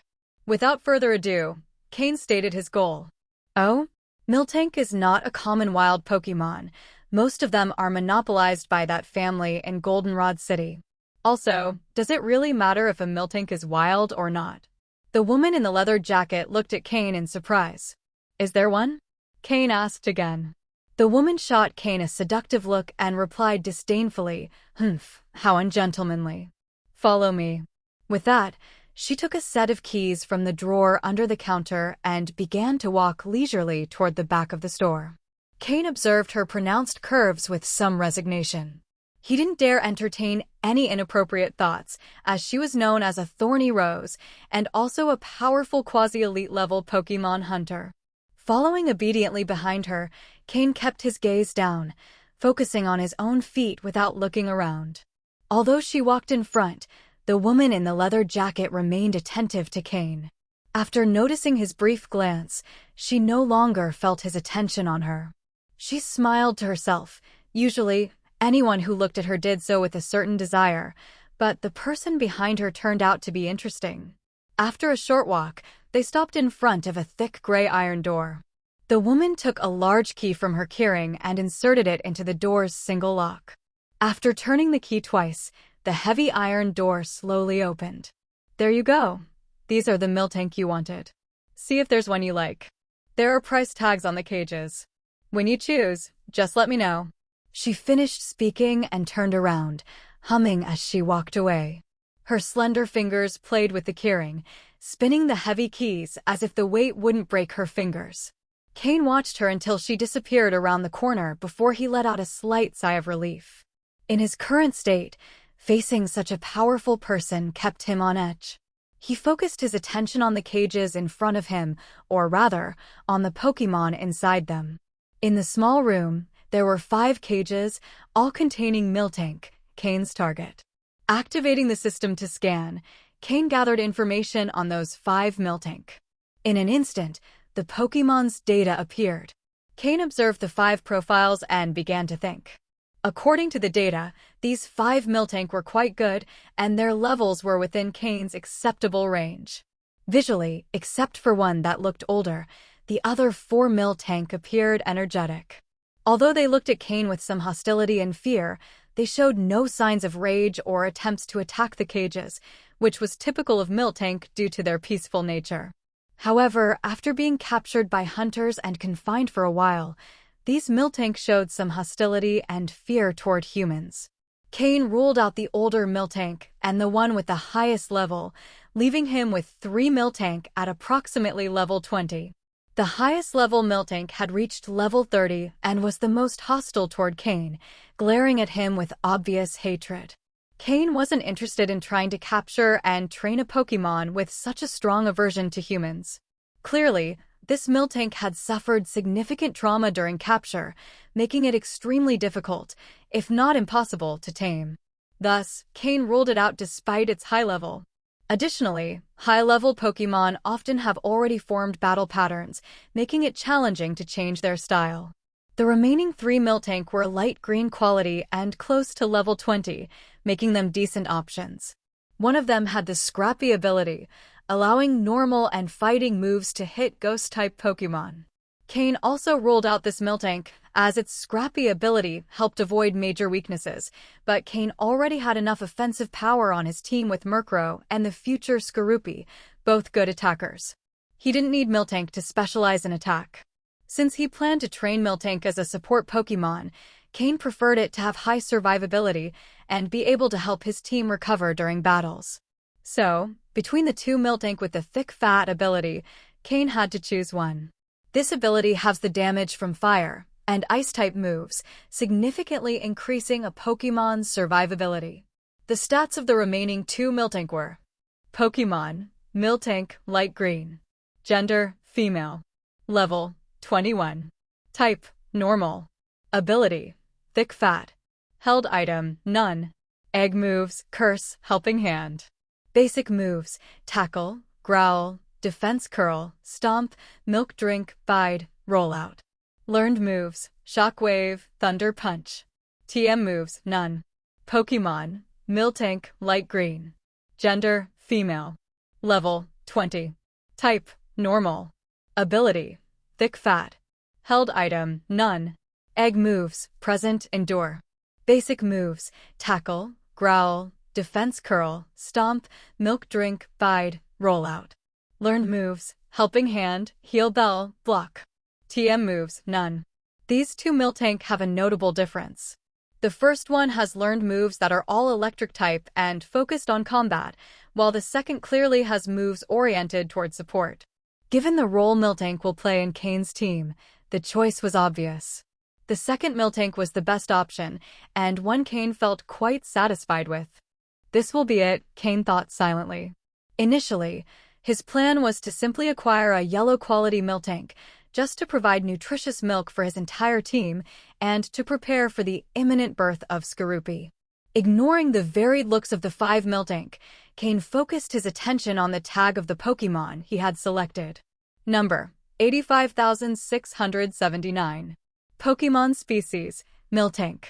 Without further ado, Cain stated his goal. "Oh? Miltank is not a common wild Pokémon. Most of them are monopolized by that family in Goldenrod City. Also, does it really matter if a Miltank is wild or not?" The woman in the leather jacket looked at Cain in surprise. "Is there one?" Cain asked again. The woman shot Cain a seductive look and replied disdainfully, "Humph, how ungentlemanly. Follow me." With that, she took a set of keys from the drawer under the counter and began to walk leisurely toward the back of the store. Cain observed her pronounced curves with some resignation. He didn't dare entertain any inappropriate thoughts, as she was known as a thorny rose and also a powerful quasi-elite level Pokémon hunter. Following obediently behind her, Cain kept his gaze down, focusing on his own feet without looking around. Although she walked in front, the woman in the leather jacket remained attentive to Cain. After noticing his brief glance, she no longer felt his attention on her. She smiled to herself. Usually, anyone who looked at her did so with a certain desire, but the person behind her turned out to be interesting. After a short walk, they stopped in front of a thick gray iron door. The woman took a large key from her keyring and inserted it into the door's single lock. After turning the key twice, the heavy iron door slowly opened. "There you go. These are the Miltank you wanted. See if there's one you like. There are price tags on the cages. When you choose, just let me know." She finished speaking and turned around, humming as she walked away. Her slender fingers played with the keyring, spinning the heavy keys as if the weight wouldn't break her fingers. Cain watched her until she disappeared around the corner before he let out a slight sigh of relief. In his current state, facing such a powerful person kept him on edge. He focused his attention on the cages in front of him, or rather, on the Pokémon inside them. In the small room, there were 5 cages, all containing Miltank, Cain's target. Activating the system to scan, Cain gathered information on those 5 Miltank. In an instant, the Pokémon's data appeared. Cain observed the 5 profiles and began to think. According to the data, these 5 Miltank were quite good, and their levels were within Cain's acceptable range. Visually, except for one that looked older, the other 4 Miltank appeared energetic. Although they looked at Cain with some hostility and fear, they showed no signs of rage or attempts to attack the cages, which was typical of Miltank due to their peaceful nature. However, after being captured by hunters and confined for a while, these Miltank showed some hostility and fear toward humans. Cain ruled out the older Miltank and the one with the highest level, leaving him with 3 Miltank at approximately level 20. The highest level Miltank had reached level 30 and was the most hostile toward Cain, glaring at him with obvious hatred. Cain wasn't interested in trying to capture and train a Pokémon with such a strong aversion to humans. Clearly, this Miltank had suffered significant trauma during capture, making it extremely difficult, if not impossible, to tame. Thus, Cain ruled it out despite its high level. Additionally, high-level Pokémon often have already formed battle patterns, making it challenging to change their style. The remaining 3 Miltank were light green quality and close to level 20, making them decent options. One of them had the Scrappy ability, allowing normal and fighting moves to hit Ghost-type Pokémon. Cain also ruled out this Miltank, as its Scrappy ability helped avoid major weaknesses, but Cain already had enough offensive power on his team with Murkrow and the future Skorupi, both good attackers. He didn't need Miltank to specialize in attack. Since he planned to train Miltank as a support Pokémon, Cain preferred it to have high survivability and be able to help his team recover during battles. So, between the 2 Miltank with the thick fat ability, Cain had to choose one. This ability has the damage from fire and ice-type moves, significantly increasing a Pokémon's survivability. The stats of the remaining 2 Miltank were: Pokémon, Miltank, light green. Gender, female. Level, 21. Type, normal. Ability, thick fat. Held item, none. Egg moves, curse, helping hand. Basic moves, tackle, growl, defense curl, stomp, milk drink, bide, rollout. Learned moves, shockwave, thunder punch. TM moves, none. Pokémon, Miltank, light green. Gender, female. Level, 20. Type, normal. Ability, thick fat. Held item, none. Egg moves, present, endure. Basic moves, tackle, growl, defense curl, stomp, milk drink, bide, rollout. Learned moves, helping hand, heal bell, block. TM moves, none. These 2 Miltank have a notable difference. The first one has learned moves that are all electric type and focused on combat, while the second clearly has moves oriented toward support. Given the role Miltank will play in Cain's team, the choice was obvious. The second Miltank was the best option, and one Cain felt quite satisfied with. This will be it, Cain thought silently. Initially, his plan was to simply acquire a yellow-quality Miltank, just to provide nutritious milk for his entire team and to prepare for the imminent birth of Skorupi. Ignoring the varied looks of the 5 Miltank, Cain focused his attention on the tag of the Pokémon he had selected. Number, 85,679. Pokémon species, Miltank.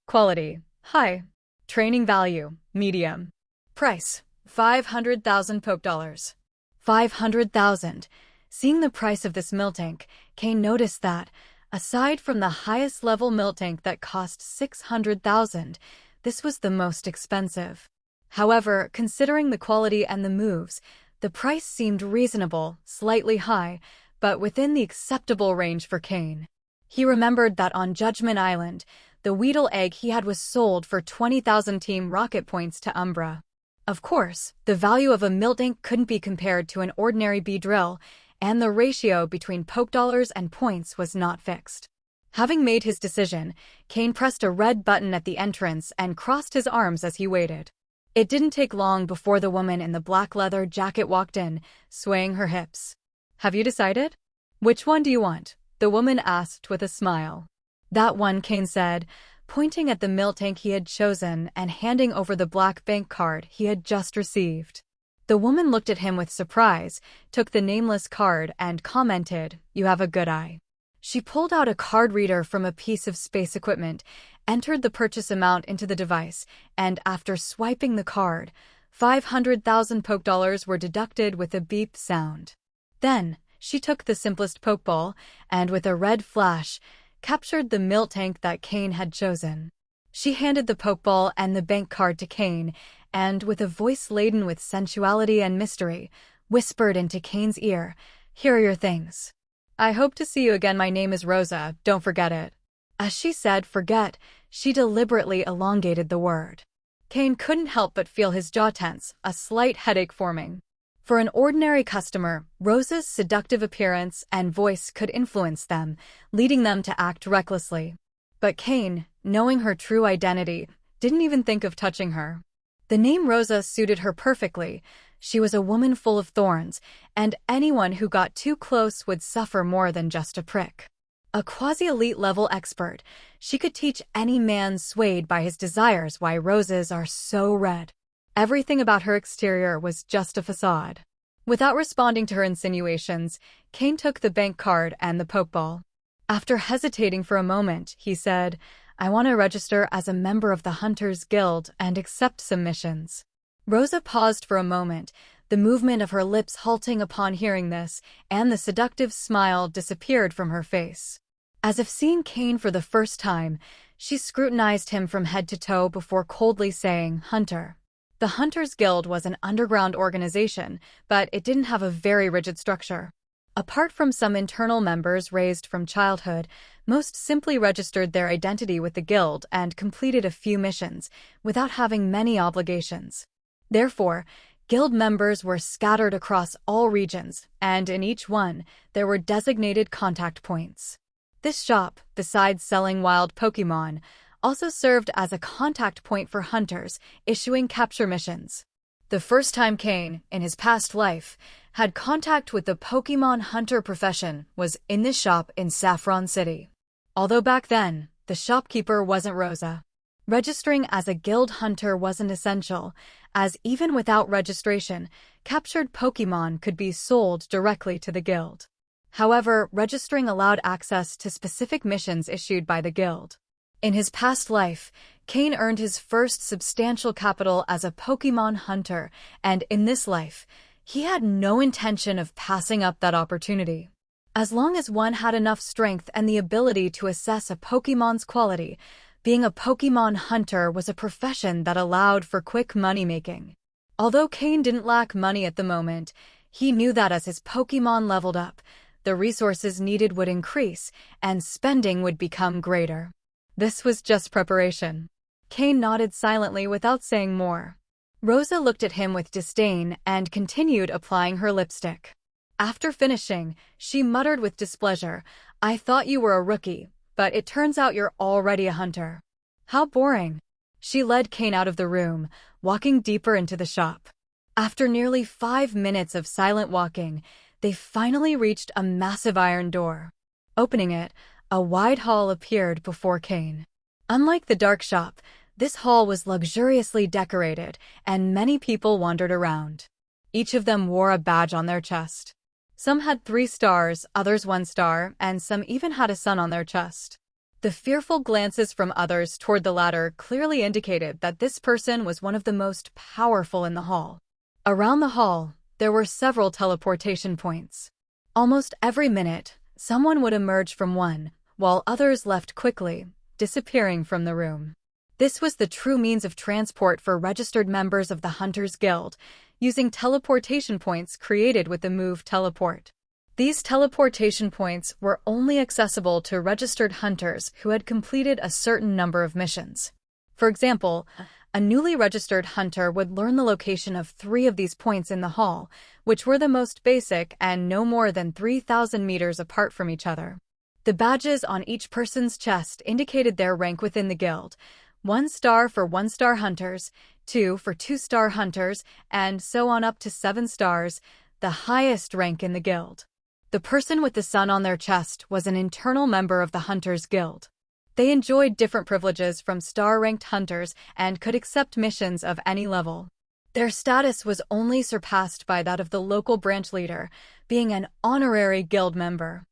Quality, high. Training value, medium. Price, 500,000 Poké. 500,000. Seeing the price of this Miltank, Cain noticed that, aside from the highest level Miltank that cost 600,000, this was the most expensive. However, considering the quality and the moves, the price seemed reasonable, slightly high, but within the acceptable range for Cain. He remembered that on Judgment Island, the Weedle egg he had was sold for 20,000 Team Rocket points to Umbra. Of course, the value of a Miltank couldn't be compared to an ordinary Beedrill, and the ratio between poke dollars and points was not fixed. Having made his decision, Cain pressed a red button at the entrance and crossed his arms as he waited. It didn't take long before the woman in the black leather jacket walked in, swaying her hips. "Have you decided?" "Which one do you want?" the woman asked with a smile. "That one," Cain said, pointing at the milk tank he had chosen and handing over the black bank card he had just received. The woman looked at him with surprise, took the nameless card, and commented, "You have a good eye." She pulled out a card reader from a piece of space equipment, entered the purchase amount into the device, and after swiping the card, 500,000 poke dollars were deducted with a beep sound. Then, she took the simplest pokeball, and with a red flash, captured the milk tank that Cain had chosen. She handed the pokeball and the bank card to Cain, and with a voice laden with sensuality and mystery, whispered into Cain's ear, "Here are your things. I hope to see you again. My name is Rosa, don't forget it." As she said "forget," she deliberately elongated the word. Cain couldn't help but feel his jaw tense, a slight headache forming. For an ordinary customer, Rosa's seductive appearance and voice could influence them, leading them to act recklessly. But Cain, knowing her true identity, didn't even think of touching her. The name Rosa suited her perfectly. She was a woman full of thorns, and anyone who got too close would suffer more than just a prick. A quasi-elite level expert, she could teach any man swayed by his desires why roses are so red. Everything about her exterior was just a facade. Without responding to her insinuations, Cain took the bank card and the pokeball. After hesitating for a moment, he said, "I want to register as a member of the Hunters Guild and accept some missions." Rosa paused for a moment, the movement of her lips halting upon hearing this, and the seductive smile disappeared from her face. As if seeing Cain for the first time, she scrutinized him from head to toe before coldly saying, "Hunter." The Hunters Guild was an underground organization, but it didn't have a very rigid structure. Apart from some internal members raised from childhood, most simply registered their identity with the guild and completed a few missions, without having many obligations. Therefore, guild members were scattered across all regions, and in each one, there were designated contact points. This shop, besides selling wild Pokémon, also served as a contact point for hunters, issuing capture missions. The first time Cain, in his past life, had contact with the Pokémon hunter profession was in this shop in Saffron City. Although back then, the shopkeeper wasn't Rosa. Registering as a guild hunter wasn't essential, as even without registration, captured Pokémon could be sold directly to the guild. However, registering allowed access to specific missions issued by the guild. In his past life, Cain earned his first substantial capital as a Pokémon hunter, and in this life, he had no intention of passing up that opportunity. As long as one had enough strength and the ability to assess a Pokémon's quality, being a Pokémon hunter was a profession that allowed for quick money-making. Although Cain didn't lack money at the moment, he knew that as his Pokémon leveled up, the resources needed would increase, and spending would become greater. This was just preparation. Cain nodded silently without saying more. Rosa looked at him with disdain and continued applying her lipstick. After finishing, she muttered with displeasure, "I thought you were a rookie, but it turns out you're already a hunter. How boring." She led Cain out of the room, walking deeper into the shop. After nearly 5 minutes of silent walking, they finally reached a massive iron door. Opening it, a wide hall appeared before Cain. Unlike the dark shop, this hall was luxuriously decorated, and many people wandered around. Each of them wore a badge on their chest. Some had 3 stars, others 1 star, and some even had a sun on their chest. The fearful glances from others toward the latter clearly indicated that this person was one of the most powerful in the hall. Around the hall, there were several teleportation points. Almost every minute, someone would emerge from one, while others left quickly, disappearing from the room. This was the true means of transport for registered members of the Hunters Guild, using teleportation points created with the move teleport. These teleportation points were only accessible to registered hunters who had completed a certain number of missions. For example, A newly registered hunter would learn the location of 3 of these points in the hall, which were the most basic and no more than 3,000 meters apart from each other. The badges on each person's chest indicated their rank within the guild: 1 star for 1-star hunters, 2 for 2-star hunters, and so on up to 7 stars, the highest rank in the guild. The person with the sun on their chest was an internal member of the Hunters Guild. They enjoyed different privileges from star-ranked hunters and could accept missions of any level. Their status was only surpassed by that of the local branch leader, being an honorary guild member.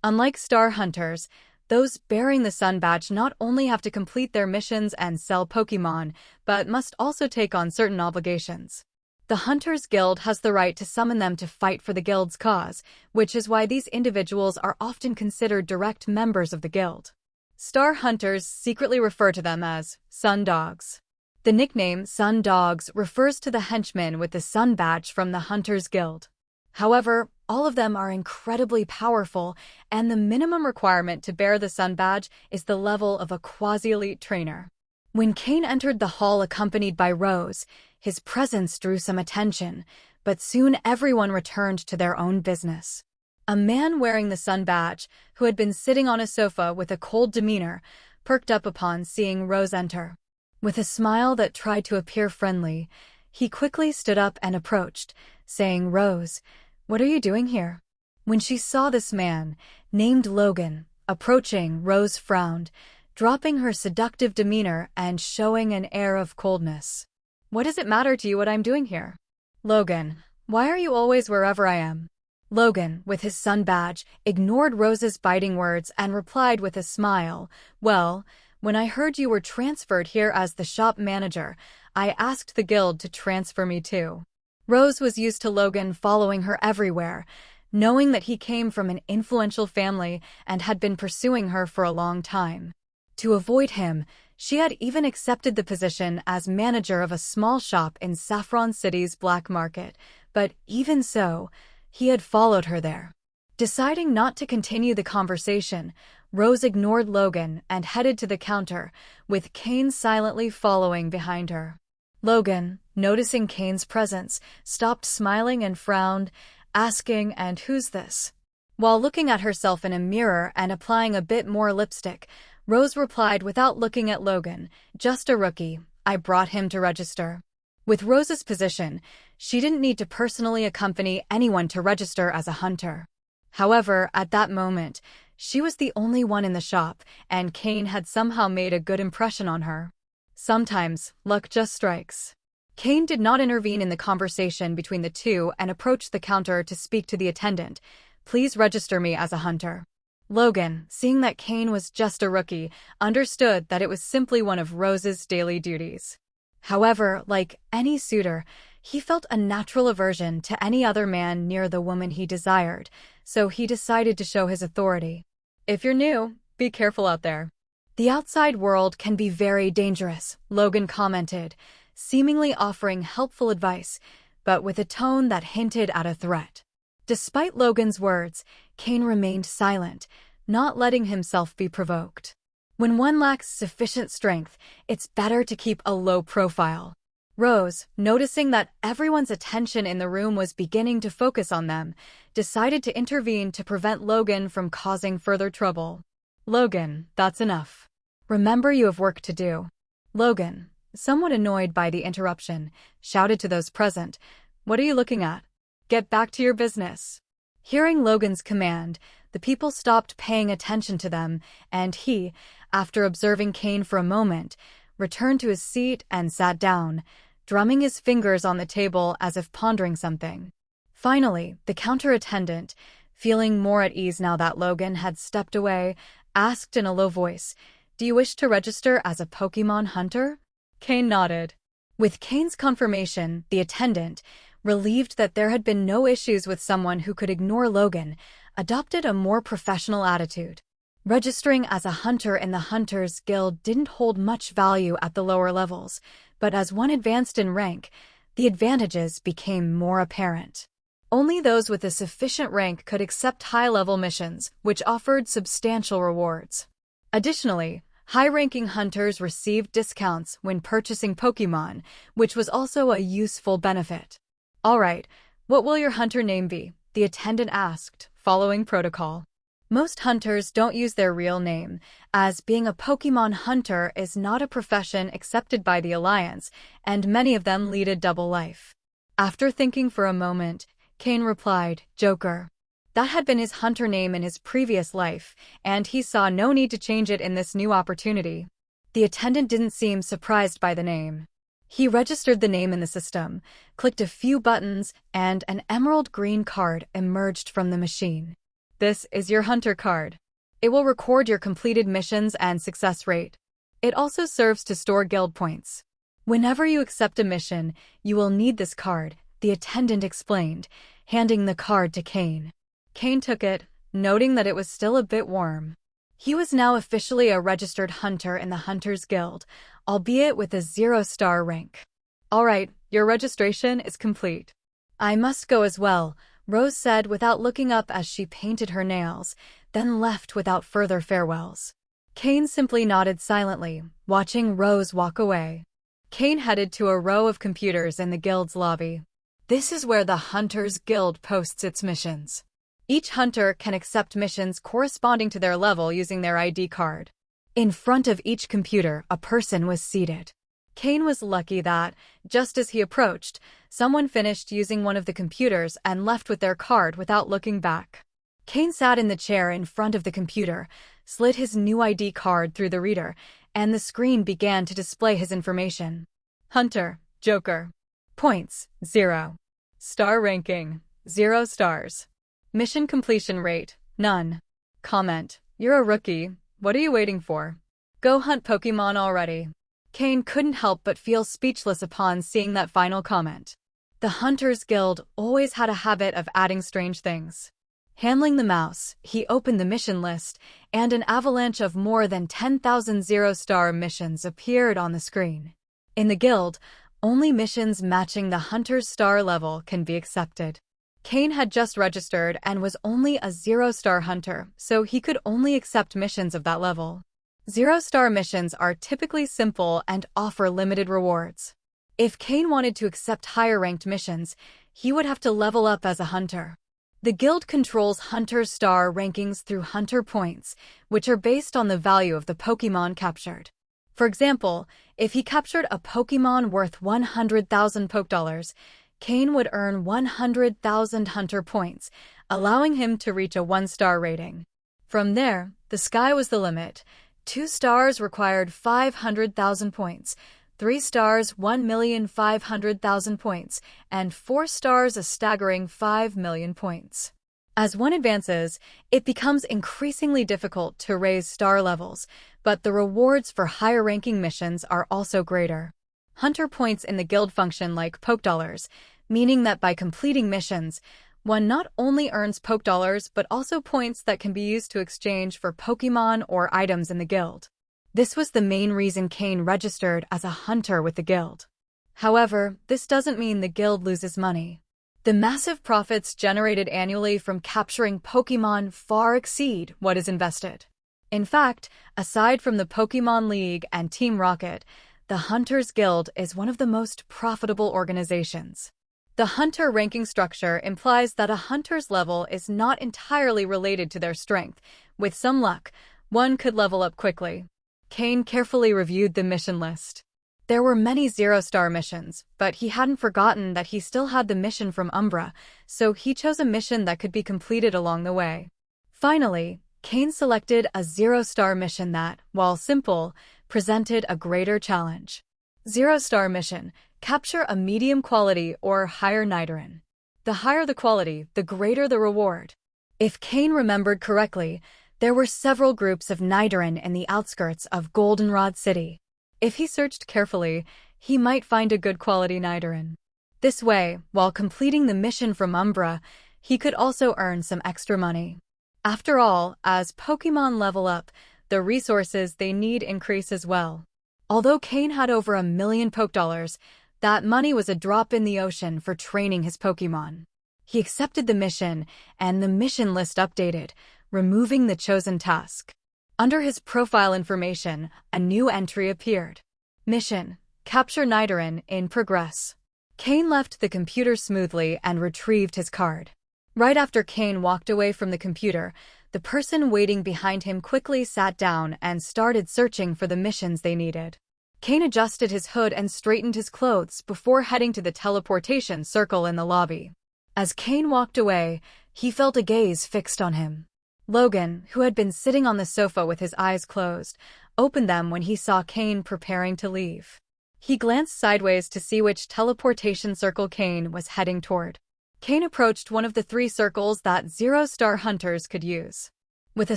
Unlike star hunters, those bearing the sun badge not only have to complete their missions and sell Pokémon, but must also take on certain obligations. The Hunters Guild has the right to summon them to fight for the guild's cause, which is why these individuals are often considered direct members of the guild. Star hunters secretly refer to them as Sun Dogs. The nickname Sun Dogs refers to the henchmen with the sun badge from the Hunters Guild. However, all of them are incredibly powerful, and the minimum requirement to bear the sun badge is the level of a quasi-elite trainer. When Cain entered the hall accompanied by Rose, his presence drew some attention, but soon everyone returned to their own business. A man wearing the sun badge, who had been sitting on a sofa with a cold demeanor, perked up upon seeing Rose enter. With a smile that tried to appear friendly, he quickly stood up and approached, saying, "Rose, what are you doing here?" When she saw this man, named Logan, approaching, Rose frowned, dropping her seductive demeanor and showing an air of coldness. "What does it matter to you what I'm doing here?" "Logan, why are you always wherever I am?" Logan, with his sun badge, ignored Rose's biting words and replied with a smile, "Well, when I heard you were transferred here as the shop manager, I asked the guild to transfer me too." Rose was used to Logan following her everywhere, knowing that he came from an influential family and had been pursuing her for a long time. To avoid him, she had even accepted the position as manager of a small shop in Saffron City's black market, but even so, he had followed her there. Deciding not to continue the conversation, Rose ignored Logan and headed to the counter, with Cain silently following behind her. Logan, noticing Cain's presence, stopped smiling and frowned, asking, "And who's this?" While looking at herself in a mirror and applying a bit more lipstick, Rose replied without looking at Logan, "Just a rookie. I brought him to register." With Rose's position, she didn't need to personally accompany anyone to register as a hunter. However, at that moment, she was the only one in the shop, and Cain had somehow made a good impression on her. Sometimes, luck just strikes. Cain did not intervene in the conversation between the two and approached the counter to speak to the attendant. "Please register me as a hunter." Logan, seeing that Cain was just a rookie, understood that it was simply one of Rose's daily duties. However, like any suitor, he felt a natural aversion to any other man near the woman he desired, so he decided to show his authority. "If you're new, be careful out there." "The outside world can be very dangerous," Logan commented, seemingly offering helpful advice, but with a tone that hinted at a threat. Despite Logan's words, Cain remained silent, not letting himself be provoked. When one lacks sufficient strength, it's better to keep a low profile. Rose, noticing that everyone's attention in the room was beginning to focus on them, decided to intervene to prevent Logan from causing further trouble. "Logan, that's enough. Remember, you have work to do." Logan, somewhat annoyed by the interruption, shouted to those present, "What are you looking at? Get back to your business." Hearing Logan's command, the people stopped paying attention to them, and he, after observing Cain for a moment, returned to his seat and sat down, drumming his fingers on the table as if pondering something. Finally, the counter attendant, feeling more at ease now that Logan had stepped away, asked in a low voice, "Do you wish to register as a Pokémon hunter?" Cain nodded. With Cain's confirmation, the attendant, relieved that there had been no issues with someone who could ignore Logan, adopted a more professional attitude. Registering as a hunter in the Hunters Guild didn't hold much value at the lower levels, but as one advanced in rank, the advantages became more apparent. Only those with a sufficient rank could accept high-level missions, which offered substantial rewards. Additionally, High-ranking hunters received discounts when purchasing Pokémon, which was also a useful benefit. "All right, what will your hunter name be?" the attendant asked, following protocol. Most hunters don't use their real name, as being a Pokémon hunter is not a profession accepted by the Alliance, and many of them lead a double life. After thinking for a moment, Cain replied, "Joker." That had been his hunter name in his previous life, and he saw no need to change it in this new opportunity. The attendant didn't seem surprised by the name. He registered the name in the system, clicked a few buttons, and an emerald green card emerged from the machine. "This is your hunter card. It will record your completed missions and success rate. It also serves to store guild points. Whenever you accept a mission, you will need this card," the attendant explained, handing the card to Cain. Cain took it, noting that it was still a bit warm. He was now officially a registered hunter in the Hunters Guild, albeit with a 0-star rank. "All right, your registration is complete." "I must go as well," Rose said without looking up as she painted her nails, then left without further farewells. Cain simply nodded silently, watching Rose walk away. Cain headed to a row of computers in the guild's lobby. This is where the Hunters Guild posts its missions. Each hunter can accept missions corresponding to their level using their ID card. In front of each computer, a person was seated. Cain was lucky that, just as he approached, someone finished using one of the computers and left with their card without looking back. Cain sat in the chair in front of the computer, slid his new ID card through the reader, and the screen began to display his information. Hunter, Joker. Points, 0. Star ranking, 0 stars. Mission completion rate, none. Comment, "You're a rookie. What are you waiting for? Go hunt Pokémon already." Cain couldn't help but feel speechless upon seeing that final comment. The Hunters Guild always had a habit of adding strange things. Handling the mouse, he opened the mission list, and an avalanche of more than 10,000 0-star missions appeared on the screen. In the guild, only missions matching the hunter's star level can be accepted. Cain had just registered and was only a 0-star hunter, so he could only accept missions of that level. 0-star missions are typically simple and offer limited rewards. If Cain wanted to accept higher-ranked missions, he would have to level up as a hunter. The guild controls hunter star rankings through hunter points, which are based on the value of the Pokémon captured. For example, if he captured a Pokémon worth 100,000 Pokédollars, Cain would earn 100,000 hunter points, allowing him to reach a 1-star rating. From there, the sky was the limit. 2 stars required 500,000 points, 3 stars 1,500,000 points, and 4 stars a staggering 5 million points. As one advances, it becomes increasingly difficult to raise star levels, but the rewards for higher-ranking missions are also greater. Hunter points in the guild function like Pokédollars, meaning that by completing missions, one not only earns Pokédollars but also points that can be used to exchange for Pokémon or items in the guild. This was the main reason Cain registered as a hunter with the guild. However, this doesn't mean the guild loses money. The massive profits generated annually from capturing Pokémon far exceed what is invested. In fact, aside from the Pokémon League and Team Rocket, the Hunters Guild is one of the most profitable organizations. The hunter ranking structure implies that a hunter's level is not entirely related to their strength. With some luck, one could level up quickly. Cain carefully reviewed the mission list. There were many 0-star missions, but he hadn't forgotten that he still had the mission from Umbra, so he chose a mission that could be completed along the way. Finally, Cain selected a 0-star mission that, while simple, presented a greater challenge. 0-star mission, capture a medium quality or higher Nidoran. The higher the quality, the greater the reward. If Cain remembered correctly, there were several groups of Nidoran in the outskirts of Goldenrod City. If he searched carefully, he might find a good quality Nidoran. This way, while completing the mission from Umbra, he could also earn some extra money. After all, as Pokémon level up, the resources they need increase as well. Although Cain had over 1 million Pokédollars, that money was a drop in the ocean for training his Pokémon. He accepted the mission, and the mission list updated, removing the chosen task. Under his profile information, a new entry appeared. Mission: Capture Nidoran in progress. Cain left the computer smoothly and retrieved his card. Right after Cain walked away from the computer, the person waiting behind him quickly sat down and started searching for the missions they needed. Cain adjusted his hood and straightened his clothes before heading to the teleportation circle in the lobby. As Cain walked away, he felt a gaze fixed on him. Logan, who had been sitting on the sofa with his eyes closed, opened them when he saw Cain preparing to leave. He glanced sideways to see which teleportation circle Cain was heading toward. Cain approached one of the 3 circles that zero-star hunters could use. With a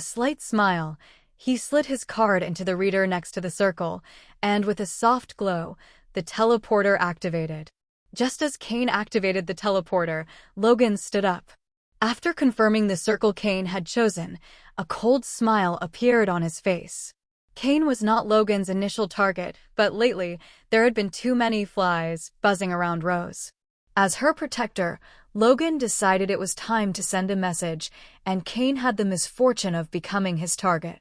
slight smile, he slid his card into the reader next to the circle, and with a soft glow, the teleporter activated. Just as Cain activated the teleporter, Logan stood up. After confirming the circle Cain had chosen, a cold smile appeared on his face. Cain was not Logan's initial target, but lately, there had been too many flies buzzing around Rose. As her protector, Logan decided it was time to send a message, and Cain had the misfortune of becoming his target.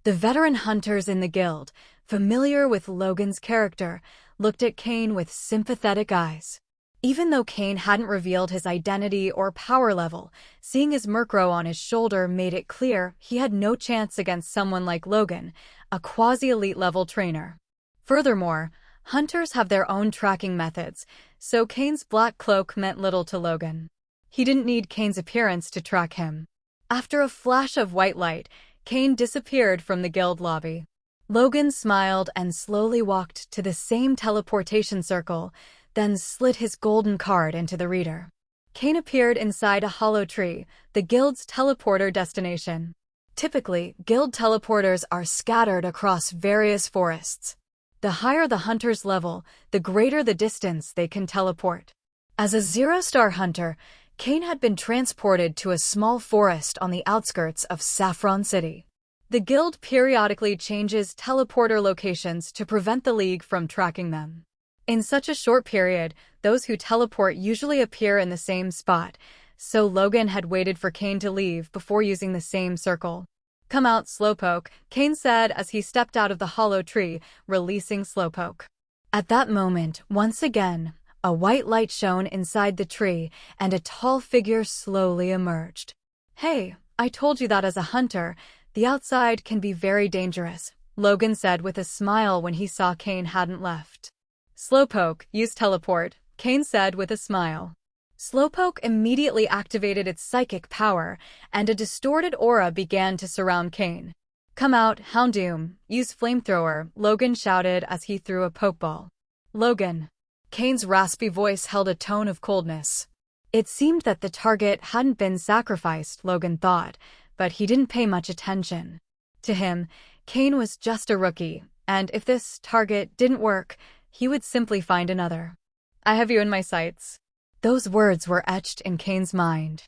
The veteran hunters in the guild, familiar with Logan's character, looked at Cain with sympathetic eyes. Even though Cain hadn't revealed his identity or power level, seeing his Murkrow on his shoulder made it clear he had no chance against someone like Logan, a quasi-elite level trainer. Furthermore, hunters have their own tracking methods, so Cain's black cloak meant little to Logan. He didn't need Cain's appearance to track him. After a flash of white light, Cain disappeared from the guild lobby. Logan smiled and slowly walked to the same teleportation circle, then slid his golden card into the reader. Cain appeared inside a hollow tree, the guild's teleporter destination. Typically, guild teleporters are scattered across various forests. The higher the hunter's level, the greater the distance they can teleport. As a zero-star hunter, Cain had been transported to a small forest on the outskirts of Saffron City. The guild periodically changes teleporter locations to prevent the League from tracking them. In such a short period, those who teleport usually appear in the same spot, so Logan had waited for Cain to leave before using the same circle. "Come out, Slowpoke," Cain said as he stepped out of the hollow tree, releasing Slowpoke. At that moment, once again, a white light shone inside the tree, and a tall figure slowly emerged. "Hey, I told you that as a hunter, the outside can be very dangerous," Logan said with a smile when he saw Cain hadn't left. "Slowpoke, use teleport," Cain said with a smile. Slowpoke immediately activated its psychic power, and a distorted aura began to surround Cain. "Come out, Houndoom, use flamethrower," Logan shouted as he threw a pokeball. "Logan." Cain's raspy voice held a tone of coldness. It seemed that the target hadn't been sacrificed, Logan thought, but he didn't pay much attention. To him, Cain was just a rookie, and if this target didn't work, he would simply find another. "I have you in my sights." Those words were etched in Cain's mind.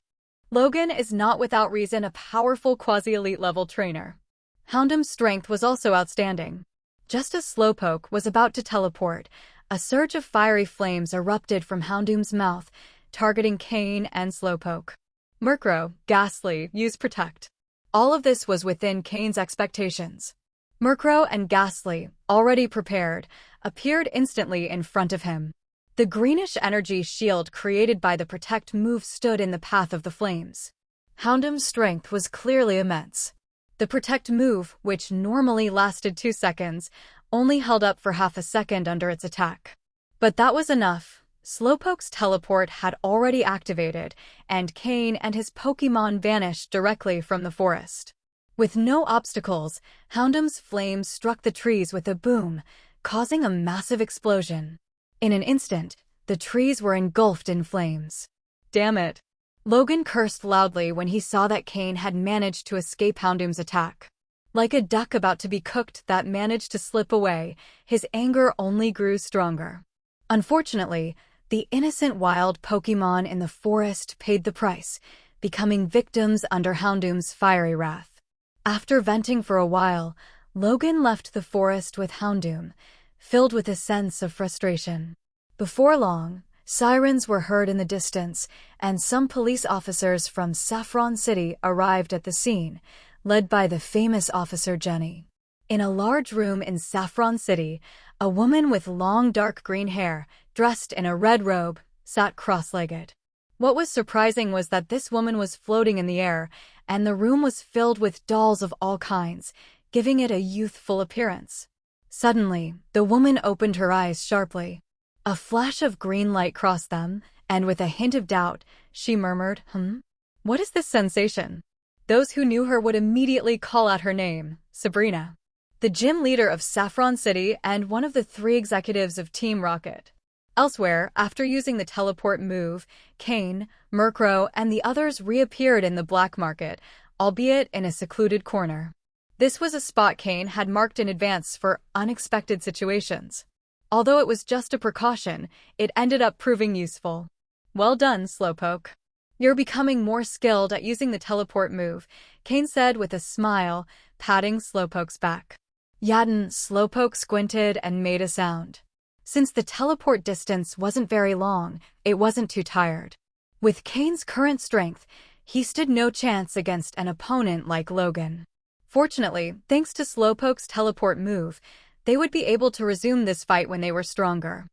Logan is not without reason a powerful quasi-elite level trainer. Houndoom's strength was also outstanding. Just as Slowpoke was about to teleport, a surge of fiery flames erupted from Houndoom's mouth, targeting Cain and Slowpoke. Murkrow, Ghastly, use Protect. All of this was within Cain's expectations. Murkrow and Ghastly, already prepared, appeared instantly in front of him. The greenish energy shield created by the Protect move stood in the path of the flames. Houndoom's strength was clearly immense. The Protect move, which normally lasted 2 seconds, only held up for half a second under its attack. But that was enough. Slowpoke's teleport had already activated, and Cain and his Pokémon vanished directly from the forest. With no obstacles, Houndoom's flames struck the trees with a boom, causing a massive explosion. In an instant, the trees were engulfed in flames. "Damn it." Logan cursed loudly when he saw that Cain had managed to escape Houndoom's attack. Like a duck about to be cooked that managed to slip away, his anger only grew stronger. Unfortunately, the innocent wild Pokémon in the forest paid the price, becoming victims under Houndoom's fiery wrath. After venting for a while, Logan left the forest with Houndoom, filled with a sense of frustration. Before long, sirens were heard in the distance, and some police officers from Saffron City arrived at the scene, led by the famous officer Jenny. In a large room in Saffron City, a woman with long dark green hair, dressed in a red robe, sat cross-legged. What was surprising was that this woman was floating in the air, and the room was filled with dolls of all kinds, giving it a youthful appearance. Suddenly, the woman opened her eyes sharply. A flash of green light crossed them, and with a hint of doubt, she murmured, What is this sensation?" Those who knew her would immediately call out her name, Sabrina, the gym leader of Saffron City and one of the 3 executives of Team Rocket. Elsewhere, after using the teleport move, Cain, Murkrow, and the others reappeared in the black market, albeit in a secluded corner. This was a spot Cain had marked in advance for unexpected situations. Although it was just a precaution, it ended up proving useful. "Well done, Slowpoke. You're becoming more skilled at using the teleport move," Cain said with a smile, patting Slowpoke's back. Slowpoke squinted and made a sound. Since the teleport distance wasn't very long, it wasn't too tired. With Cain's current strength, he stood no chance against an opponent like Logan. Fortunately, thanks to Slowpoke's teleport move, they would be able to resume this fight when they were stronger.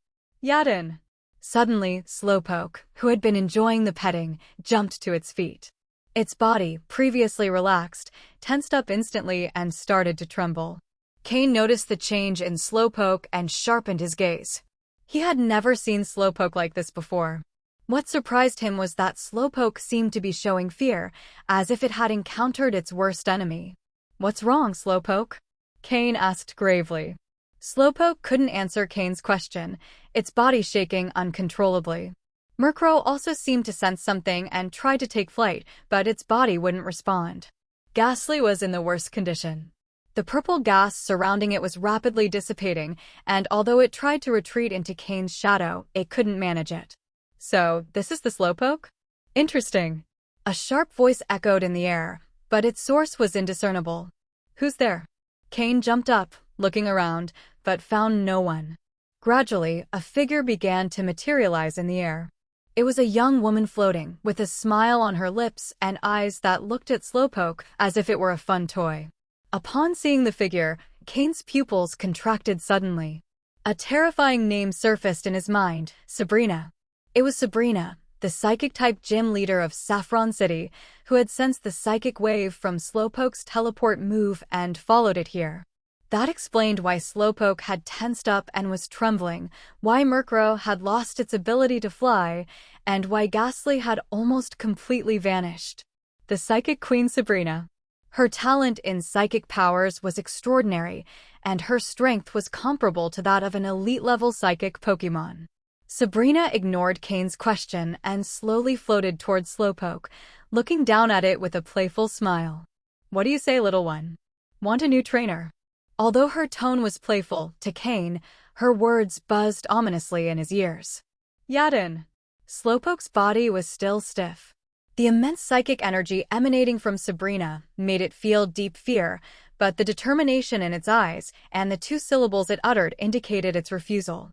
Yaden! Suddenly, Slowpoke, who had been enjoying the petting, jumped to its feet. Its body, previously relaxed, tensed up instantly and started to tremble. Cain noticed the change in Slowpoke and sharpened his gaze. He had never seen Slowpoke like this before. What surprised him was that Slowpoke seemed to be showing fear, as if it had encountered its worst enemy. "What's wrong, Slowpoke?" Cain asked gravely. Slowpoke couldn't answer Cain's question, its body shaking uncontrollably. Murkrow also seemed to sense something and tried to take flight, but its body wouldn't respond. Ghastly was in the worst condition. The purple gas surrounding it was rapidly dissipating, and although it tried to retreat into Cain's shadow, it couldn't manage it. "So, this is the Slowpoke? Interesting." A sharp voice echoed in the air, but its source was indiscernible. "Who's there?" Cain jumped up, looking around, but found no one. Gradually, a figure began to materialize in the air. It was a young woman floating, with a smile on her lips and eyes that looked at Slowpoke as if it were a fun toy. Upon seeing the figure, Cain's pupils contracted suddenly. A terrifying name surfaced in his mind, Sabrina. It was Sabrina, the psychic-type gym leader of Saffron City, who had sensed the psychic wave from Slowpoke's teleport move and followed it here. That explained why Slowpoke had tensed up and was trembling, why Murkrow had lost its ability to fly, and why Ghastly had almost completely vanished. The Psychic Queen Sabrina. Her talent in psychic powers was extraordinary, and her strength was comparable to that of an elite-level psychic Pokémon. Sabrina ignored Cain's question and slowly floated towards Slowpoke, looking down at it with a playful smile. "What do you say, little one? Want a new trainer?" Although her tone was playful, to Cain, her words buzzed ominously in his ears. "Yaden!" Slowpoke's body was still stiff. The immense psychic energy emanating from Sabrina made it feel deep fear, but the determination in its eyes and the 2 syllables it uttered indicated its refusal.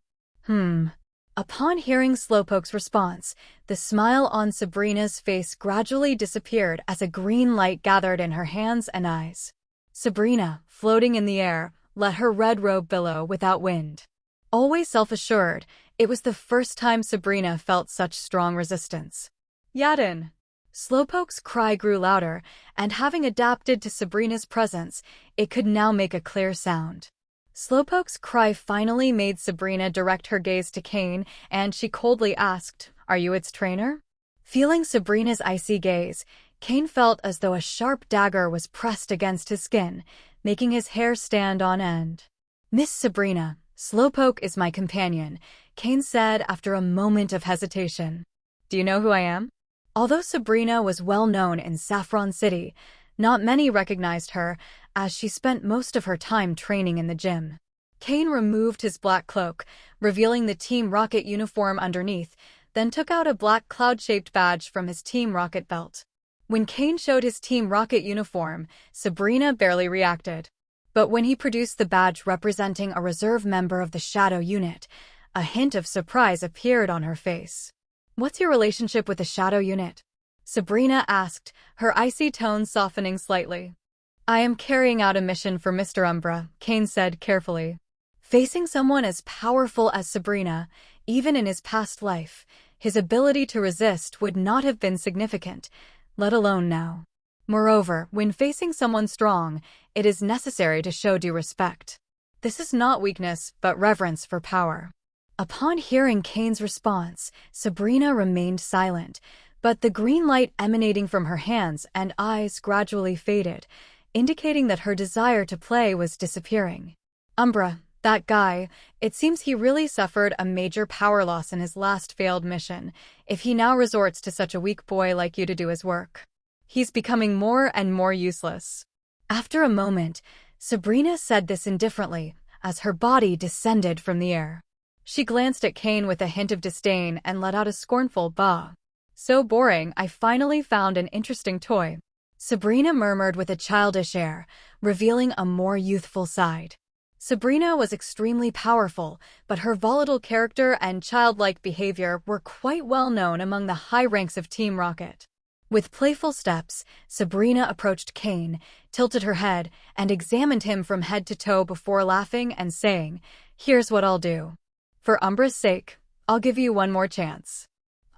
Upon hearing Slowpoke's response, the smile on Sabrina's face gradually disappeared as a green light gathered in her hands and eyes. Sabrina, floating in the air, let her red robe billow without wind. Always self-assured, it was the first time Sabrina felt such strong resistance. "Yaden!" Slowpoke's cry grew louder, and having adapted to Sabrina's presence, it could now make a clear sound. Slowpoke's cry finally made Sabrina direct her gaze to Cain, and she coldly asked, "Are you its trainer?" Feeling Sabrina's icy gaze, Cain felt as though a sharp dagger was pressed against his skin, making his hair stand on end. "Miss Sabrina, Slowpoke is my companion," Cain said after a moment of hesitation. "Do you know who I am?" Although Sabrina was well known in Saffron City, not many recognized her, as she spent most of her time training in the gym. Cain removed his black cloak, revealing the Team Rocket uniform underneath, then took out a black cloud-shaped badge from his Team Rocket belt. When Cain showed his Team Rocket uniform, Sabrina barely reacted. But when he produced the badge representing a reserve member of the Shadow unit, a hint of surprise appeared on her face. "What's your relationship with the Shadow unit?" Sabrina asked, her icy tone softening slightly. I am carrying out a mission for Mr. Umbra, Cain said carefully. Facing someone as powerful as Sabrina, even in his past life, his ability to resist would not have been significant, let alone now. Moreover, when facing someone strong, it is necessary to show due respect. This is not weakness, but reverence for power. Upon hearing Cain's response, Sabrina remained silent, but the green light emanating from her hands and eyes gradually faded, indicating that her desire to play was disappearing. Umbra, that guy, it seems he really suffered a major power loss in his last failed mission, if he now resorts to such a weak boy like you to do his work. He's becoming more and more useless. After a moment, Sabrina said this indifferently, as her body descended from the air. She glanced at Cain with a hint of disdain and let out a scornful bah. So boring, I finally found an interesting toy. Sabrina murmured with a childish air, revealing a more youthful side. Sabrina was extremely powerful, but her volatile character and childlike behavior were quite well known among the high ranks of Team Rocket. With playful steps, Sabrina approached Cain, tilted her head, and examined him from head to toe before laughing and saying, "Here's what I'll do. For Umbra's sake, I'll give you one more chance.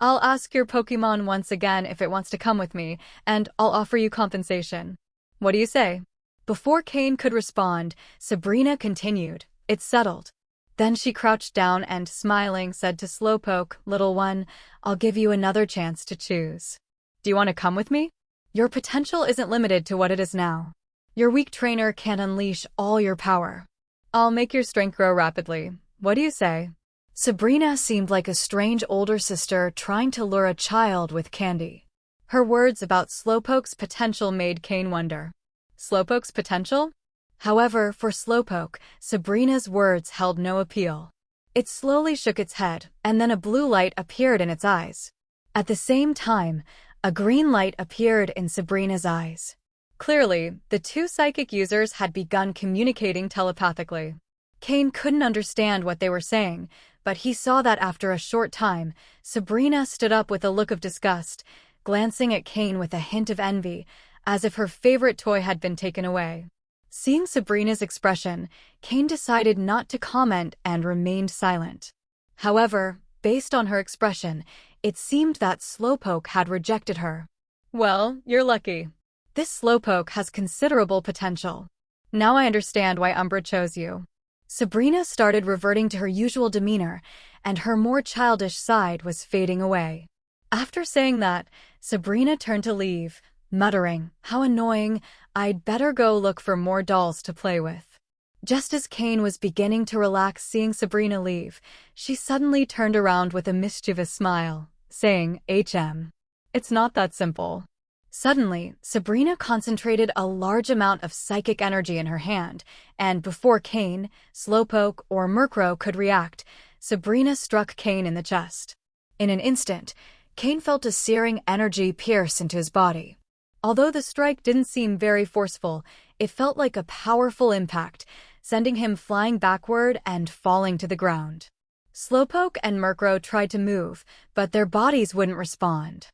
I'll ask your Pokémon once again if it wants to come with me, and I'll offer you compensation. What do you say?" Before Cain could respond, Sabrina continued, "It's settled." Then she crouched down and, smiling, said to Slowpoke, "Little one, I'll give you another chance to choose. Do you want to come with me? Your potential isn't limited to what it is now. Your weak trainer can unleash all your power. I'll make your strength grow rapidly. What do you say?" Sabrina seemed like a strange older sister trying to lure a child with candy. Her words about Slowpoke's potential made Cain wonder. Slowpoke's potential? However, for Slowpoke, Sabrina's words held no appeal. It slowly shook its head, and then a blue light appeared in its eyes. At the same time, a green light appeared in Sabrina's eyes. Clearly, the two psychic users had begun communicating telepathically. Cain couldn't understand what they were saying, but he saw that after a short time, Sabrina stood up with a look of disgust, glancing at Cain with a hint of envy, as if her favorite toy had been taken away. Seeing Sabrina's expression, Cain decided not to comment and remained silent. However, based on her expression, it seemed that Slowpoke had rejected her. Well, you're lucky. This Slowpoke has considerable potential. Now I understand why Umbra chose you. Sabrina started reverting to her usual demeanor, and her more childish side was fading away. After saying that, Sabrina turned to leave, muttering, "How annoying, I'd better go look for more dolls to play with." Just as Cain was beginning to relax seeing Sabrina leave, she suddenly turned around with a mischievous smile, saying, It's not that simple." Suddenly, Sabrina concentrated a large amount of psychic energy in her hand, and before Cain, Slowpoke, or Murkrow could react, Sabrina struck Cain in the chest. In an instant, Cain felt a searing energy pierce into his body. Although the strike didn't seem very forceful, it felt like a powerful impact, sending him flying backward and falling to the ground. Slowpoke and Murkrow tried to move, but their bodies wouldn't respond.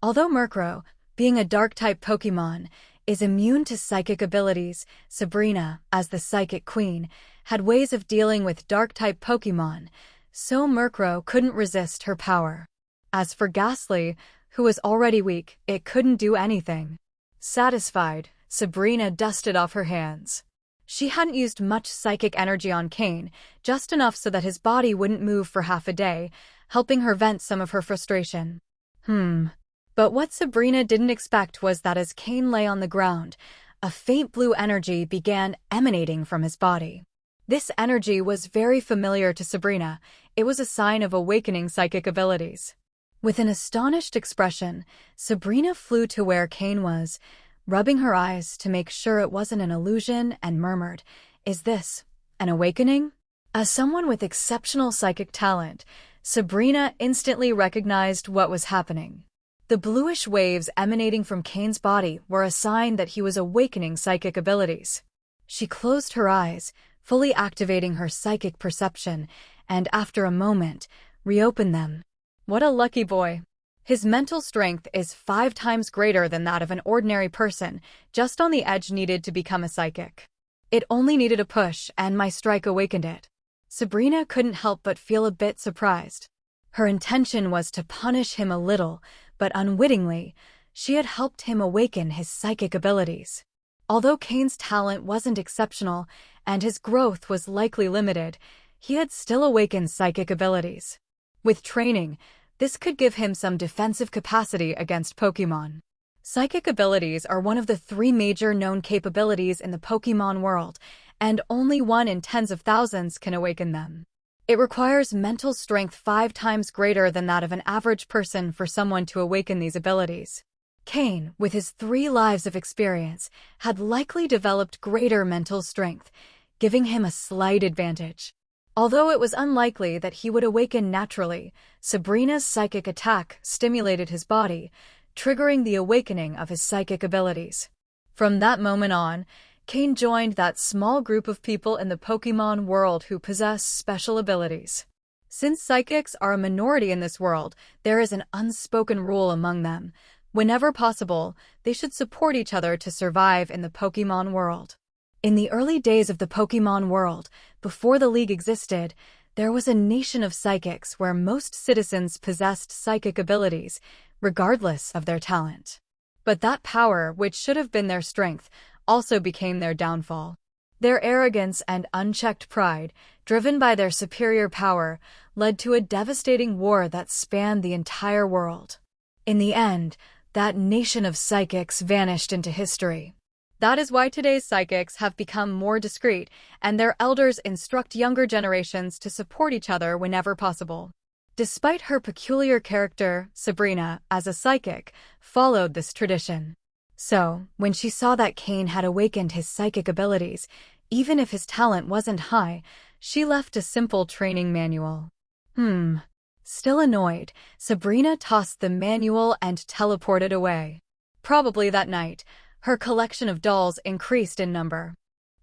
Although Murkrow, being a Dark-type Pokémon, is immune to psychic abilities, Sabrina, as the Psychic Queen, had ways of dealing with Dark-type Pokémon, so Murkrow couldn't resist her power. As for Ghastly, who was already weak, it couldn't do anything. Satisfied, Sabrina dusted off her hands. She hadn't used much psychic energy on Cain, just enough so that his body wouldn't move for half a day, helping her vent some of her frustration. But what Sabrina didn't expect was that as Cain lay on the ground, a faint blue energy began emanating from his body. This energy was very familiar to Sabrina. It was a sign of awakening psychic abilities. With an astonished expression, Sabrina flew to where Cain was, rubbing her eyes to make sure it wasn't an illusion, and murmured, "Is this an awakening?" As someone with exceptional psychic talent, Sabrina instantly recognized what was happening. The bluish waves emanating from Cain's body were a sign that he was awakening psychic abilities. She closed her eyes, fully activating her psychic perception, and after a moment, reopened them. What a lucky boy. His mental strength is 5 times greater than that of an ordinary person, just on the edge needed to become a psychic. It only needed a push, and my strike awakened it. Sabrina couldn't help but feel a bit surprised. Her intention was to punish him a little, but unwittingly, she had helped him awaken his psychic abilities. Although Cain's talent wasn't exceptional and his growth was likely limited, he had still awakened psychic abilities. With training, this could give him some defensive capacity against Pokémon. Psychic abilities are one of the 3 major known capabilities in the Pokémon world, and only one in tens of thousands can awaken them. It requires mental strength 5 times greater than that of an average person for someone to awaken these abilities. Cain, with his 3 lives of experience, had likely developed greater mental strength, giving him a slight advantage. Although it was unlikely that he would awaken naturally, Sabrina's psychic attack stimulated his body, triggering the awakening of his psychic abilities. From that moment on, Cain joined that small group of people in the Pokémon world who possess special abilities. Since psychics are a minority in this world, there is an unspoken rule among them. Whenever possible, they should support each other to survive in the Pokémon world. In the early days of the Pokémon world, before the League existed, there was a nation of psychics where most citizens possessed psychic abilities, regardless of their talent. But that power, which should have been their strength, also became their downfall. Their arrogance and unchecked pride, driven by their superior power, led to a devastating war that spanned the entire world. In the end, that nation of psychics vanished into history. That is why today's psychics have become more discreet, and their elders instruct younger generations to support each other whenever possible. Despite her peculiar character, Sabrina, as a psychic, followed this tradition. So, when she saw that Cain had awakened his psychic abilities, even if his talent wasn't high, she left a simple training manual. Still annoyed, Sabrina tossed the manual and teleported away. Probably that night, her collection of dolls increased in number.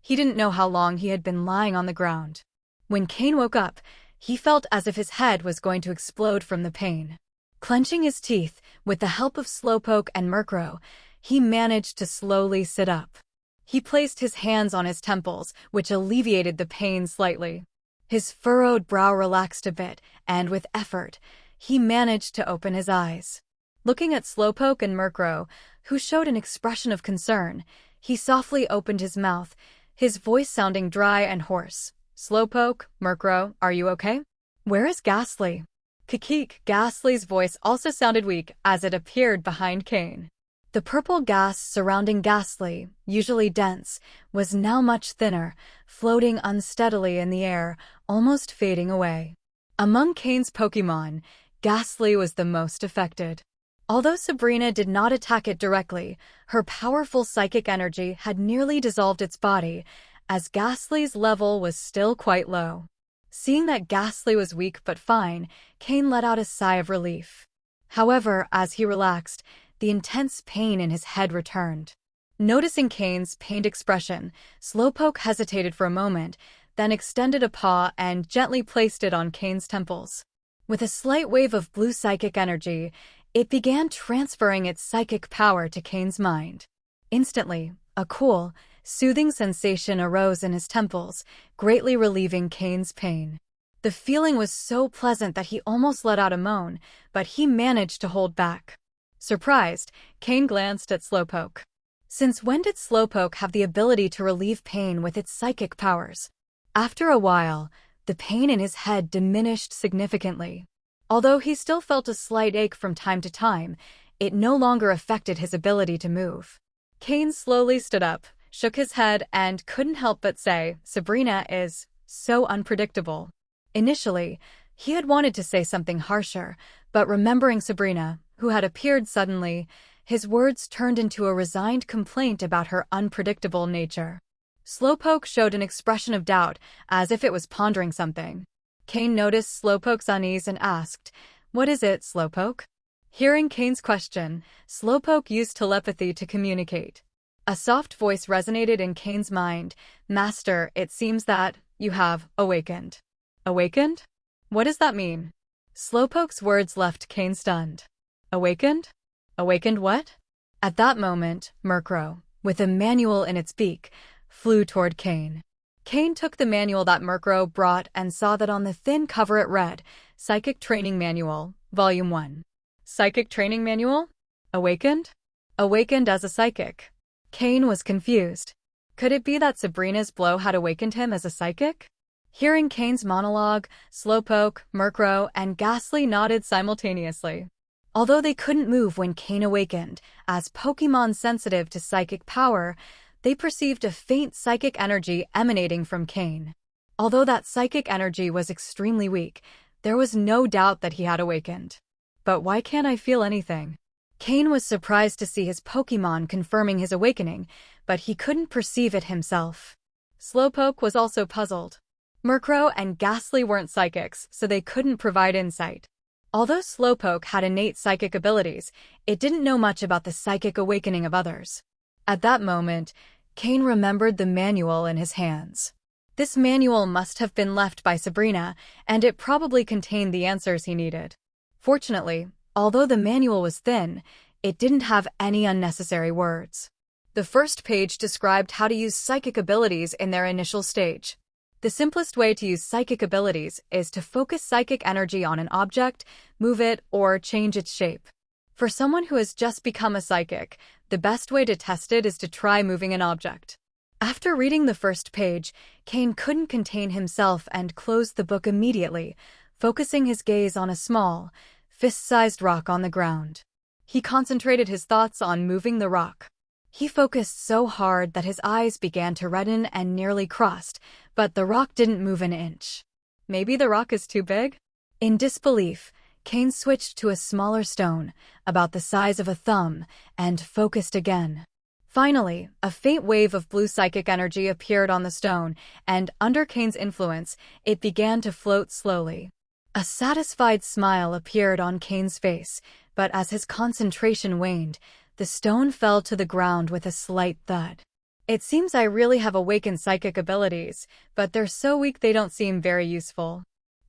He didn't know how long he had been lying on the ground. When Cain woke up, he felt as if his head was going to explode from the pain. Clenching his teeth, with the help of Slowpoke and Murkrow, he managed to slowly sit up. He placed his hands on his temples, which alleviated the pain slightly. His furrowed brow relaxed a bit, and with effort, he managed to open his eyes. Looking at Slowpoke and Murkrow, who showed an expression of concern, he softly opened his mouth, his voice sounding dry and hoarse. "Slowpoke, Murkrow, are you okay? Where is Ghastly?" Kikik. Ghastly's voice also sounded weak as it appeared behind Cain. The purple gas surrounding Ghastly, usually dense, was now much thinner, floating unsteadily in the air, almost fading away. Among Cain's Pokémon, Ghastly was the most affected. Although Sabrina did not attack it directly, her powerful psychic energy had nearly dissolved its body, as Ghastly's level was still quite low. Seeing that Ghastly was weak but fine, Cain let out a sigh of relief. However, as he relaxed, the intense pain in his head returned. Noticing Cain's pained expression, Slowpoke hesitated for a moment, then extended a paw and gently placed it on Cain's temples. With a slight wave of blue psychic energy, it began transferring its psychic power to Cain's mind. Instantly, a cool, soothing sensation arose in his temples, greatly relieving Cain's pain. The feeling was so pleasant that he almost let out a moan, but he managed to hold back. Surprised, Cain glanced at Slowpoke. Since when did Slowpoke have the ability to relieve pain with its psychic powers? After a while, the pain in his head diminished significantly. Although he still felt a slight ache from time to time, it no longer affected his ability to move. Cain slowly stood up, shook his head, and couldn't help but say, "Sabrina is so unpredictable." Initially, he had wanted to say something harsher, but remembering Sabrina, who had appeared suddenly, his words turned into a resigned complaint about her unpredictable nature. Slowpoke showed an expression of doubt, as if it was pondering something. Cain noticed Slowpoke's unease and asked, "What is it, Slowpoke?" Hearing Cain's question, Slowpoke used telepathy to communicate. A soft voice resonated in Cain's mind. "Master, it seems that you have awakened." "Awakened? What does that mean?" Slowpoke's words left Cain stunned. Awakened? Awakened what? At that moment, Murkrow, with a manual in its beak, flew toward Cain. Cain took the manual that Murkrow brought and saw that on the thin cover it read, Psychic Training Manual, Volume 1. Psychic Training Manual? Awakened? Awakened as a psychic. Cain was confused. Could it be that Sabrina's blow had awakened him as a psychic? Hearing Cain's monologue, Slowpoke, Murkrow, and Ghastly nodded simultaneously. Although they couldn't move when Cain awakened, as Pokémon sensitive to psychic power, they perceived a faint psychic energy emanating from Cain. Although that psychic energy was extremely weak, there was no doubt that he had awakened. But why can't I feel anything? Cain was surprised to see his Pokémon confirming his awakening, but he couldn't perceive it himself. Slowpoke was also puzzled. Murkrow and Ghastly weren't psychics, so they couldn't provide insight. Although Slowpoke had innate psychic abilities, it didn't know much about the psychic awakening of others. At that moment, Cain remembered the manual in his hands. This manual must have been left by Sabrina, and it probably contained the answers he needed. Fortunately, although the manual was thin, it didn't have any unnecessary words. The first page described how to use psychic abilities in their initial stage. The simplest way to use psychic abilities is to focus psychic energy on an object, move it, or change its shape. For someone who has just become a psychic, the best way to test it is to try moving an object. After reading the first page, Cain couldn't contain himself and closed the book immediately, focusing his gaze on a small, fist-sized rock on the ground. He concentrated his thoughts on moving the rock. He focused so hard that his eyes began to redden and nearly crossed, but the rock didn't move an inch. Maybe the rock is too big? In disbelief, Cain switched to a smaller stone, about the size of a thumb, and focused again. Finally, a faint wave of blue psychic energy appeared on the stone, and under Cain's influence, it began to float slowly. A satisfied smile appeared on Cain's face, but as his concentration waned, the stone fell to the ground with a slight thud. It seems I really have awakened psychic abilities, but they're so weak they don't seem very useful.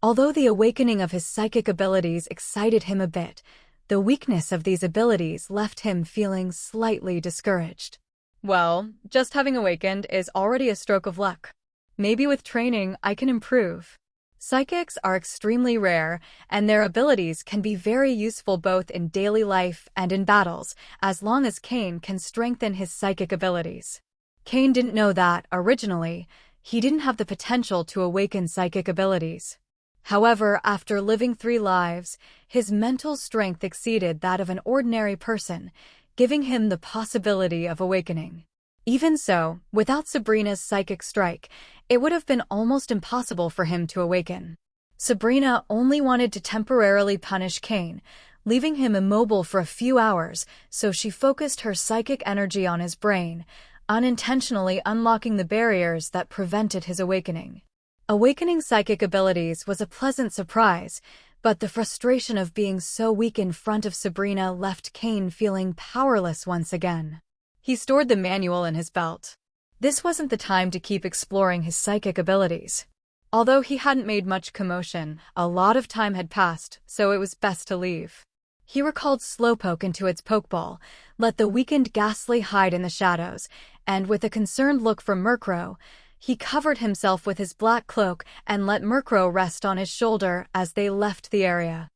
Although the awakening of his psychic abilities excited him a bit, the weakness of these abilities left him feeling slightly discouraged. Well, just having awakened is already a stroke of luck. Maybe with training I can improve. Psychics are extremely rare, and their abilities can be very useful both in daily life and in battles, as long as Cain can strengthen his psychic abilities. Cain didn't know that, originally, he didn't have the potential to awaken psychic abilities. However, after living 3 lives, his mental strength exceeded that of an ordinary person, giving him the possibility of awakening. Even so, without Sabrina's psychic strike, it would have been almost impossible for him to awaken. Sabrina only wanted to temporarily punish Cain, leaving him immobile for a few hours, so she focused her psychic energy on his brain, unintentionally unlocking the barriers that prevented his awakening. Awakening psychic abilities was a pleasant surprise, but the frustration of being so weak in front of Sabrina left Cain feeling powerless once again. He stored the manual in his belt. This wasn't the time to keep exploring his psychic abilities. Although he hadn't made much commotion, a lot of time had passed, so it was best to leave. He recalled Slowpoke into its Pokeball, let the weakened Ghastly hide in the shadows, and with a concerned look from Murkrow, he covered himself with his black cloak and let Murkrow rest on his shoulder as they left the area.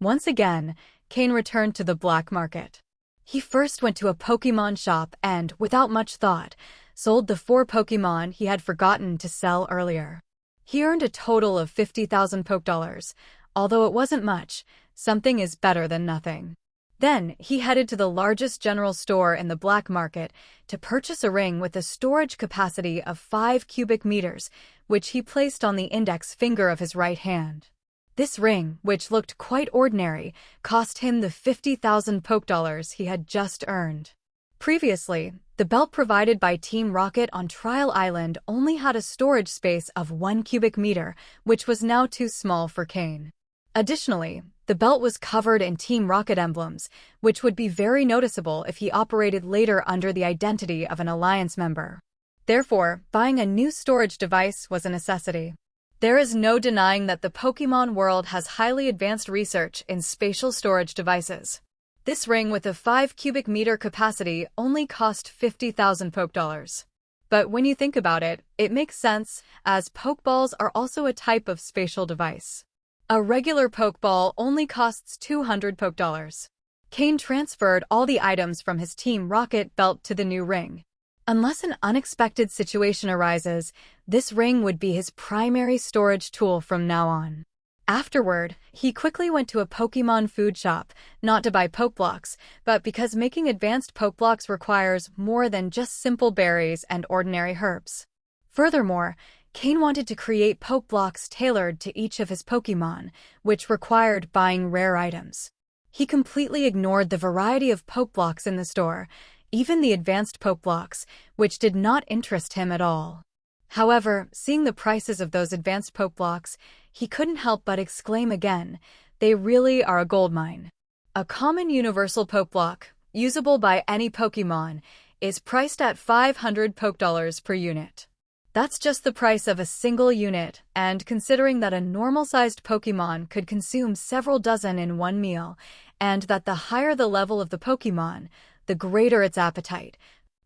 Once again, Cain returned to the black market. He first went to a Pokémon shop and, without much thought, sold the 4 Pokémon he had forgotten to sell earlier. He earned a total of 50,000 Pokédollars. Although it wasn't much, something is better than nothing. Then, he headed to the largest general store in the black market to purchase a ring with a storage capacity of 5 cubic meters, which he placed on the index finger of his right hand. This ring, which looked quite ordinary, cost him the 50,000 Pokédollars he had just earned. Previously, the belt provided by Team Rocket on Trial Island only had a storage space of 1 cubic meter, which was now too small for Cain. Additionally, the belt was covered in Team Rocket emblems, which would be very noticeable if he operated later under the identity of an Alliance member. Therefore, buying a new storage device was a necessity. There is no denying that the Pokémon World has highly advanced research in spatial storage devices. This ring with a 5 cubic meter capacity only cost 50,000 Poke Dollars. But when you think about it, it makes sense, as Pokeballs are also a type of spatial device. A regular Pokeball only costs 200 Poke Dollars. Cain transferred all the items from his Team Rocket belt to the new ring. Unless an unexpected situation arises, this ring would be his primary storage tool from now on. Afterward, he quickly went to a Pokémon food shop, not to buy Pokeblocks, but because making advanced Pokeblocks requires more than just simple berries and ordinary herbs. Furthermore, Cain wanted to create Pokeblocks tailored to each of his Pokémon, which required buying rare items. He completely ignored the variety of Pokeblocks in the store, even the advanced Pokeblocks, which did not interest him at all. However, seeing the prices of those advanced Pokeblocks, he couldn't help but exclaim again, they really are a goldmine. A common universal Pokeblock, usable by any Pokémon, is priced at 500 Poke Dollars per unit. That's just the price of a single unit, and considering that a normal-sized Pokémon could consume several dozen in one meal, and that the higher the level of the Pokémon, the greater its appetite,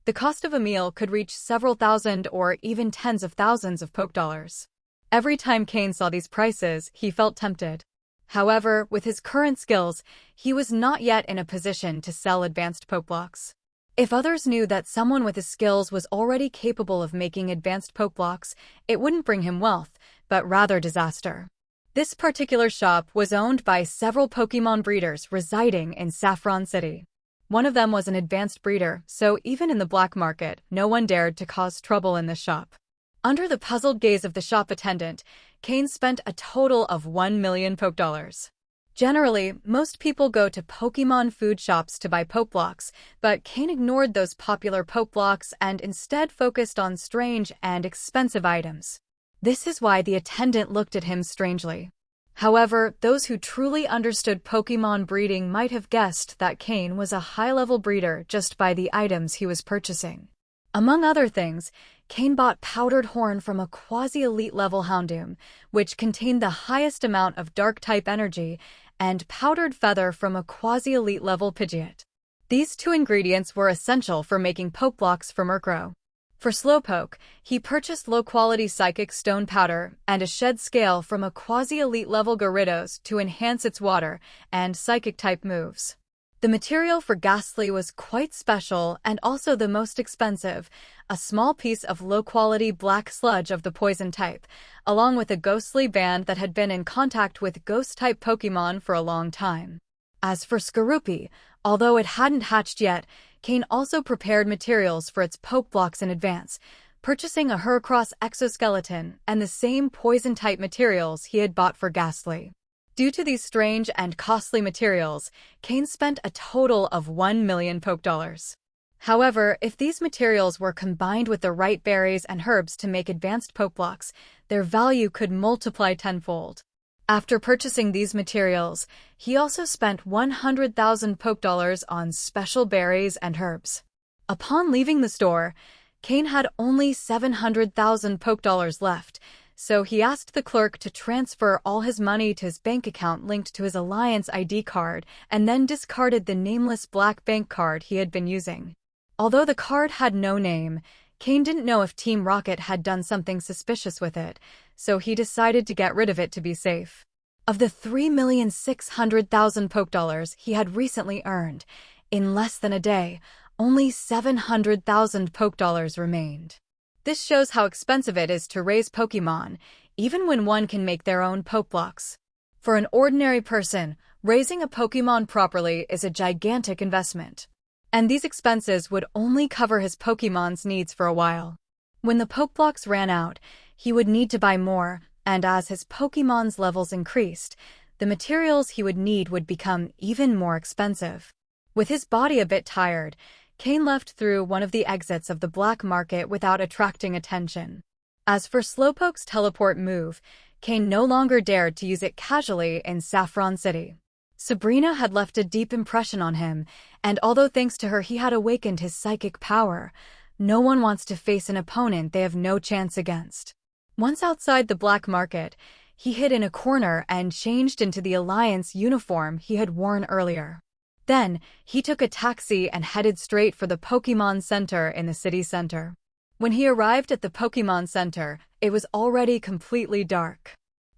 the cost of a meal could reach several thousand or even tens of thousands of Poke Dollars. Every time Cain saw these prices, he felt tempted. However, with his current skills, he was not yet in a position to sell advanced Pokeblocks. If others knew that someone with his skills was already capable of making advanced Pokeblocks, it wouldn't bring him wealth, but rather disaster. This particular shop was owned by several Pokémon breeders residing in Saffron City. One of them was an advanced breeder, so even in the black market, no one dared to cause trouble in the shop. Under the puzzled gaze of the shop attendant, Cain spent a total of 1 million Poke Dollars. Generally, most people go to Pokémon food shops to buy Pokeblocks, but Cain ignored those popular Pokeblocks and instead focused on strange and expensive items. This is why the attendant looked at him strangely. However, those who truly understood Pokémon breeding might have guessed that Cain was a high-level breeder just by the items he was purchasing. Among other things, Cain bought powdered horn from a quasi-elite level Houndoom, which contained the highest amount of Dark-type energy, and powdered feather from a quasi-elite level Pidgeot. These two ingredients were essential for making Pokeblocks for Murkrow. For Slowpoke, he purchased low-quality Psychic Stone Powder and a Shed Scale from a quasi-elite level Gyarados to enhance its Water and Psychic-type moves. The material for Ghastly was quite special and also the most expensive, a small piece of low-quality black sludge of the Poison type, along with a ghostly band that had been in contact with Ghost-type Pokémon for a long time. As for Skorupi, although it hadn't hatched yet, Cain also prepared materials for its Pokeblocks in advance, purchasing a Heracross exoskeleton and the same poison-type materials he had bought for Ghastly. Due to these strange and costly materials, Cain spent a total of 1 million Poke Dollars. However, if these materials were combined with the right berries and herbs to make advanced Pokeblocks, their value could multiply tenfold. After purchasing these materials, he also spent 100,000 Poke Dollars on special berries and herbs. Upon leaving the store, Cain had only 700,000 Poke Dollars left, so he asked the clerk to transfer all his money to his bank account linked to his Alliance ID card and then discarded the nameless black bank card he had been using. Although the card had no name, Cain didn't know if Team Rocket had done something suspicious with it, so he decided to get rid of it to be safe. Of the 3,600,000 Poke Dollars he had recently earned, in less than a day, only 700,000 Poke Dollars remained. This shows how expensive it is to raise Pokémon, even when one can make their own Pokeblocks. For an ordinary person, raising a Pokémon properly is a gigantic investment. And these expenses would only cover his Pokémon's needs for a while. When the Pokeblocks ran out, he would need to buy more, and as his Pokémon's levels increased, the materials he would need would become even more expensive. With his body a bit tired, Cain left through one of the exits of the black market without attracting attention. As for Slowpoke's teleport move, Cain no longer dared to use it casually in Saffron City. Sabrina had left a deep impression on him, and although thanks to her he had awakened his psychic power, no one wants to face an opponent they have no chance against. Once outside the black market, he hid in a corner and changed into the Alliance uniform he had worn earlier. Then, he took a taxi and headed straight for the Pokémon Center in the city center. When he arrived at the Pokémon Center, it was already completely dark.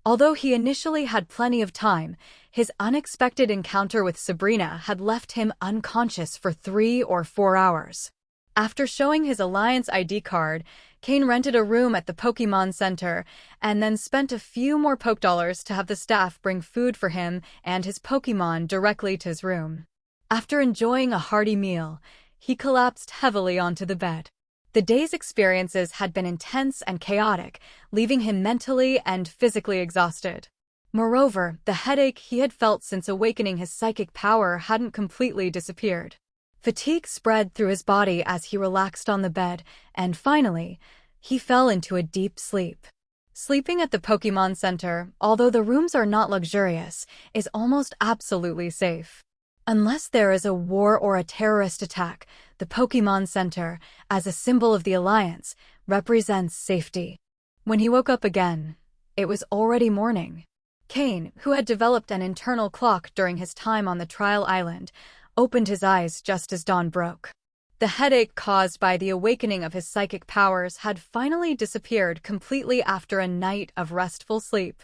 Although he initially had plenty of time, his unexpected encounter with Sabrina had left him unconscious for 3 or 4 hours. After showing his Alliance ID card, Cain rented a room at the Pokémon Center and then spent a few more Pokédollars to have the staff bring food for him and his Pokémon directly to his room. After enjoying a hearty meal, he collapsed heavily onto the bed. The day's experiences had been intense and chaotic, leaving him mentally and physically exhausted. Moreover, the headache he had felt since awakening his psychic power hadn't completely disappeared. Fatigue spread through his body as he relaxed on the bed, and finally, he fell into a deep sleep. Sleeping at the Pokémon Center, although the rooms are not luxurious, is almost absolutely safe. Unless there is a war or a terrorist attack, the Pokémon Center, as a symbol of the Alliance, represents safety. When he woke up again, it was already morning. Cain, who had developed an internal clock during his time on the trial island, opened his eyes just as dawn broke. The headache caused by the awakening of his psychic powers had finally disappeared completely after a night of restful sleep.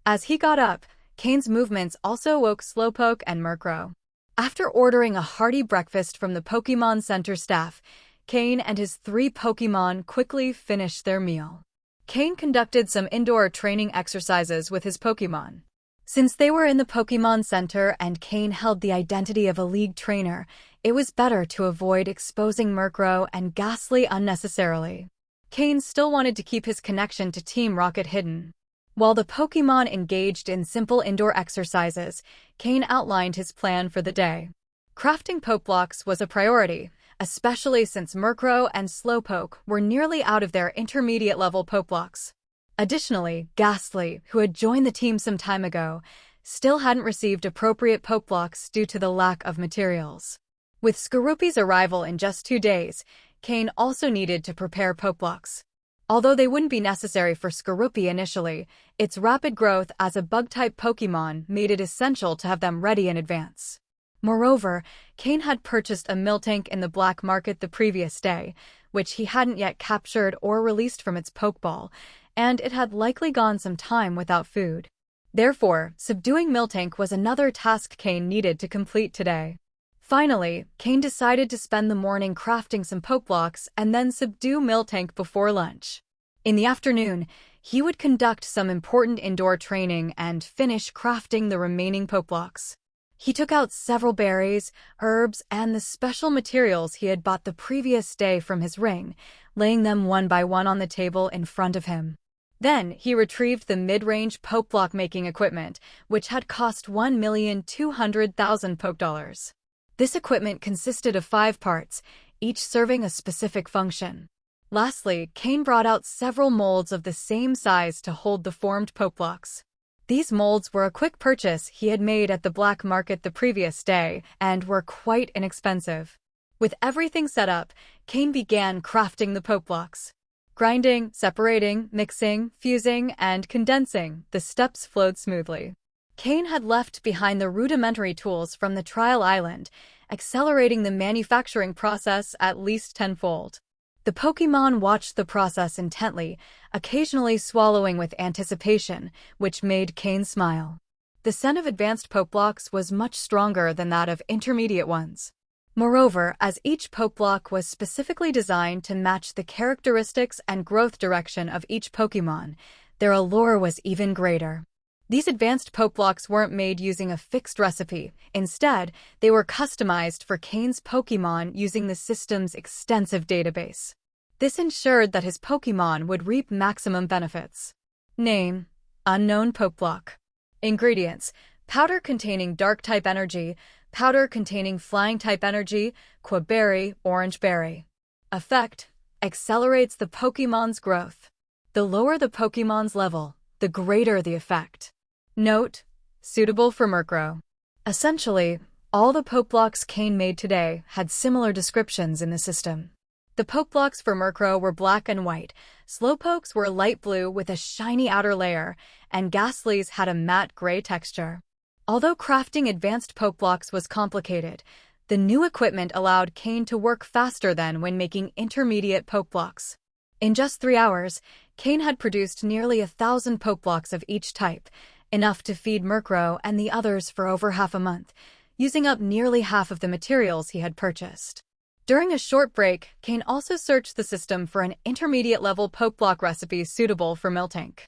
As he got up, Cain's movements also woke Slowpoke and Murkrow. After ordering a hearty breakfast from the Pokémon Center staff, Cain and his 3 Pokémon quickly finished their meal. Cain conducted some indoor training exercises with his Pokémon. Since they were in the Pokémon Center and Cain held the identity of a league trainer, it was better to avoid exposing Murkrow and Ghastly unnecessarily. Cain still wanted to keep his connection to Team Rocket hidden. While the Pokémon engaged in simple indoor exercises, Cain outlined his plan for the day. Crafting Pokeblocks was a priority, especially since Murkrow and Slowpoke were nearly out of their intermediate-level Pokeblocks. Additionally, Ghastly, who had joined the team some time ago, still hadn't received appropriate Pokeblocks due to the lack of materials. With Skorupi's arrival in just 2 days, Cain also needed to prepare Pokeblocks. Although they wouldn't be necessary for Skorupi initially, its rapid growth as a bug-type Pokémon made it essential to have them ready in advance. Moreover, Cain had purchased a Miltank in the black market the previous day, which he hadn't yet captured or released from its Pokeball, and it had likely gone some time without food. Therefore, subduing Miltank was another task Cain needed to complete today. Finally, Cain decided to spend the morning crafting some Pokeblocks and then subdue Miltank before lunch. In the afternoon, he would conduct some important indoor training and finish crafting the remaining Pokeblocks. He took out several berries, herbs, and the special materials he had bought the previous day from his ring, laying them one by one on the table in front of him. Then, he retrieved the mid-range Pokeblock making equipment, which had cost 1,200,000 Pokedollars. This equipment consisted of 5 parts, each serving a specific function. Lastly, Cain brought out several molds of the same size to hold the formed Pokeblocks. These molds were a quick purchase he had made at the black market the previous day and were quite inexpensive. With everything set up, Cain began crafting the Pokeblocks. Grinding, separating, mixing, fusing, and condensing, the steps flowed smoothly. Cain had left behind the rudimentary tools from the trial island, accelerating the manufacturing process at least tenfold. The Pokémon watched the process intently, occasionally swallowing with anticipation, which made Cain smile. The scent of advanced Pokeblocks was much stronger than that of intermediate ones. Moreover, as each Pokeblock was specifically designed to match the characteristics and growth direction of each Pokémon, their allure was even greater. These advanced Pokeblocks weren't made using a fixed recipe. Instead, they were customized for Cain's Pokémon using the system's extensive database. This ensured that his Pokémon would reap maximum benefits. Name: Unknown Pokeblock. Ingredients: powder containing Dark-type energy, powder containing Flying-type energy, Quaberry, Orange Berry. Effect: accelerates the Pokémon's growth. The lower the Pokémon's level, the greater the effect. Note: suitable for Murkrow. Essentially, all the Pokeblocks Cain made today had similar descriptions in the system. The Pokeblocks for Murkrow were black and white, Slowpoke's were light blue with a shiny outer layer, and Ghastly's had a matte gray texture. Although crafting advanced poke blocks was complicated, the new equipment allowed Cain to work faster than when making intermediate poke blocks. In just 3 hours, Cain had produced nearly 1,000 poke blocks of each type, enough to feed Murkrow and the others for over half a month, using up nearly half of the materials he had purchased. During a short break, Cain also searched the system for an intermediate-level poke block recipe suitable for Miltank.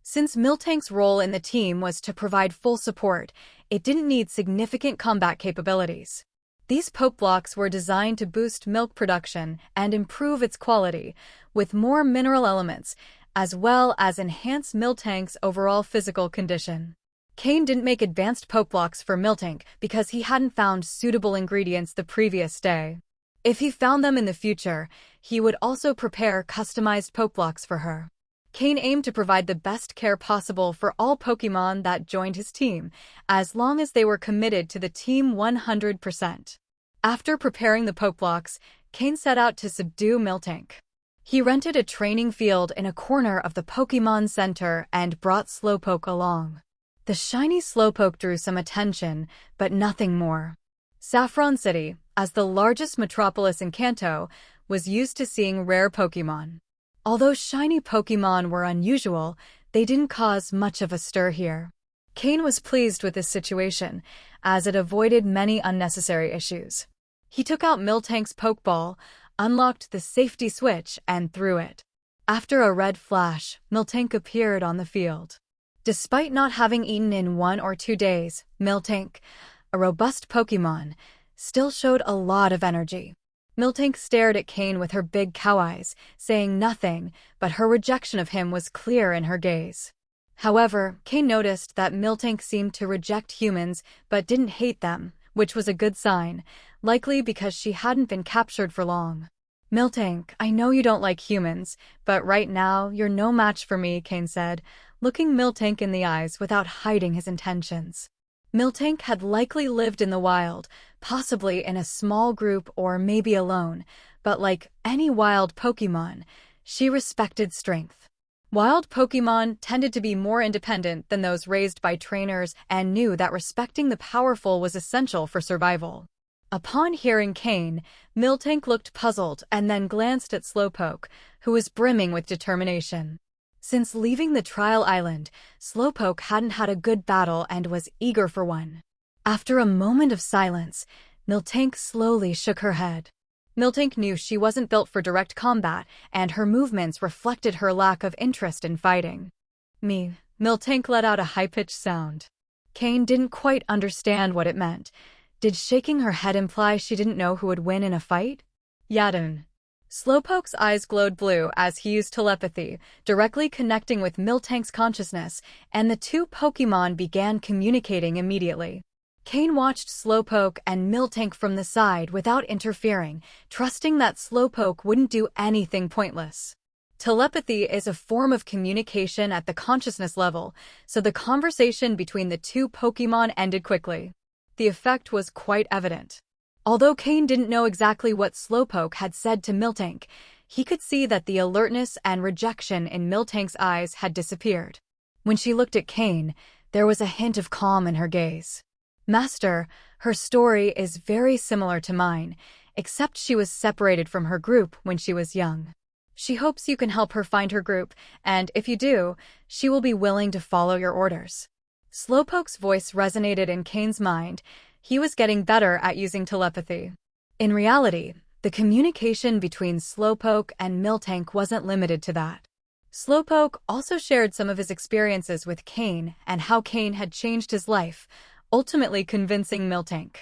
Since Miltank's role in the team was to provide full support, it didn't need significant combat capabilities. These poke blocks were designed to boost milk production and improve its quality, with more mineral elements, as well as enhance Miltank's overall physical condition. Cain didn't make advanced poke blocks for Miltank because he hadn't found suitable ingredients the previous day. If he found them in the future, he would also prepare customized poke blocks for her. Cain aimed to provide the best care possible for all Pokémon that joined his team, as long as they were committed to the team 100%. After preparing the poke blocks, Cain set out to subdue Miltank. He rented a training field in a corner of the Pokémon Center and brought Slowpoke along. The shiny Slowpoke drew some attention, but nothing more. Saffron City, as the largest metropolis in Kanto, was used to seeing rare Pokémon. Although shiny Pokémon were unusual, they didn't cause much of a stir here. Cain was pleased with this situation, as it avoided many unnecessary issues. He took out Miltank's Pokeball, unlocked the safety switch, and threw it. After a red flash, Miltank appeared on the field. Despite not having eaten in 1 or 2 days, Miltank, a robust Pokémon, still showed a lot of energy. Miltank stared at Cain with her big cow eyes, saying nothing, but her rejection of him was clear in her gaze. However, Cain noticed that Miltank seemed to reject humans but didn't hate them, which was a good sign, likely because she hadn't been captured for long. "Miltank, I know you don't like humans, but right now you're no match for me," Cain said, looking Miltank in the eyes without hiding his intentions. Miltank had likely lived in the wild, possibly in a small group or maybe alone, but like any wild Pokémon, she respected strength. Wild Pokémon tended to be more independent than those raised by trainers and knew that respecting the powerful was essential for survival. Upon hearing Cain, Miltank looked puzzled and then glanced at Slowpoke, who was brimming with determination. Since leaving the trial island, Slowpoke hadn't had a good battle and was eager for one. After a moment of silence, Miltank slowly shook her head. Miltank knew she wasn't built for direct combat, and her movements reflected her lack of interest in fighting. Miltank let out a high-pitched sound. Cain didn't quite understand what it meant. Did shaking her head imply she didn't know who would win in a fight? Yadun. Slowpoke's eyes glowed blue as he used telepathy, directly connecting with Miltank's consciousness, and the two Pokémon began communicating immediately. Cain watched Slowpoke and Miltank from the side without interfering, trusting that Slowpoke wouldn't do anything pointless. Telepathy is a form of communication at the consciousness level, so the conversation between the two Pokémon ended quickly. The effect was quite evident. Although Cain didn't know exactly what Slowpoke had said to Miltank, he could see that the alertness and rejection in Miltank's eyes had disappeared. When she looked at Cain, there was a hint of calm in her gaze. "Master, her story is very similar to mine, except she was separated from her group when she was young. She hopes you can help her find her group, and if you do, she will be willing to follow your orders." Slowpoke's voice resonated in Cain's mind. He was getting better at using telepathy. In reality, the communication between Slowpoke and Miltank wasn't limited to that. Slowpoke also shared some of his experiences with Cain and how Cain had changed his life, ultimately convincing Miltank.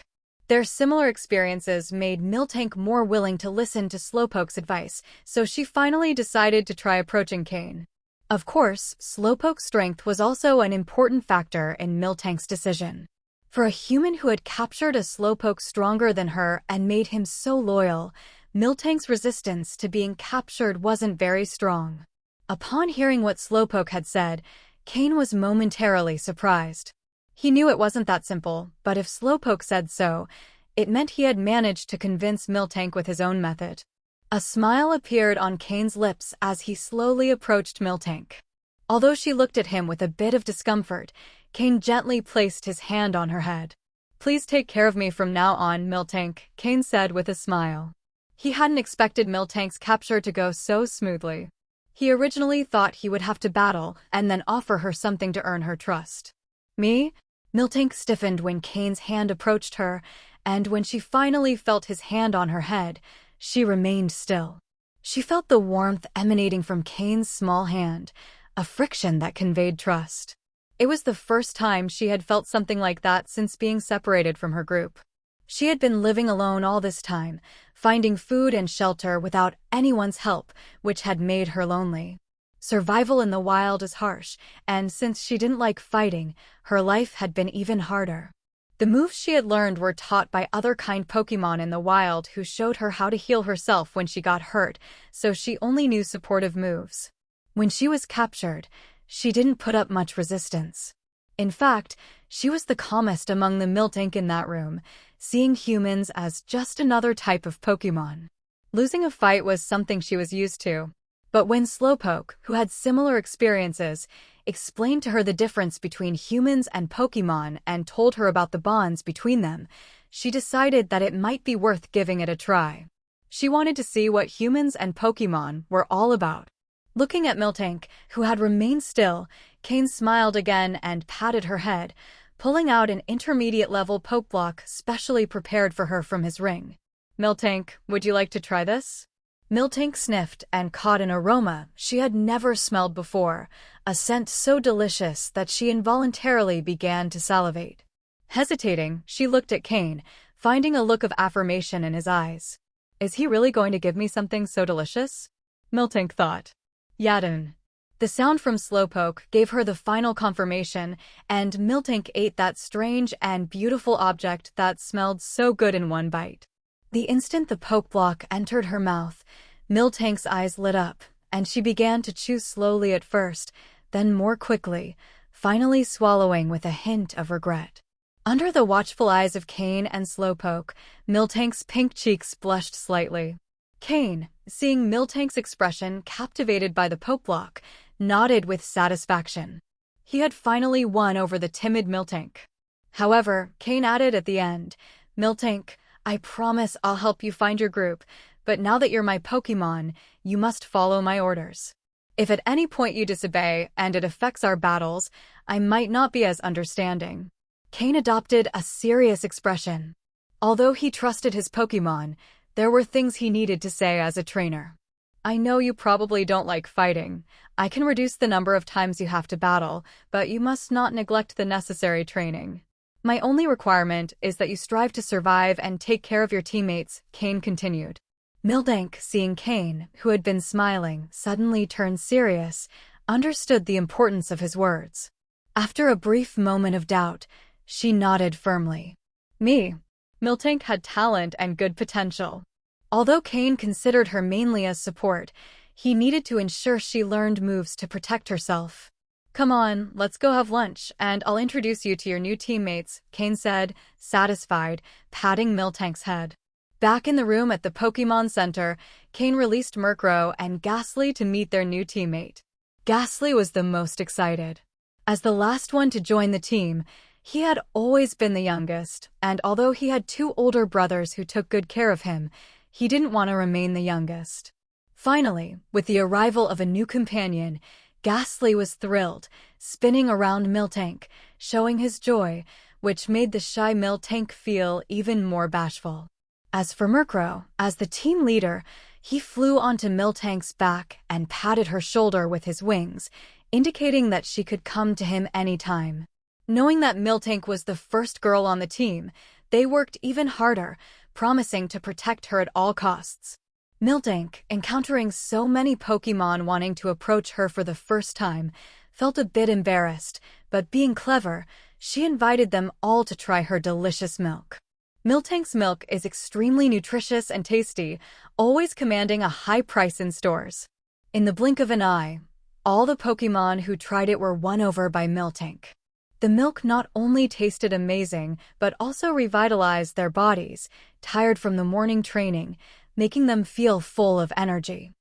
Their similar experiences made Miltank more willing to listen to Slowpoke's advice, so she finally decided to try approaching Cain. Of course, Slowpoke's strength was also an important factor in Miltank's decision. For a human who had captured a Slowpoke stronger than her and made him so loyal, Miltank's resistance to being captured wasn't very strong. Upon hearing what Slowpoke had said, Cain was momentarily surprised. He knew it wasn't that simple, but if Slowpoke said so, it meant he had managed to convince Miltank with his own method. A smile appeared on Cain's lips as he slowly approached Miltank. Although she looked at him with a bit of discomfort, Cain gently placed his hand on her head. "Please take care of me from now on, Miltank," Cain said with a smile. He hadn't expected Miltank's capture to go so smoothly. He originally thought he would have to battle and then offer her something to earn her trust. "Me?" Miltank stiffened when Cain's hand approached her, and when she finally felt his hand on her head, she remained still. She felt the warmth emanating from Cain's small hand, a friction that conveyed trust. It was the first time she had felt something like that since being separated from her group. She had been living alone all this time, finding food and shelter without anyone's help, which had made her lonely. Survival in the wild is harsh, and since she didn't like fighting, her life had been even harder. The moves she had learned were taught by other kind Pokémon in the wild who showed her how to heal herself when she got hurt, so she only knew supportive moves. When she was captured, she didn't put up much resistance. In fact, she was the calmest among the Miltank in that room, seeing humans as just another type of Pokémon. Losing a fight was something she was used to. But when Slowpoke, who had similar experiences, explained to her the difference between humans and Pokémon and told her about the bonds between them, she decided that it might be worth giving it a try. She wanted to see what humans and Pokémon were all about. Looking at Miltank, who had remained still, Cain smiled again and patted her head, pulling out an intermediate-level poke block specially prepared for her from his ring. "Miltank, would you like to try this?" Miltank sniffed and caught an aroma she had never smelled before, a scent so delicious that she involuntarily began to salivate. Hesitating, she looked at Cain, finding a look of affirmation in his eyes. "Is he really going to give me something so delicious?" Miltank thought. "Yadun." The sound from Slowpoke gave her the final confirmation, and Miltank ate that strange and beautiful object that smelled so good in one bite. The instant the poke block entered her mouth, Miltank's eyes lit up, and she began to chew slowly at first, then more quickly, finally swallowing with a hint of regret. Under the watchful eyes of Cain and Slowpoke, Miltank's pink cheeks blushed slightly. Cain, seeing Miltank's expression captivated by the poke block, nodded with satisfaction. He had finally won over the timid Miltank. However, Cain added at the end, "Miltank, I promise I'll help you find your group, but now that you're my Pokémon, you must follow my orders. If at any point you disobey and it affects our battles, I might not be as understanding." Cain adopted a serious expression. Although he trusted his Pokémon, there were things he needed to say as a trainer. "I know you probably don't like fighting. I can reduce the number of times you have to battle, but you must not neglect the necessary training. My only requirement is that you strive to survive and take care of your teammates," Cain continued. Miltank, seeing Cain, who had been smiling, suddenly turned serious, understood the importance of his words. After a brief moment of doubt, she nodded firmly. "Me." Miltank had talent and good potential. Although Cain considered her mainly as support, he needed to ensure she learned moves to protect herself. "Come on, let's go have lunch, and I'll introduce you to your new teammates," Cain said, satisfied, patting Miltank's head. Back in the room at the Pokémon Center, Cain released Murkrow and Ghastly to meet their new teammate. Ghastly was the most excited. As the last one to join the team, he had always been the youngest, and although he had two older brothers who took good care of him, he didn't want to remain the youngest. Finally, with the arrival of a new companion, Ghastly was thrilled, spinning around Miltank, showing his joy, which made the shy Miltank feel even more bashful. As for Murkrow, as the team leader, he flew onto Miltank's back and patted her shoulder with his wings, indicating that she could come to him anytime. Knowing that Miltank was the first girl on the team, they worked even harder, promising to protect her at all costs. Miltank, encountering so many Pokémon wanting to approach her for the first time, felt a bit embarrassed, but being clever, she invited them all to try her delicious milk. Miltank's milk is extremely nutritious and tasty, always commanding a high price in stores. In the blink of an eye, all the Pokémon who tried it were won over by Miltank. The milk not only tasted amazing, but also revitalized their bodies, tired from the morning training, making them feel full of energy.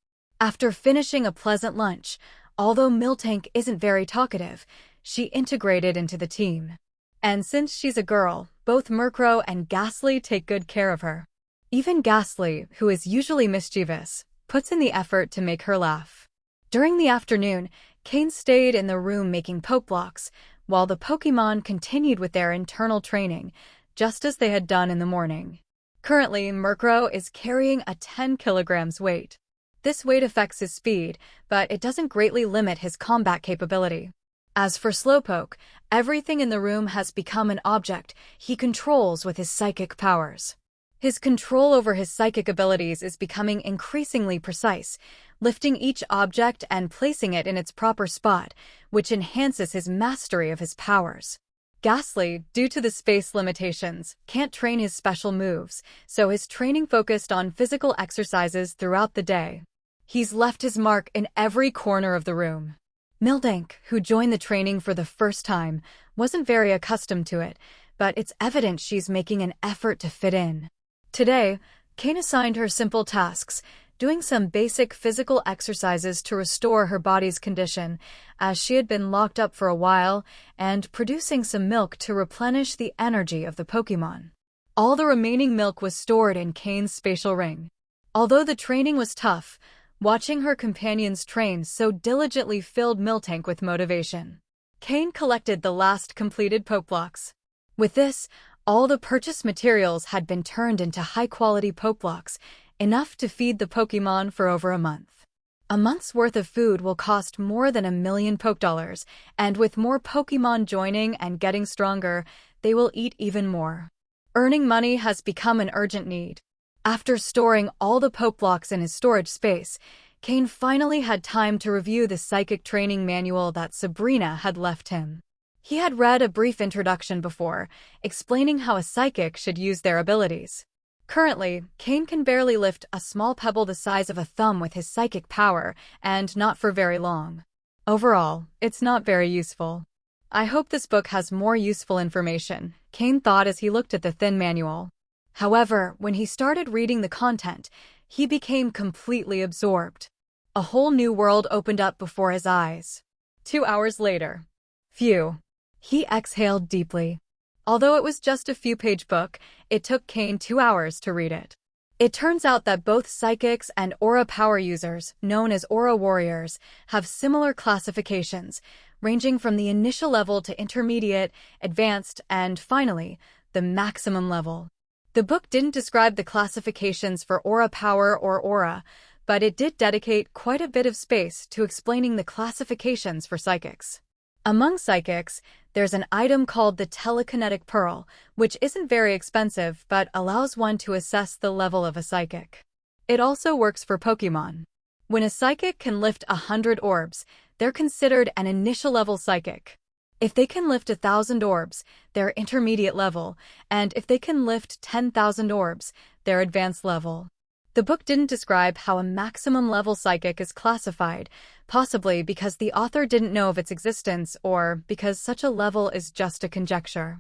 After finishing a pleasant lunch, although Miltank isn't very talkative, she integrated into the team. And since she's a girl, both Murkrow and Ghastly take good care of her. Even Ghastly, who is usually mischievous, puts in the effort to make her laugh. During the afternoon, Cain stayed in the room making poke blocks, while the Pokémon continued with their internal training, just as they had done in the morning. Currently, Murkrow is carrying a 10 kilograms weight. This weight affects his speed, but it doesn't greatly limit his combat capability. As for Slowpoke, everything in the room has become an object he controls with his psychic powers. His control over his psychic abilities is becoming increasingly precise, lifting each object and placing it in its proper spot, which enhances his mastery of his powers. Ghastly, due to the space limitations, can't train his special moves, so his training focused on physical exercises throughout the day. He's left his mark in every corner of the room. Miltank, who joined the training for the first time, wasn't very accustomed to it, but it's evident she's making an effort to fit in. Today, Cain assigned her simple tasks, doing some basic physical exercises to restore her body's condition, as she had been locked up for a while, and producing some milk to replenish the energy of the Pokémon. All the remaining milk was stored in Cain's spatial ring. Although the training was tough, watching her companions train so diligently filled Miltank with motivation. Cain collected the last completed poke blocks. With this, all the purchased materials had been turned into high-quality poke blocks, enough to feed the Pokémon for over a month. A month's worth of food will cost more than $1 million Pokedollars, and with more Pokémon joining and getting stronger, they will eat even more. Earning money has become an urgent need. After storing all the poke blocks in his storage space, Cain finally had time to review the psychic training manual that Sabrina had left him. He had read a brief introduction before, explaining how a psychic should use their abilities. Currently, Cain can barely lift a small pebble the size of a thumb with his psychic power, and not for very long. Overall, it's not very useful. I hope this book has more useful information, Cain thought as he looked at the thin manual. However, when he started reading the content, he became completely absorbed. A whole new world opened up before his eyes. 2 hours later. Phew. He exhaled deeply. Although it was just a few-page book, it took Cain 2 hours to read it. It turns out that both psychics and aura power users, known as aura warriors, have similar classifications, ranging from the initial level to intermediate, advanced, and finally, the maximum level. The book didn't describe the classifications for aura power or aura, but it did dedicate quite a bit of space to explaining the classifications for psychics. Among psychics, there's an item called the telekinetic pearl, which isn't very expensive but allows one to assess the level of a psychic. It also works for Pokémon. When a psychic can lift 100 orbs, they're considered an initial level psychic. If they can lift 1,000 orbs, they're intermediate level, and if they can lift 10,000 orbs, they're advanced level. The book didn't describe how a maximum level psychic is classified, possibly because the author didn't know of its existence or because such a level is just a conjecture.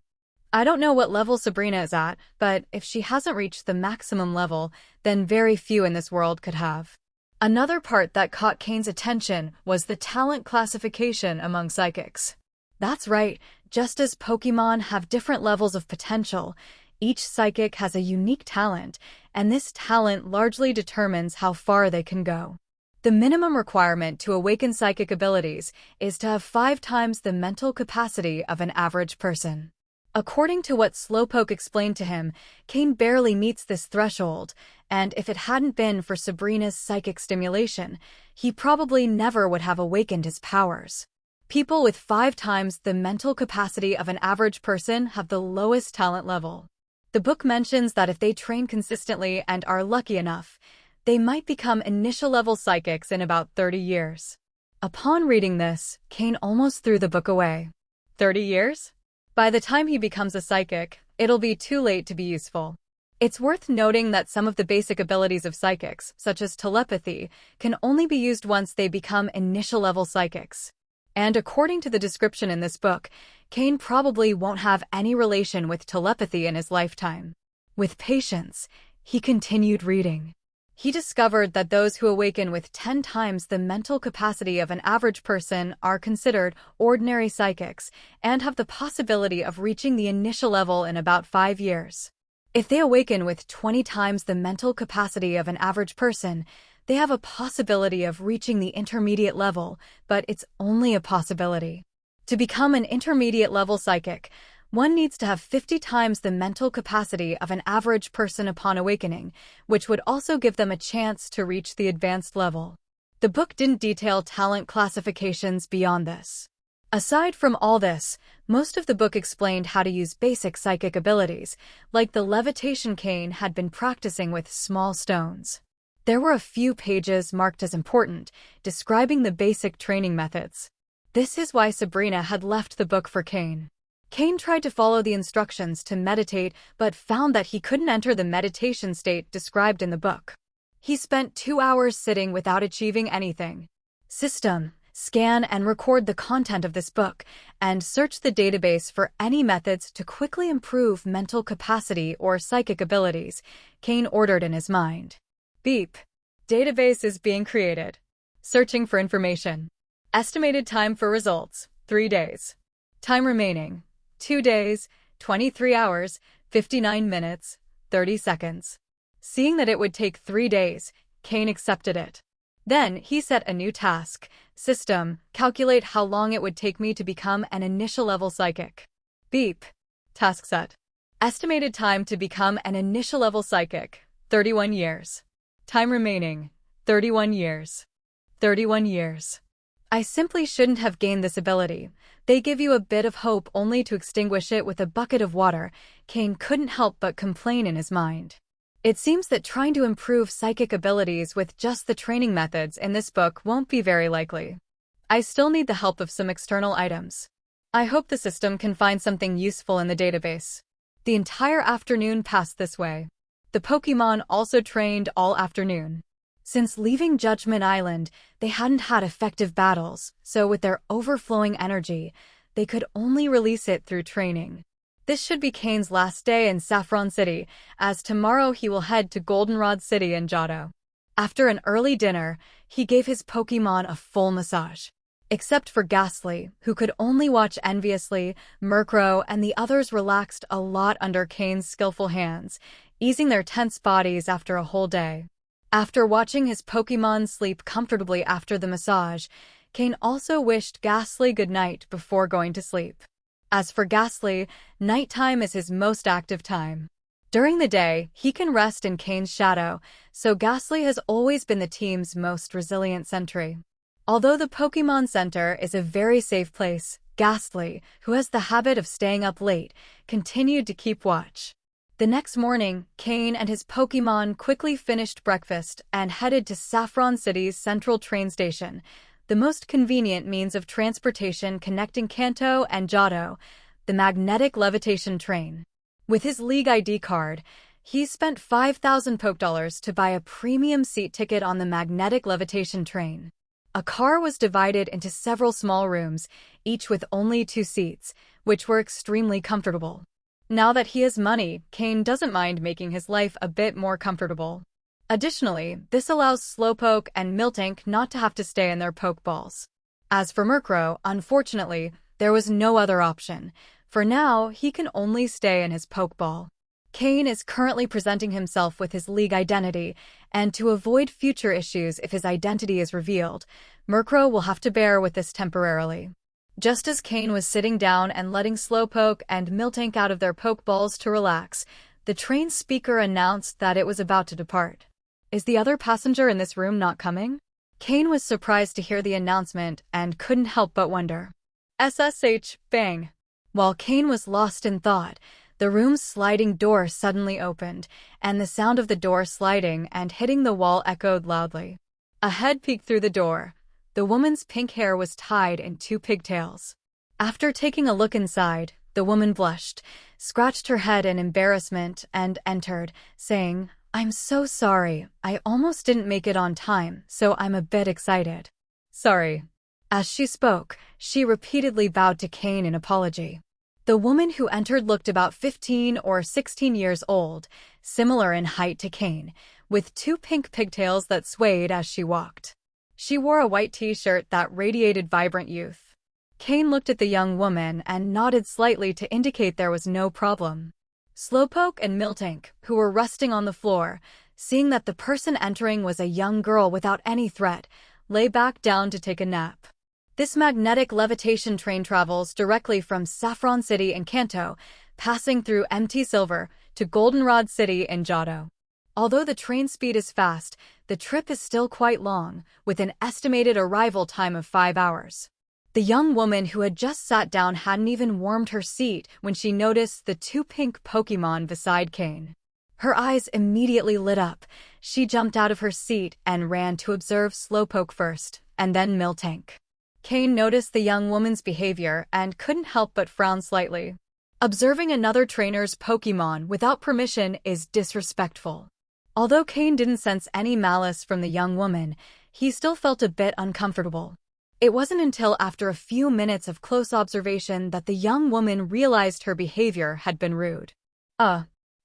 I don't know what level Sabrina is at, but if she hasn't reached the maximum level, then very few in this world could have. Another part that caught Cain's attention was the talent classification among psychics. That's right, just as Pokémon have different levels of potential, each psychic has a unique talent, and this talent largely determines how far they can go. The minimum requirement to awaken psychic abilities is to have 5 times the mental capacity of an average person. According to what Slowpoke explained to him, Cain barely meets this threshold, and if it hadn't been for Sabrina's psychic stimulation, he probably never would have awakened his powers. People with 5 times the mental capacity of an average person have the lowest talent level. The book mentions that if they train consistently and are lucky enough, they might become initial-level psychics in about 30 years. Upon reading this, Cain almost threw the book away. 30 years? By the time he becomes a psychic, it'll be too late to be useful. It's worth noting that some of the basic abilities of psychics, such as telepathy, can only be used once they become initial-level psychics. And according to the description in this book, Cain probably won't have any relation with telepathy in his lifetime. With patience, he continued reading. He discovered that those who awaken with 10 times the mental capacity of an average person are considered ordinary psychics and have the possibility of reaching the initial level in about 5 years. If they awaken with 20 times the mental capacity of an average person, they have a possibility of reaching the intermediate level, but it's only a possibility. To become an intermediate level psychic, one needs to have 50 times the mental capacity of an average person upon awakening, which would also give them a chance to reach the advanced level. The book didn't detail talent classifications beyond this. Aside from all this, most of the book explained how to use basic psychic abilities, like the levitation Cain had been practicing with small stones. There were a few pages marked as important, describing the basic training methods. This is why Sabrina had left the book for Cain. Cain tried to follow the instructions to meditate but found that he couldn't enter the meditation state described in the book. He spent 2 hours sitting without achieving anything. System, scan and record the content of this book, and search the database for any methods to quickly improve mental capacity or psychic abilities, Cain ordered in his mind. Beep. Database is being created. Searching for information. Estimated time for results, 3 days. Time remaining, 2 days, 23 hours, 59 minutes, 30 seconds. Seeing that it would take 3 days, Cain accepted it. Then he set a new task. System, calculate how long it would take me to become an initial level psychic. Beep. Task set. Estimated time to become an initial level psychic, 31 years. Time remaining, 31 years. 31 years. I simply shouldn't have gained this ability. They give you a bit of hope only to extinguish it with a bucket of water, Cain couldn't help but complain in his mind. It seems that trying to improve psychic abilities with just the training methods in this book won't be very likely. I still need the help of some external items. I hope the system can find something useful in the database. The entire afternoon passed this way. The Pokémon also trained all afternoon. Since leaving Judgment Island, they hadn't had effective battles, so with their overflowing energy, they could only release it through training. This should be Cain's last day in Saffron City, as tomorrow he will head to Goldenrod City in Johto. After an early dinner, he gave his Pokémon a full massage. Except for Ghastly, who could only watch enviously, Murkrow and the others relaxed a lot under Cain's skillful hands, easing their tense bodies after a whole day. After watching his Pokémon sleep comfortably after the massage, Cain also wished Ghastly good night before going to sleep. As for Ghastly, nighttime is his most active time. During the day, he can rest in Cain's shadow, so Ghastly has always been the team's most resilient sentry. Although the Pokémon Center is a very safe place, Ghastly, who has the habit of staying up late, continued to keep watch. The next morning, Cain and his Pokémon quickly finished breakfast and headed to Saffron City's central train station, the most convenient means of transportation connecting Kanto and Johto, the magnetic levitation train. With his League ID card, he spent 5,000 Pokédollars to buy a premium seat ticket on the magnetic levitation train. A car was divided into several small rooms, each with only 2 seats, which were extremely comfortable. Now that he has money, Cain doesn't mind making his life a bit more comfortable. Additionally, this allows Slowpoke and Miltank not to have to stay in their Pokeballs. As for Murkrow, unfortunately, there was no other option. For now, he can only stay in his Pokeball. Cain is currently presenting himself with his League identity, and to avoid future issues if his identity is revealed, Murkrow will have to bear with this temporarily. Just as Cain was sitting down and letting Slowpoke and Miltank out of their Pokeballs to relax, the train speaker announced that it was about to depart. Is the other passenger in this room not coming? Cain was surprised to hear the announcement and couldn't help but wonder. SSH, bang. While Cain was lost in thought, the room's sliding door suddenly opened, and the sound of the door sliding and hitting the wall echoed loudly. A head peeked through the door. The woman's pink hair was tied in 2 pigtails. After taking a look inside, the woman blushed, scratched her head in embarrassment, and entered, saying, "I'm so sorry, I almost didn't make it on time, so I'm a bit excited." Sorry. As she spoke, she repeatedly bowed to Cain in apology. The woman who entered looked about 15 or 16 years old, similar in height to Cain, with 2 pink pigtails that swayed as she walked. She wore a white t-shirt that radiated vibrant youth. Cain looked at the young woman and nodded slightly to indicate there was no problem. Slowpoke and Miltank, who were resting on the floor, seeing that the person entering was a young girl without any threat, lay back down to take a nap. This magnetic levitation train travels directly from Saffron City in Kanto, passing through MT Silver to Goldenrod City in Johto. Although the train speed is fast, the trip is still quite long, with an estimated arrival time of 5 hours. The young woman who had just sat down hadn't even warmed her seat when she noticed the 2 pink Pokémon beside Cain. Her eyes immediately lit up. She jumped out of her seat and ran to observe Slowpoke first, and then Miltank. Cain noticed the young woman's behavior and couldn't help but frown slightly. Observing another trainer's Pokémon without permission is disrespectful. Although Cain didn't sense any malice from the young woman, he still felt a bit uncomfortable. It wasn't until after a few minutes of close observation that the young woman realized her behavior had been rude.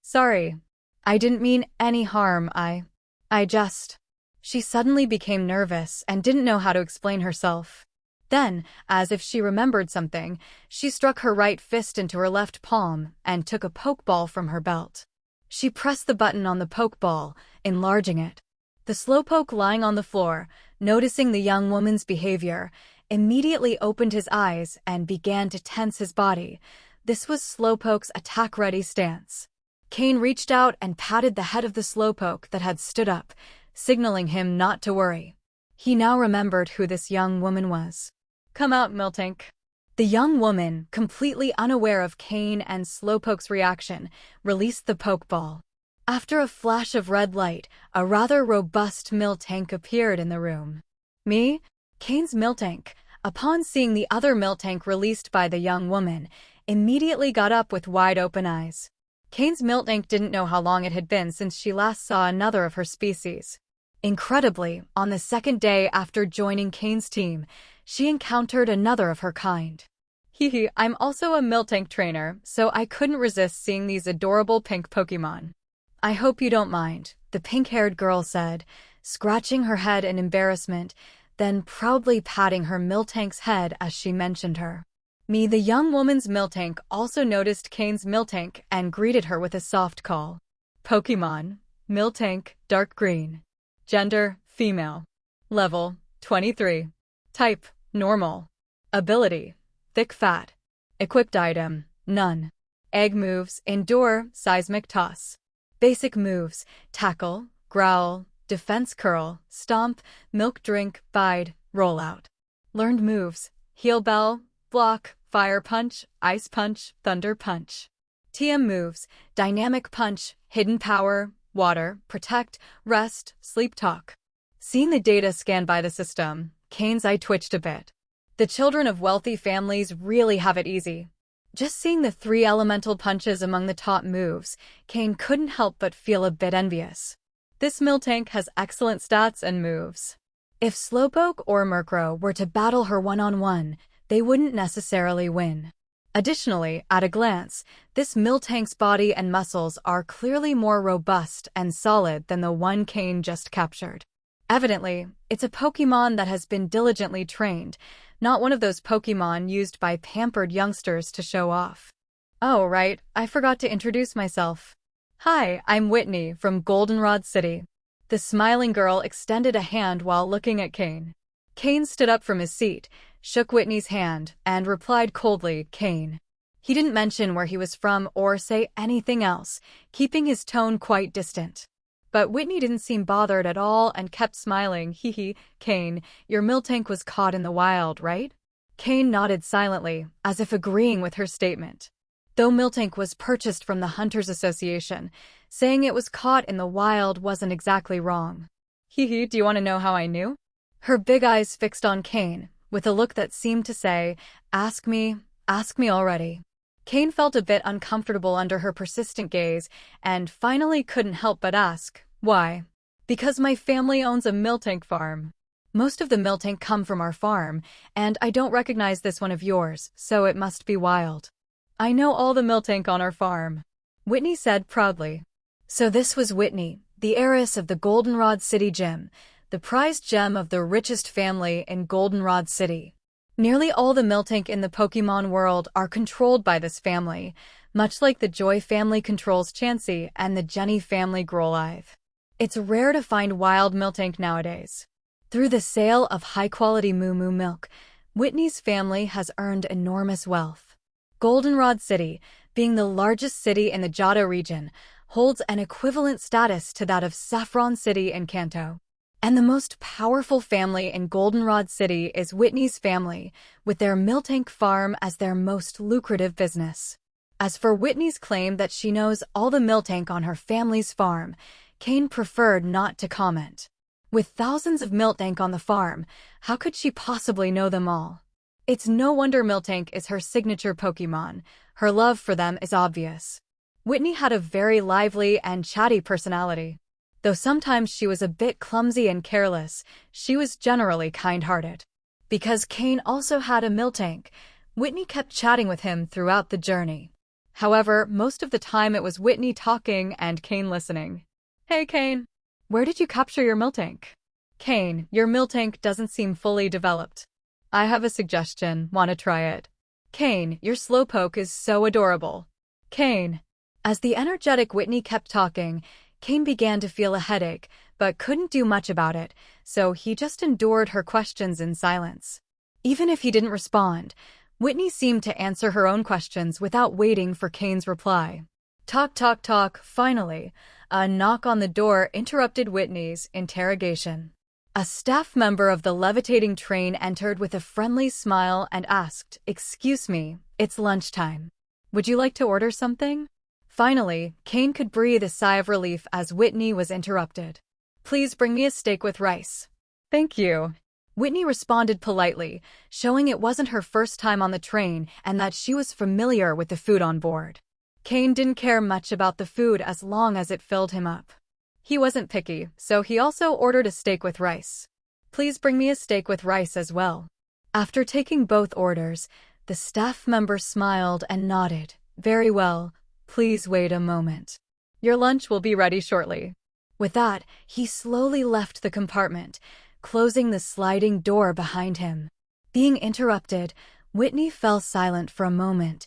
Sorry. I didn't mean any harm, I just... She suddenly became nervous and didn't know how to explain herself. Then, as if she remembered something, she struck her right fist into her left palm and took a Pokeball from her belt. She pressed the button on the Pokeball, enlarging it. The Slowpoke lying on the floor, noticing the young woman's behavior, immediately opened his eyes and began to tense his body. This was Slowpoke's attack-ready stance. Cain reached out and patted the head of the Slowpoke that had stood up, signaling him not to worry. He now remembered who this young woman was. "Come out, Miltank." The young woman, completely unaware of Cain and Slowpoke's reaction, released the Pokeball. After a flash of red light, a rather robust Miltank appeared in the room. "Me?" Cain's Miltank, upon seeing the other Miltank released by the young woman, immediately got up with wide-open eyes. Cain's Miltank didn't know how long it had been since she last saw another of her species. Incredibly, on the second day after joining Cain's team, she encountered another of her kind. I'm also a Miltank trainer, so I couldn't resist seeing these adorable pink Pokémon. I hope you don't mind, the pink-haired girl said, scratching her head in embarrassment, then proudly patting her Miltank's head as she mentioned her. The young woman's Miltank also noticed Cain's Miltank and greeted her with a soft call. Pokémon, Miltank, dark green. Gender, female. Level, 23. Type, normal. Ability, thick fat. Equipped item, none. Egg moves, endure, seismic toss. Basic moves, tackle, growl, defense curl, stomp, milk drink, bide, rollout. Learned moves, heal bell, block, fire punch, ice punch, thunder punch. TM moves, dynamic punch, hidden power, water, protect, rest, sleep talk. Seeing the data scanned by the system, Cain's eye twitched a bit. The children of wealthy families really have it easy. Just seeing the 3 elemental punches among the top moves, Cain couldn't help but feel a bit envious. This Miltank has excellent stats and moves. If Slowpoke or Murkrow were to battle her one-on-one, they wouldn't necessarily win. Additionally, at a glance, this Miltank's body and muscles are clearly more robust and solid than the one Cain just captured. Evidently, it's a Pokémon that has been diligently trained, not one of those Pokémon used by pampered youngsters to show off. Oh, right, I forgot to introduce myself. Hi, I'm Whitney from Goldenrod City. The smiling girl extended a hand while looking at Cain. Cain stood up from his seat, shook Whitney's hand, and replied coldly, Cain. He didn't mention where he was from or say anything else, keeping his tone quite distant. But Whitney didn't seem bothered at all and kept smiling. Cain, your Miltank was caught in the wild, right? Cain nodded silently, as if agreeing with her statement. Though Miltank was purchased from the Hunters Association, saying it was caught in the wild wasn't exactly wrong. Do you want to know how I knew? Her big eyes fixed on Cain, with a look that seemed to say, ask me already. Cain felt a bit uncomfortable under her persistent gaze, and finally couldn't help but ask, why? Because my family owns a Miltank farm. Most of the Miltank come from our farm, and I don't recognize this one of yours, so it must be wild. I know all the Miltank on our farm, Whitney said proudly. So this was Whitney, the heiress of the Goldenrod City Gym, the prized gem of the richest family in Goldenrod City. Nearly all the Miltank in the Pokémon world are controlled by this family, much like the Joy family controls Chansey and the Jenny family Grolive. It's rare to find wild Miltank nowadays. Through the sale of high-quality Moo Moo milk, Whitney's family has earned enormous wealth. Goldenrod City, being the largest city in the Johto region, holds an equivalent status to that of Saffron City in Kanto. And the most powerful family in Goldenrod City is Whitney's family, with their Miltank farm as their most lucrative business. As for Whitney's claim that she knows all the Miltank on her family's farm, Cain preferred not to comment. With thousands of Miltank on the farm, how could she possibly know them all? It's no wonder Miltank is her signature Pokémon. Her love for them is obvious. Whitney had a very lively and chatty personality. Though sometimes she was a bit clumsy and careless, she was generally kind-hearted. Because Cain also had a Miltank, Whitney kept chatting with him throughout the journey. However, most of the time it was Whitney talking and Cain listening. "Hey, Cain. Where did you capture your Miltank?" "Cain, your Miltank doesn't seem fully developed. I have a suggestion. Want to try it?" "Cain, your Slowpoke is so adorable." "Cain." As the energetic Whitney kept talking, Cain began to feel a headache, but couldn't do much about it, so he just endured her questions in silence. Even if he didn't respond, Whitney seemed to answer her own questions without waiting for Cain's reply. Talk, talk, talk. Finally, a knock on the door interrupted Whitney's interrogation. A staff member of the levitating train entered with a friendly smile and asked, "Excuse me, it's lunchtime. Would you like to order something?" Finally, Cain could breathe a sigh of relief as Whitney was interrupted. "Please bring me a steak with rice." "Thank you." Whitney responded politely, showing it wasn't her first time on the train and that she was familiar with the food on board. Cain didn't care much about the food as long as it filled him up. He wasn't picky, so he also ordered a steak with rice. "Please bring me a steak with rice as well." After taking both orders, the staff member smiled and nodded. "Very well. Please wait a moment. Your lunch will be ready shortly." With that, he slowly left the compartment, closing the sliding door behind him. Being interrupted, Whitney fell silent for a moment,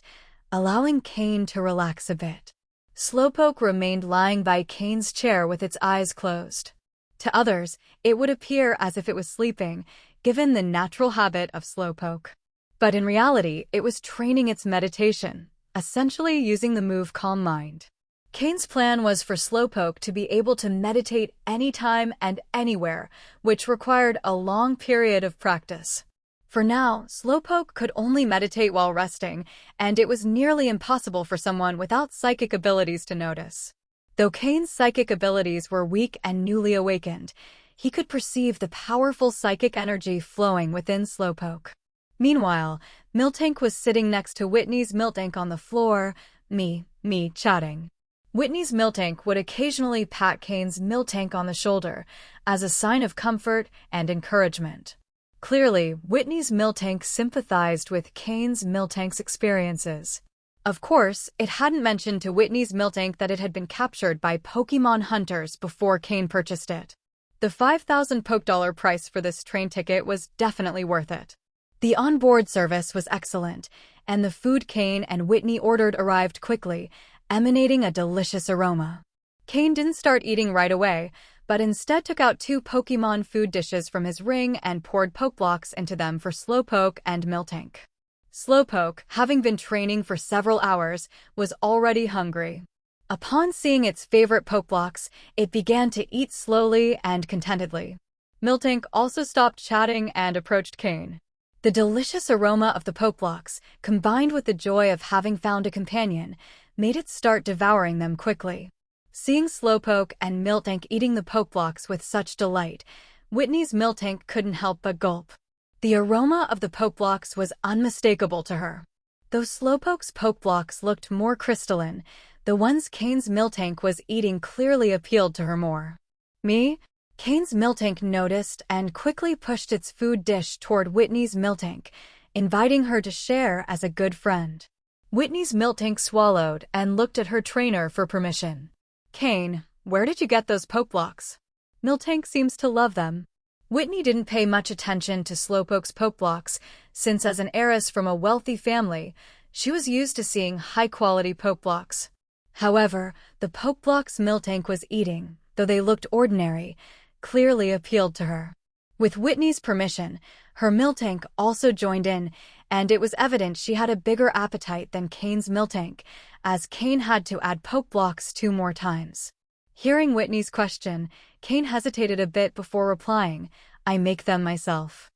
allowing Cain to relax a bit. Slowpoke remained lying by Cain's chair with its eyes closed. To others, it would appear as if it was sleeping, given the natural habit of Slowpoke. But in reality, it was training its meditation, essentially using the move Calm Mind. Cain's plan was for Slowpoke to be able to meditate anytime and anywhere, which required a long period of practice. For now, Slowpoke could only meditate while resting, and it was nearly impossible for someone without psychic abilities to notice. Though Cain's psychic abilities were weak and newly awakened, he could perceive the powerful psychic energy flowing within Slowpoke. Meanwhile, Miltank was sitting next to Whitney's Miltank on the floor, chatting. Whitney's Miltank would occasionally pat Cain's Miltank on the shoulder as a sign of comfort and encouragement. Clearly, Whitney's Miltank sympathized with Cain's Miltank's experiences. Of course, it hadn't mentioned to Whitney's Miltank that it had been captured by Pokémon hunters before Cain purchased it. The 5,000 Poké price for this train ticket was definitely worth it. The onboard service was excellent, and the food Cain and Whitney ordered arrived quickly, emanating a delicious aroma. Cain didn't start eating right away, but instead took out 2 Pokémon food dishes from his ring and poured Pokeblocks into them for Slowpoke and Miltank. Slowpoke, having been training for several hours, was already hungry. Upon seeing its favorite Pokeblocks, it began to eat slowly and contentedly. Miltank also stopped chatting and approached Cain. The delicious aroma of the Pokeblocks, combined with the joy of having found a companion, made it start devouring them quickly. Seeing Slowpoke and Miltank eating the Pokeblocks with such delight, Whitney's Miltank couldn't help but gulp. The aroma of the Pokeblocks was unmistakable to her. Though Slowpoke's Pokeblocks looked more crystalline, the ones Cain's Miltank was eating clearly appealed to her more. Cain's Miltank noticed and quickly pushed its food dish toward Whitney's Miltank, inviting her to share as a good friend. Whitney's Miltank swallowed and looked at her trainer for permission. "Cain, Where did you get those Poke blocks? Miltank seems to love them. Whitney didn't pay much attention to Slowpoke's Poke blocks, since as an heiress from a wealthy family, she was used to seeing high-quality Poke blocks. However, the Poke blocks Miltank was eating, though they looked ordinary, clearly appealed to her. With Whitney's permission, her Miltank also joined in, and it was evident she had a bigger appetite than Cain's Miltank, as Cain had to add Poke blocks 2 more times. Hearing Whitney's question, Cain hesitated a bit before replying, "I make them myself."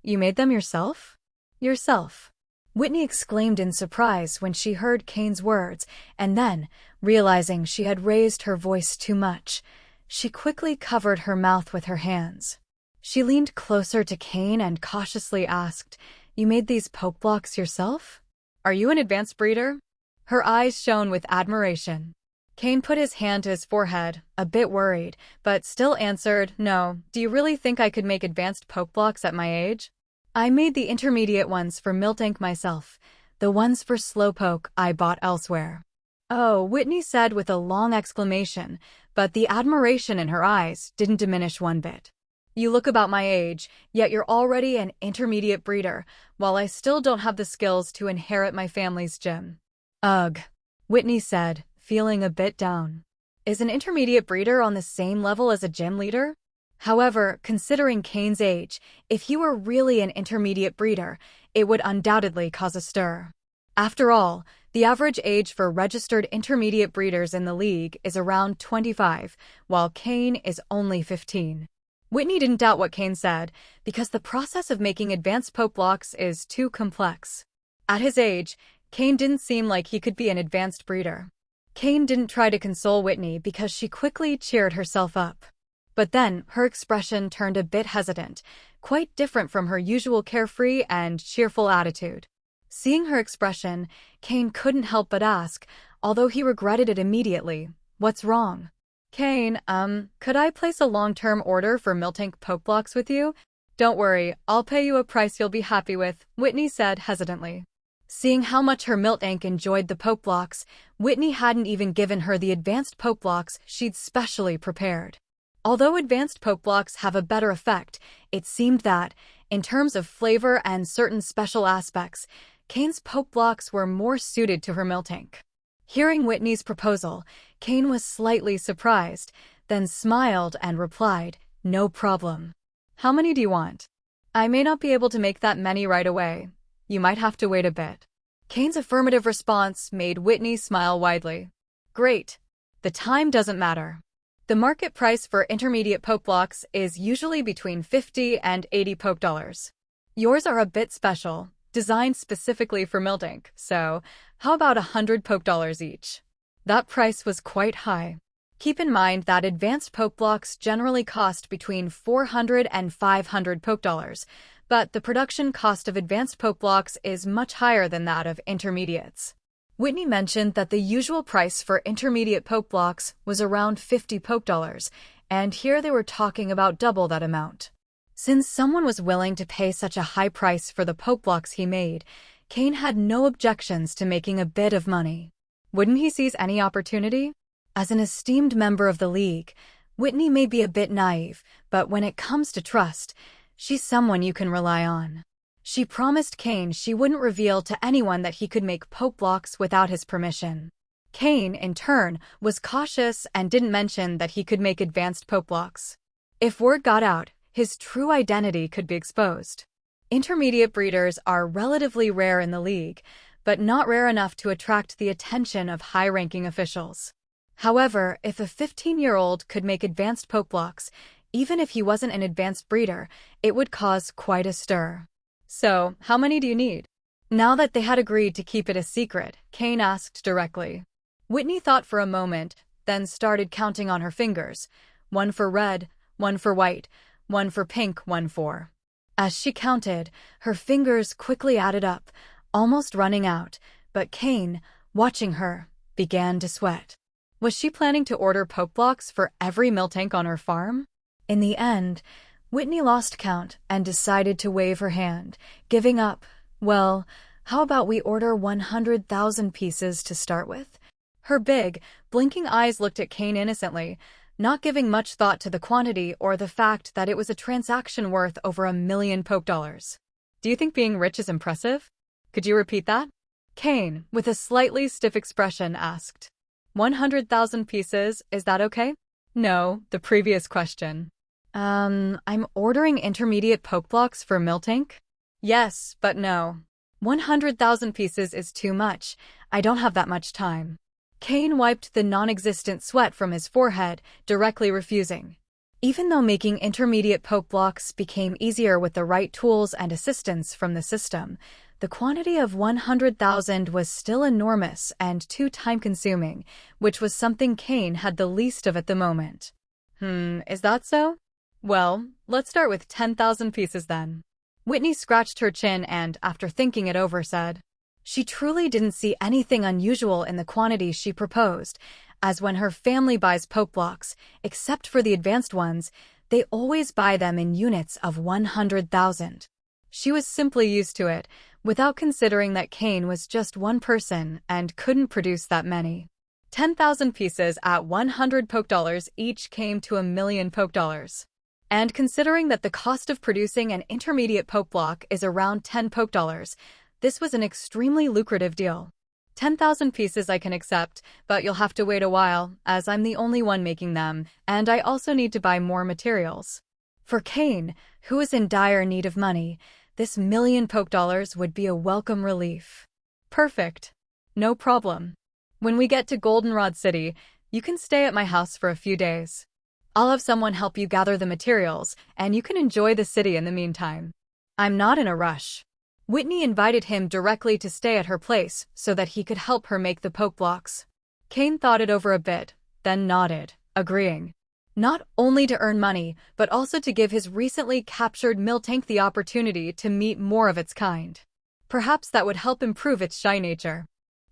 "You made them yourself?" "Yourself." Whitney exclaimed in surprise when she heard Cain's words, and then, realizing she had raised her voice too much, she quickly covered her mouth with her hands. She leaned closer to Cain and cautiously asked, "You made these Poke blocks yourself? Are you an advanced breeder?" Her eyes shone with admiration. Cain put his hand to his forehead, a bit worried, but still answered, "No, do you really think I could make advanced Poke blocks at my age? I made the intermediate ones for Miltank myself. The ones for Slowpoke I bought elsewhere." "Oh," Whitney said with a long exclamation, but the admiration in her eyes didn't diminish one bit. "You look about my age, yet you're already an intermediate breeder, while I still don't have the skills to inherit my family's gym." "Ugh," Whitney said, feeling a bit down. "Is an intermediate breeder on the same level as a gym leader?" However, considering Cain's age, if he were really an intermediate breeder, it would undoubtedly cause a stir. After all, the average age for registered intermediate breeders in the league is around 25, while Cain is only 15. Whitney didn't doubt what Cain said, because the process of making advanced Poke blocks is too complex. At his age, Cain didn't seem like he could be an advanced breeder. Cain didn't try to console Whitney because she quickly cheered herself up. But then, her expression turned a bit hesitant, quite different from her usual carefree and cheerful attitude. Seeing her expression, Cain couldn't help but ask, although he regretted it immediately, "What's wrong?" "Cain, could I place a long-term order for Miltank Poke blocks with you?" "Don't worry, I'll pay you a price you'll be happy with," Whitney said hesitantly. Seeing how much her Miltank enjoyed the Poke blocks, Whitney hadn't even given her the advanced Poke blocks she'd specially prepared. Although advanced Poke blocks have a better effect, it seemed that, in terms of flavor and certain special aspects, Cain's Poke blocks were more suited to her Miltank. Hearing Whitney's proposal, Cain was slightly surprised, then smiled and replied, "No problem." "How many do you want?" "I may not be able to make that many right away. You might have to wait a bit." Cain's affirmative response made Whitney smile widely. "Great. The time doesn't matter. The market price for intermediate Poke blocks is usually between 50 and 80 Poke dollars. Yours are a bit special, designed specifically for Miltank, so how about 100 Poke dollars each?" That price was quite high. Keep in mind that advanced Poke blocks generally cost between 400 and 500 Poke dollars, but the production cost of advanced Poke blocks is much higher than that of intermediates. Whitney mentioned that the usual price for intermediate Poke blocks was around 50 Poke dollars, and here they were talking about double that amount. Since someone was willing to pay such a high price for the Poke blocks he made, Cain had no objections to making a bit of money. Wouldn't he seize any opportunity? As an esteemed member of the league, Whitney may be a bit naive, but when it comes to trust, she's someone you can rely on. She promised Cain she wouldn't reveal to anyone that he could make Poke blocks without his permission. Cain, in turn, was cautious and didn't mention that he could make advanced Poke blocks. If word got out, his true identity could be exposed. Intermediate breeders are relatively rare in the league, but not rare enough to attract the attention of high-ranking officials. However, if a 15-year-old could make advanced Poke blocks, even if he wasn't an advanced breeder, it would cause quite a stir. "So, how many do you need?" Now that they had agreed to keep it a secret, Cain asked directly. Whitney thought for a moment, then started counting on her fingers. 1 for red, 1 for white, 1 for pink, 1 for... As she counted, her fingers quickly added up, almost running out, but Cain, watching her, began to sweat. Was she planning to order Poke blocks for every Miltank on her farm? In the end, Whitney lost count and decided to wave her hand, giving up. "Well, how about we order 100,000 pieces to start with? Her big, blinking eyes looked at Cain innocently, not giving much thought to the quantity or the fact that it was a transaction worth over $1 million poke dollars. Do you think being rich is impressive? Could you repeat that? Cain, with a slightly stiff expression, asked. 100,000 pieces, is that okay? No, the previous question. I'm ordering intermediate poke blocks for Miltank? Yes, but no. 100,000 pieces is too much. I don't have that much time. Cain wiped the non-existent sweat from his forehead, directly refusing. Even though making intermediate poke blocks became easier with the right tools and assistance from the system, the quantity of 100,000 was still enormous and too time-consuming, which was something Cain had the least of at the moment. Is that so? Well, let's start with 10,000 pieces then. Whitney scratched her chin and, after thinking it over, said, she truly didn't see anything unusual in the quantity she proposed, as when her family buys poke blocks, except for the advanced ones, they always buy them in units of 100,000. She was simply used to it, without considering that Cain was just one person and couldn't produce that many. 10,000 pieces at 100 poke dollars each came to $1 million poke dollars. And considering that the cost of producing an intermediate poke block is around 10 poke dollars, this was an extremely lucrative deal. 10,000 pieces I can accept, but you'll have to wait a while, as I'm the only one making them, and I also need to buy more materials. For Cain, who is in dire need of money, this $1 million poke dollars would be a welcome relief. Perfect. No problem. When we get to Goldenrod City, you can stay at my house for a few days. I'll have someone help you gather the materials, and you can enjoy the city in the meantime. I'm not in a rush. Whitney invited him directly to stay at her place so that he could help her make the poke blocks. Cain thought it over a bit, then nodded, agreeing. Not only to earn money, but also to give his recently captured Miltank the opportunity to meet more of its kind. Perhaps that would help improve its shy nature.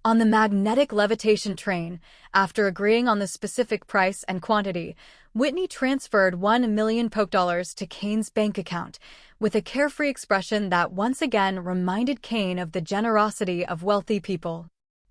On the magnetic levitation train, after agreeing on the specific price and quantity, Whitney transferred $1 million poke dollars to Cain's bank account, with a carefree expression that once again reminded Cain of the generosity of wealthy people.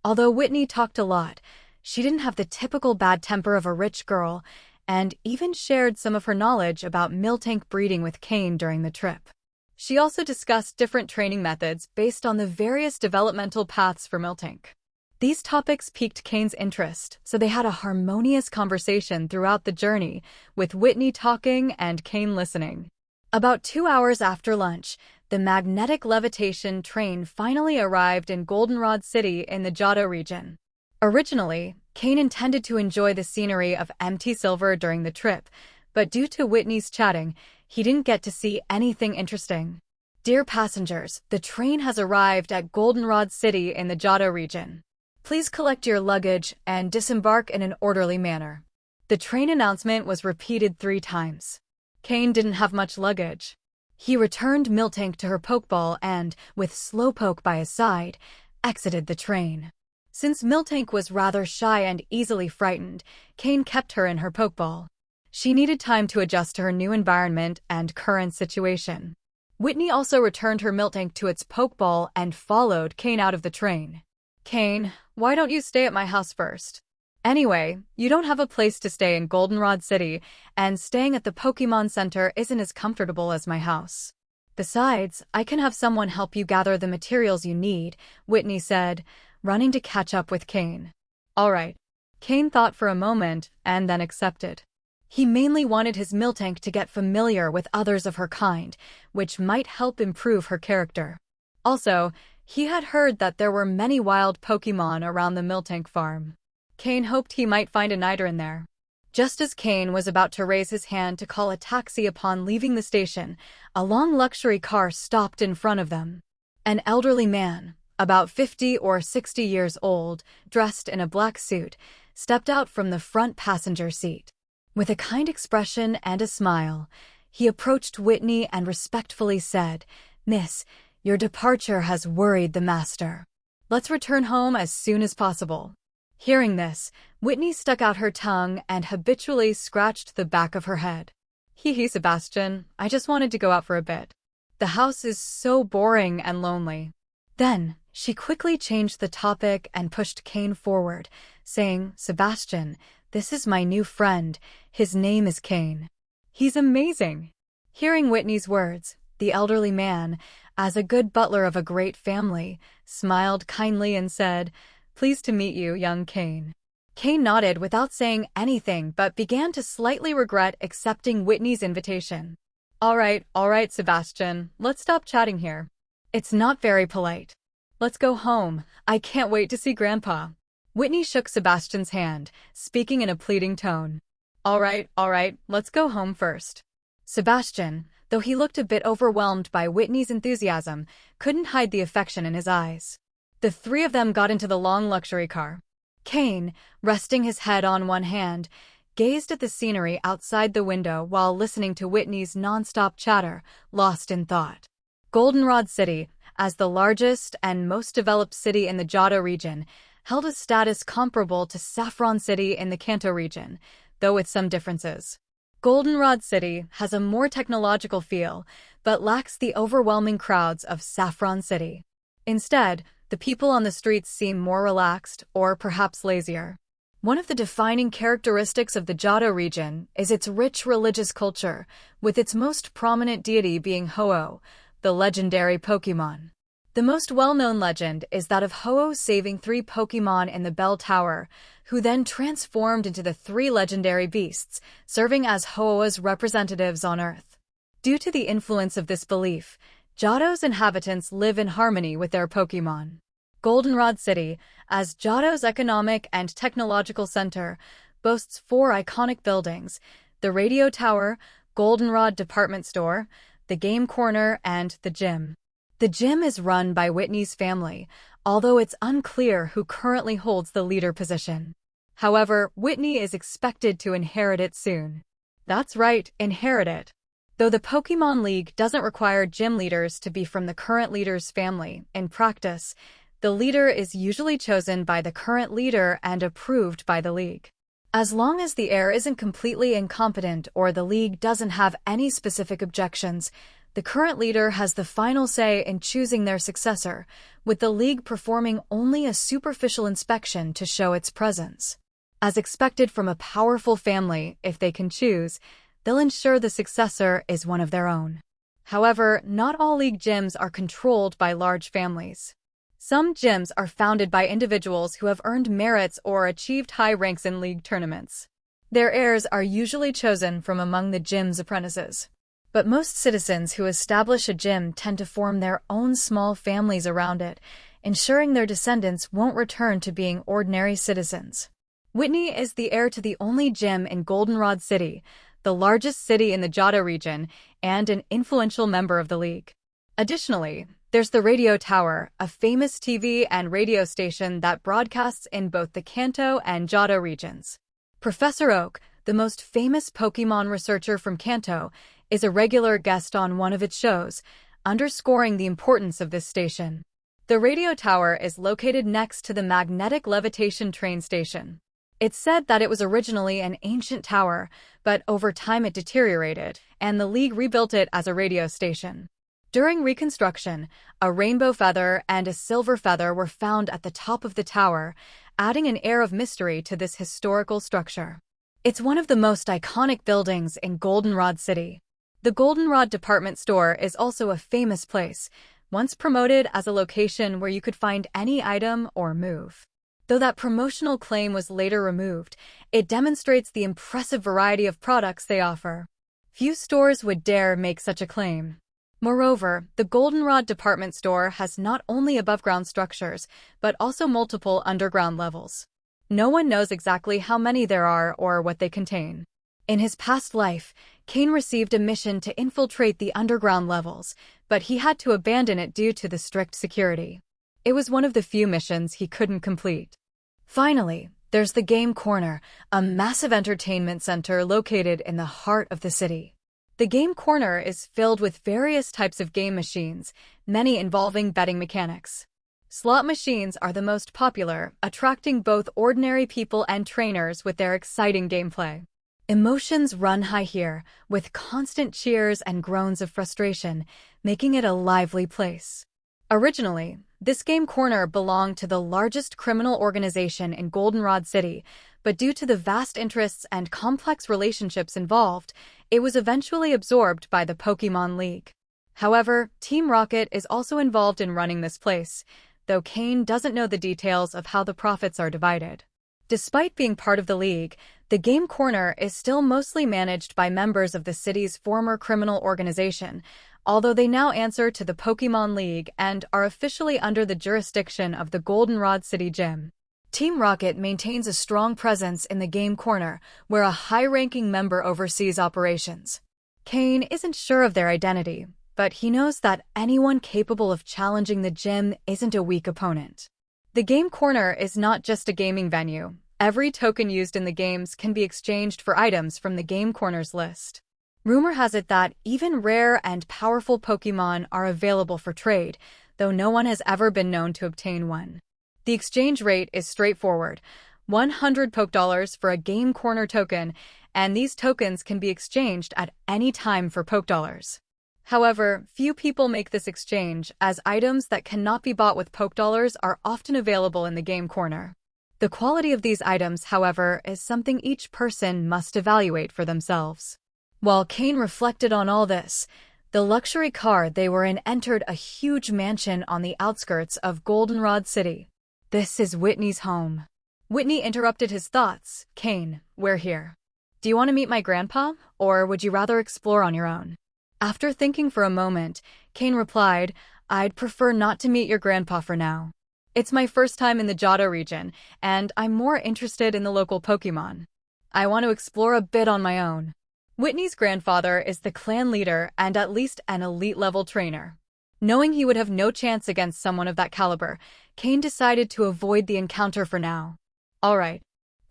Although Whitney talked a lot, she didn't have the typical bad temper of a rich girl, and even shared some of her knowledge about Miltank breeding with Cain during the trip. She also discussed different training methods based on the various developmental paths for Miltank. These topics piqued Cain's interest, so they had a harmonious conversation throughout the journey, with Whitney talking and Cain listening. About 2 hours after lunch, the magnetic levitation train finally arrived in Goldenrod City in the Johto region. Originally, Cain intended to enjoy the scenery of empty silver during the trip, but due to Whitney's chatting, he didn't get to see anything interesting. Dear passengers, the train has arrived at Goldenrod City in the Johto region. Please collect your luggage and disembark in an orderly manner. The train announcement was repeated 3 times. Cain didn't have much luggage. He returned Miltank to her pokeball and, with Slowpoke by his side, exited the train. Since Miltank was rather shy and easily frightened, Cain kept her in her pokeball. She needed time to adjust to her new environment and current situation. Whitney also returned her Miltank to its pokeball and followed Cain out of the train. Cain, why don't you stay at my house first? Anyway, you don't have a place to stay in Goldenrod City, and staying at the Pokémon Center isn't as comfortable as my house. Besides, I can have someone help you gather the materials you need, Whitney said, running to catch up with Cain. All right. Cain thought for a moment and then accepted. He mainly wanted his Miltank to get familiar with others of her kind, which might help improve her character. Also, he had heard that there were many wild Pokémon around the Miltank farm. Cain hoped he might find a Nidoran there. Just as Cain was about to raise his hand to call a taxi upon leaving the station, a long luxury car stopped in front of them. An elderly man, about 50 or 60 years old, dressed in a black suit, stepped out from the front passenger seat. With a kind expression and a smile, he approached Whitney and respectfully said, "Miss, your departure has worried the master. Let's return home as soon as possible." Hearing this, Whitney stuck out her tongue and habitually scratched the back of her head. Hee Sebastian, I just wanted to go out for a bit. The house is so boring and lonely. Then, She quickly changed the topic and pushed Cain forward, saying, "Sebastian, this is my new friend. His name is Cain. He's amazing." Hearing Whitney's words, the elderly man, as a good butler of a great family, smiled kindly and said, "Pleased to meet you, young Cain." Cain nodded without saying anything but began to slightly regret accepting Whitney's invitation. All right, Sebastian, let's stop chatting here. It's not very polite. Let's go home. I can't wait to see Grandpa." Whitney shook Sebastian's hand, speaking in a pleading tone. All right, let's go home first." Sebastian, though he looked a bit overwhelmed by Whitney's enthusiasm, couldn't hide the affection in his eyes. The three of them got into the long luxury car. Cain, resting his head on one hand, gazed at the scenery outside the window while listening to Whitney's non-stop chatter, lost in thought. Goldenrod City, as the largest and most developed city in the Johto region, held a status comparable to Saffron City in the Kanto region, though with some differences. Goldenrod City has a more technological feel, but lacks the overwhelming crowds of Saffron City. Instead, the people on the streets seem more relaxed or perhaps lazier. One of the defining characteristics of the Johto region is its rich religious culture, with its most prominent deity being Ho-Oh, the legendary Pokémon. The most well-known legend is that of Ho-Oh saving 3 Pokémon in the Bell Tower, who then transformed into the 3 legendary beasts, serving as Ho-Oh's representatives on Earth. Due to the influence of this belief, Johto's inhabitants live in harmony with their Pokémon. Goldenrod City, as Johto's economic and technological center, boasts 4 iconic buildings: the Radio Tower, Goldenrod Department Store, the Game Corner, and the Gym. The gym is run by Whitney's family, although it's unclear who currently holds the leader position. However, Whitney is expected to inherit it soon. That's right, inherit it. Though the Pokémon League doesn't require gym leaders to be from the current leader's family, in practice, the leader is usually chosen by the current leader and approved by the league. As long as the heir isn't completely incompetent or the league doesn't have any specific objections, the current leader has the final say in choosing their successor, with the league performing only a superficial inspection to show its presence. As expected from a powerful family, if they can choose, they'll ensure the successor is one of their own. However, not all league gyms are controlled by large families. Some gyms are founded by individuals who have earned merits or achieved high ranks in league tournaments. Their heirs are usually chosen from among the gym's apprentices. But most citizens who establish a gym tend to form their own small families around it, ensuring their descendants won't return to being ordinary citizens. Whitney is the heir to the only gym in Goldenrod City, the largest city in the Johto region, and an influential member of the league. Additionally, there's the Radio Tower, a famous TV and radio station that broadcasts in both the Kanto and Johto regions. Professor Oak, the most famous Pokémon researcher from Kanto, is a regular guest on one of its shows, underscoring the importance of this station. The Radio Tower is located next to the magnetic levitation train station. It's said that it was originally an ancient tower, but over time it deteriorated, and the League rebuilt it as a radio station. During reconstruction, a rainbow feather and a silver feather were found at the top of the tower, adding an air of mystery to this historical structure. It's one of the most iconic buildings in Goldenrod City. The Goldenrod Department Store is also a famous place, once promoted as a location where you could find any item or move. Though that promotional claim was later removed, it demonstrates the impressive variety of products they offer. Few stores would dare make such a claim. Moreover, the Goldenrod Department Store has not only above-ground structures, but also multiple underground levels. No one knows exactly how many there are or what they contain. In his past life, Cain received a mission to infiltrate the underground levels, but he had to abandon it due to the strict security. It was one of the few missions he couldn't complete. Finally, there's the Game Corner, a massive entertainment center located in the heart of the city. The Game Corner is filled with various types of game machines, many involving betting mechanics. Slot machines are the most popular, attracting both ordinary people and trainers with their exciting gameplay. Emotions run high here, with constant cheers and groans of frustration, making it a lively place. Originally, this game corner belonged to the largest criminal organization in Goldenrod City, but due to the vast interests and complex relationships involved, it was eventually absorbed by the Pokémon League. However, Team Rocket is also involved in running this place, though Cain doesn't know the details of how the profits are divided. Despite being part of the League, the game corner is still mostly managed by members of the city's former criminal organization, although they now answer to the Pokémon League and are officially under the jurisdiction of the Goldenrod City Gym. Team Rocket maintains a strong presence in the game corner, where a high-ranking member oversees operations. Cain isn't sure of their identity, but he knows that anyone capable of challenging the gym isn't a weak opponent. The game corner is not just a gaming venue. Every token used in the games can be exchanged for items from the game corner's list. Rumor has it that even rare and powerful Pokémon are available for trade, though no one has ever been known to obtain one. The exchange rate is straightforward: 100 Pokédollars for a game corner token, and these tokens can be exchanged at any time for Pokédollars. However, few people make this exchange, as items that cannot be bought with Pokédollars are often available in the game corner. The quality of these items, however, is something each person must evaluate for themselves. While Cain reflected on all this, the luxury car they were in entered a huge mansion on the outskirts of Goldenrod City. "This is Whitney's home." Whitney interrupted his thoughts. "Cain, we're here. Do you want to meet my grandpa, or would you rather explore on your own?" After thinking for a moment, Cain replied, "I'd prefer not to meet your grandpa for now. It's my first time in the Johto region, and I'm more interested in the local Pokémon. I want to explore a bit on my own." Whitney's grandfather is the clan leader and at least an elite-level trainer. Knowing he would have no chance against someone of that caliber, Cain decided to avoid the encounter for now. "All right.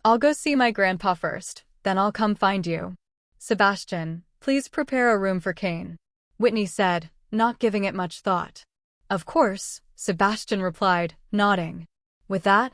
I'll go see my grandpa first, then I'll come find you. Sebastian, please prepare a room for Cain," Whitney said, not giving it much thought. "Of course," Sebastian replied, nodding. With that,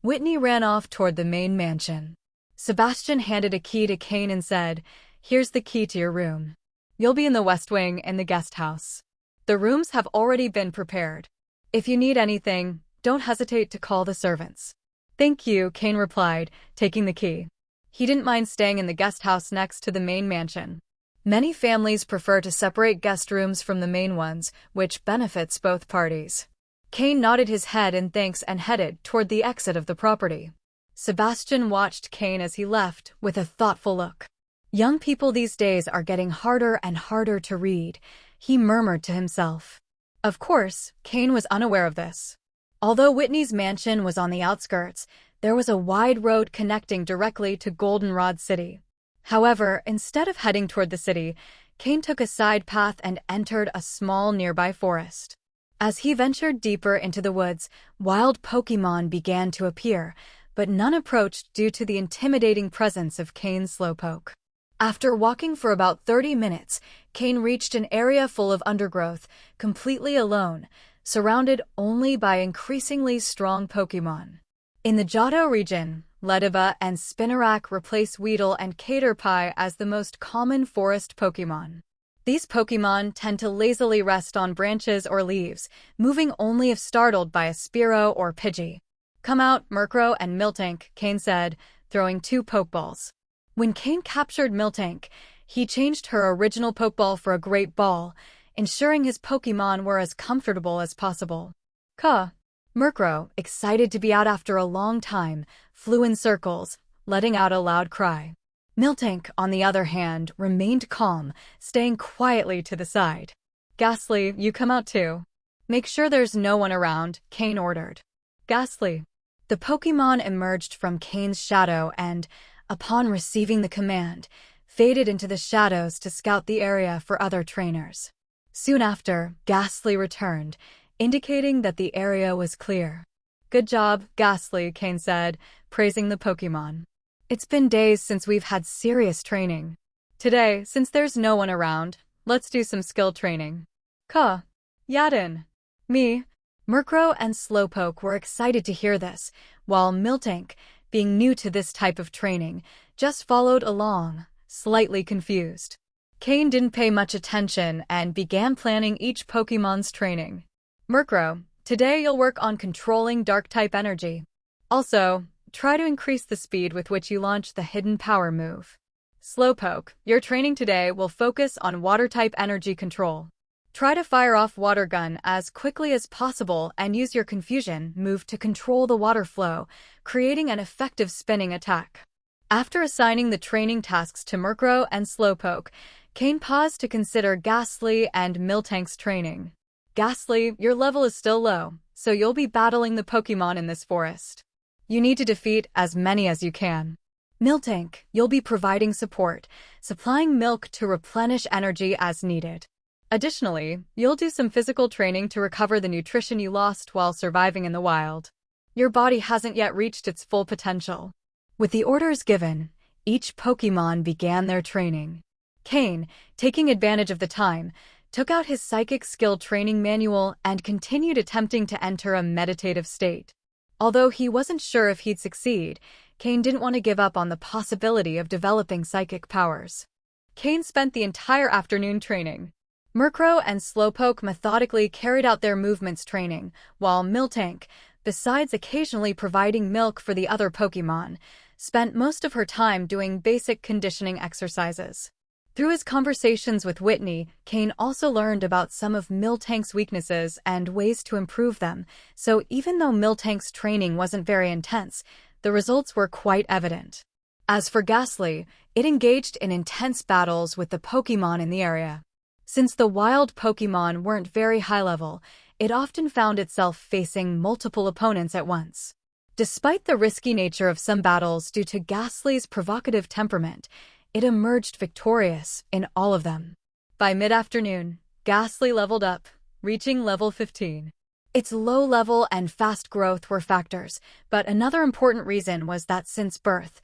Whitney ran off toward the main mansion. Sebastian handed a key to Cain and said, "Here's the key to your room. You'll be in the West Wing in the guest house. The rooms have already been prepared. If you need anything, don't hesitate to call the servants." "Thank you," Cain replied, taking the key. He didn't mind staying in the guest house next to the main mansion. Many families prefer to separate guest rooms from the main ones, which benefits both parties. Cain nodded his head in thanks and headed toward the exit of the property. Sebastian watched Cain as he left with a thoughtful look. "Young people these days are getting harder and harder to read," he murmured to himself. Of course, Cain was unaware of this. Although Whitney's mansion was on the outskirts, there was a wide road connecting directly to Goldenrod City. However, instead of heading toward the city, Cain took a side path and entered a small nearby forest. As he ventured deeper into the woods, wild Pokémon began to appear, but none approached due to the intimidating presence of Cain's Slowpoke. After walking for about 30 minutes, Cain reached an area full of undergrowth, completely alone, surrounded only by increasingly strong Pokémon. In the Johto region, Lediba and Spinarak replace Weedle and Caterpie as the most common forest Pokémon. These Pokémon tend to lazily rest on branches or leaves, moving only if startled by a Spearow or Pidgey. "Come out, Murkrow and Miltank," Cain said, throwing 2 Pokeballs. When Cain captured Miltank, he changed her original Pokeball for a Great Ball, ensuring his Pokémon were as comfortable as possible. "Caw." Murkrow, excited to be out after a long time, flew in circles, letting out a loud cry. Miltank, on the other hand, remained calm, staying quietly to the side. "Ghastly, you come out too. Make sure there's no one around," Cain ordered. "Ghastly." The Pokémon emerged from Cain's shadow and, upon receiving the command, faded into the shadows to scout the area for other trainers. Soon after, Ghastly returned, indicating that the area was clear. "Good job, Ghastly," Cain said, praising the Pokémon. "It's been days since we've had serious training. Today, since there's no one around, let's do some skill training." "Caw." "Yadin." "Me." Murkrow and Slowpoke were excited to hear this, while Miltank, being new to this type of training, just followed along, slightly confused. Cain didn't pay much attention and began planning each Pokémon's training. Murkrow, today you'll work on controlling dark-type energy. Also, try to increase the speed with which you launch the hidden power move. Slowpoke, your training today will focus on water-type energy control. Try to fire off water gun as quickly as possible and use your confusion move to control the water flow, creating an effective spinning attack. After assigning the training tasks to Murkrow and Slowpoke, Cain paused to consider Ghastly and Miltank's training. Ghastly, your level is still low, so you'll be battling the Pokémon in this forest. You need to defeat as many as you can. Miltank, you'll be providing support, supplying milk to replenish energy as needed. Additionally, you'll do some physical training to recover the nutrition you lost while surviving in the wild. Your body hasn't yet reached its full potential. With the orders given, each Pokémon began their training. Cain, taking advantage of the time, took out his psychic skill training manual and continued attempting to enter a meditative state. Although he wasn't sure if he'd succeed, Cain didn't want to give up on the possibility of developing psychic powers. Cain spent the entire afternoon training. Murkrow and Slowpoke methodically carried out their movements training, while Miltank, besides occasionally providing milk for the other Pokémon, spent most of her time doing basic conditioning exercises. Through his conversations with Whitney, Cain also learned about some of Miltank's weaknesses and ways to improve them, so even though Miltank's training wasn't very intense, the results were quite evident. As for Ghastly, it engaged in intense battles with the Pokémon in the area. Since the wild Pokémon weren't very high level, it often found itself facing multiple opponents at once. Despite the risky nature of some battles due to Ghastly's provocative temperament, it emerged victorious in all of them. By mid-afternoon, Ghastly leveled up, reaching level 15. Its low level and fast growth were factors, but another important reason was that since birth,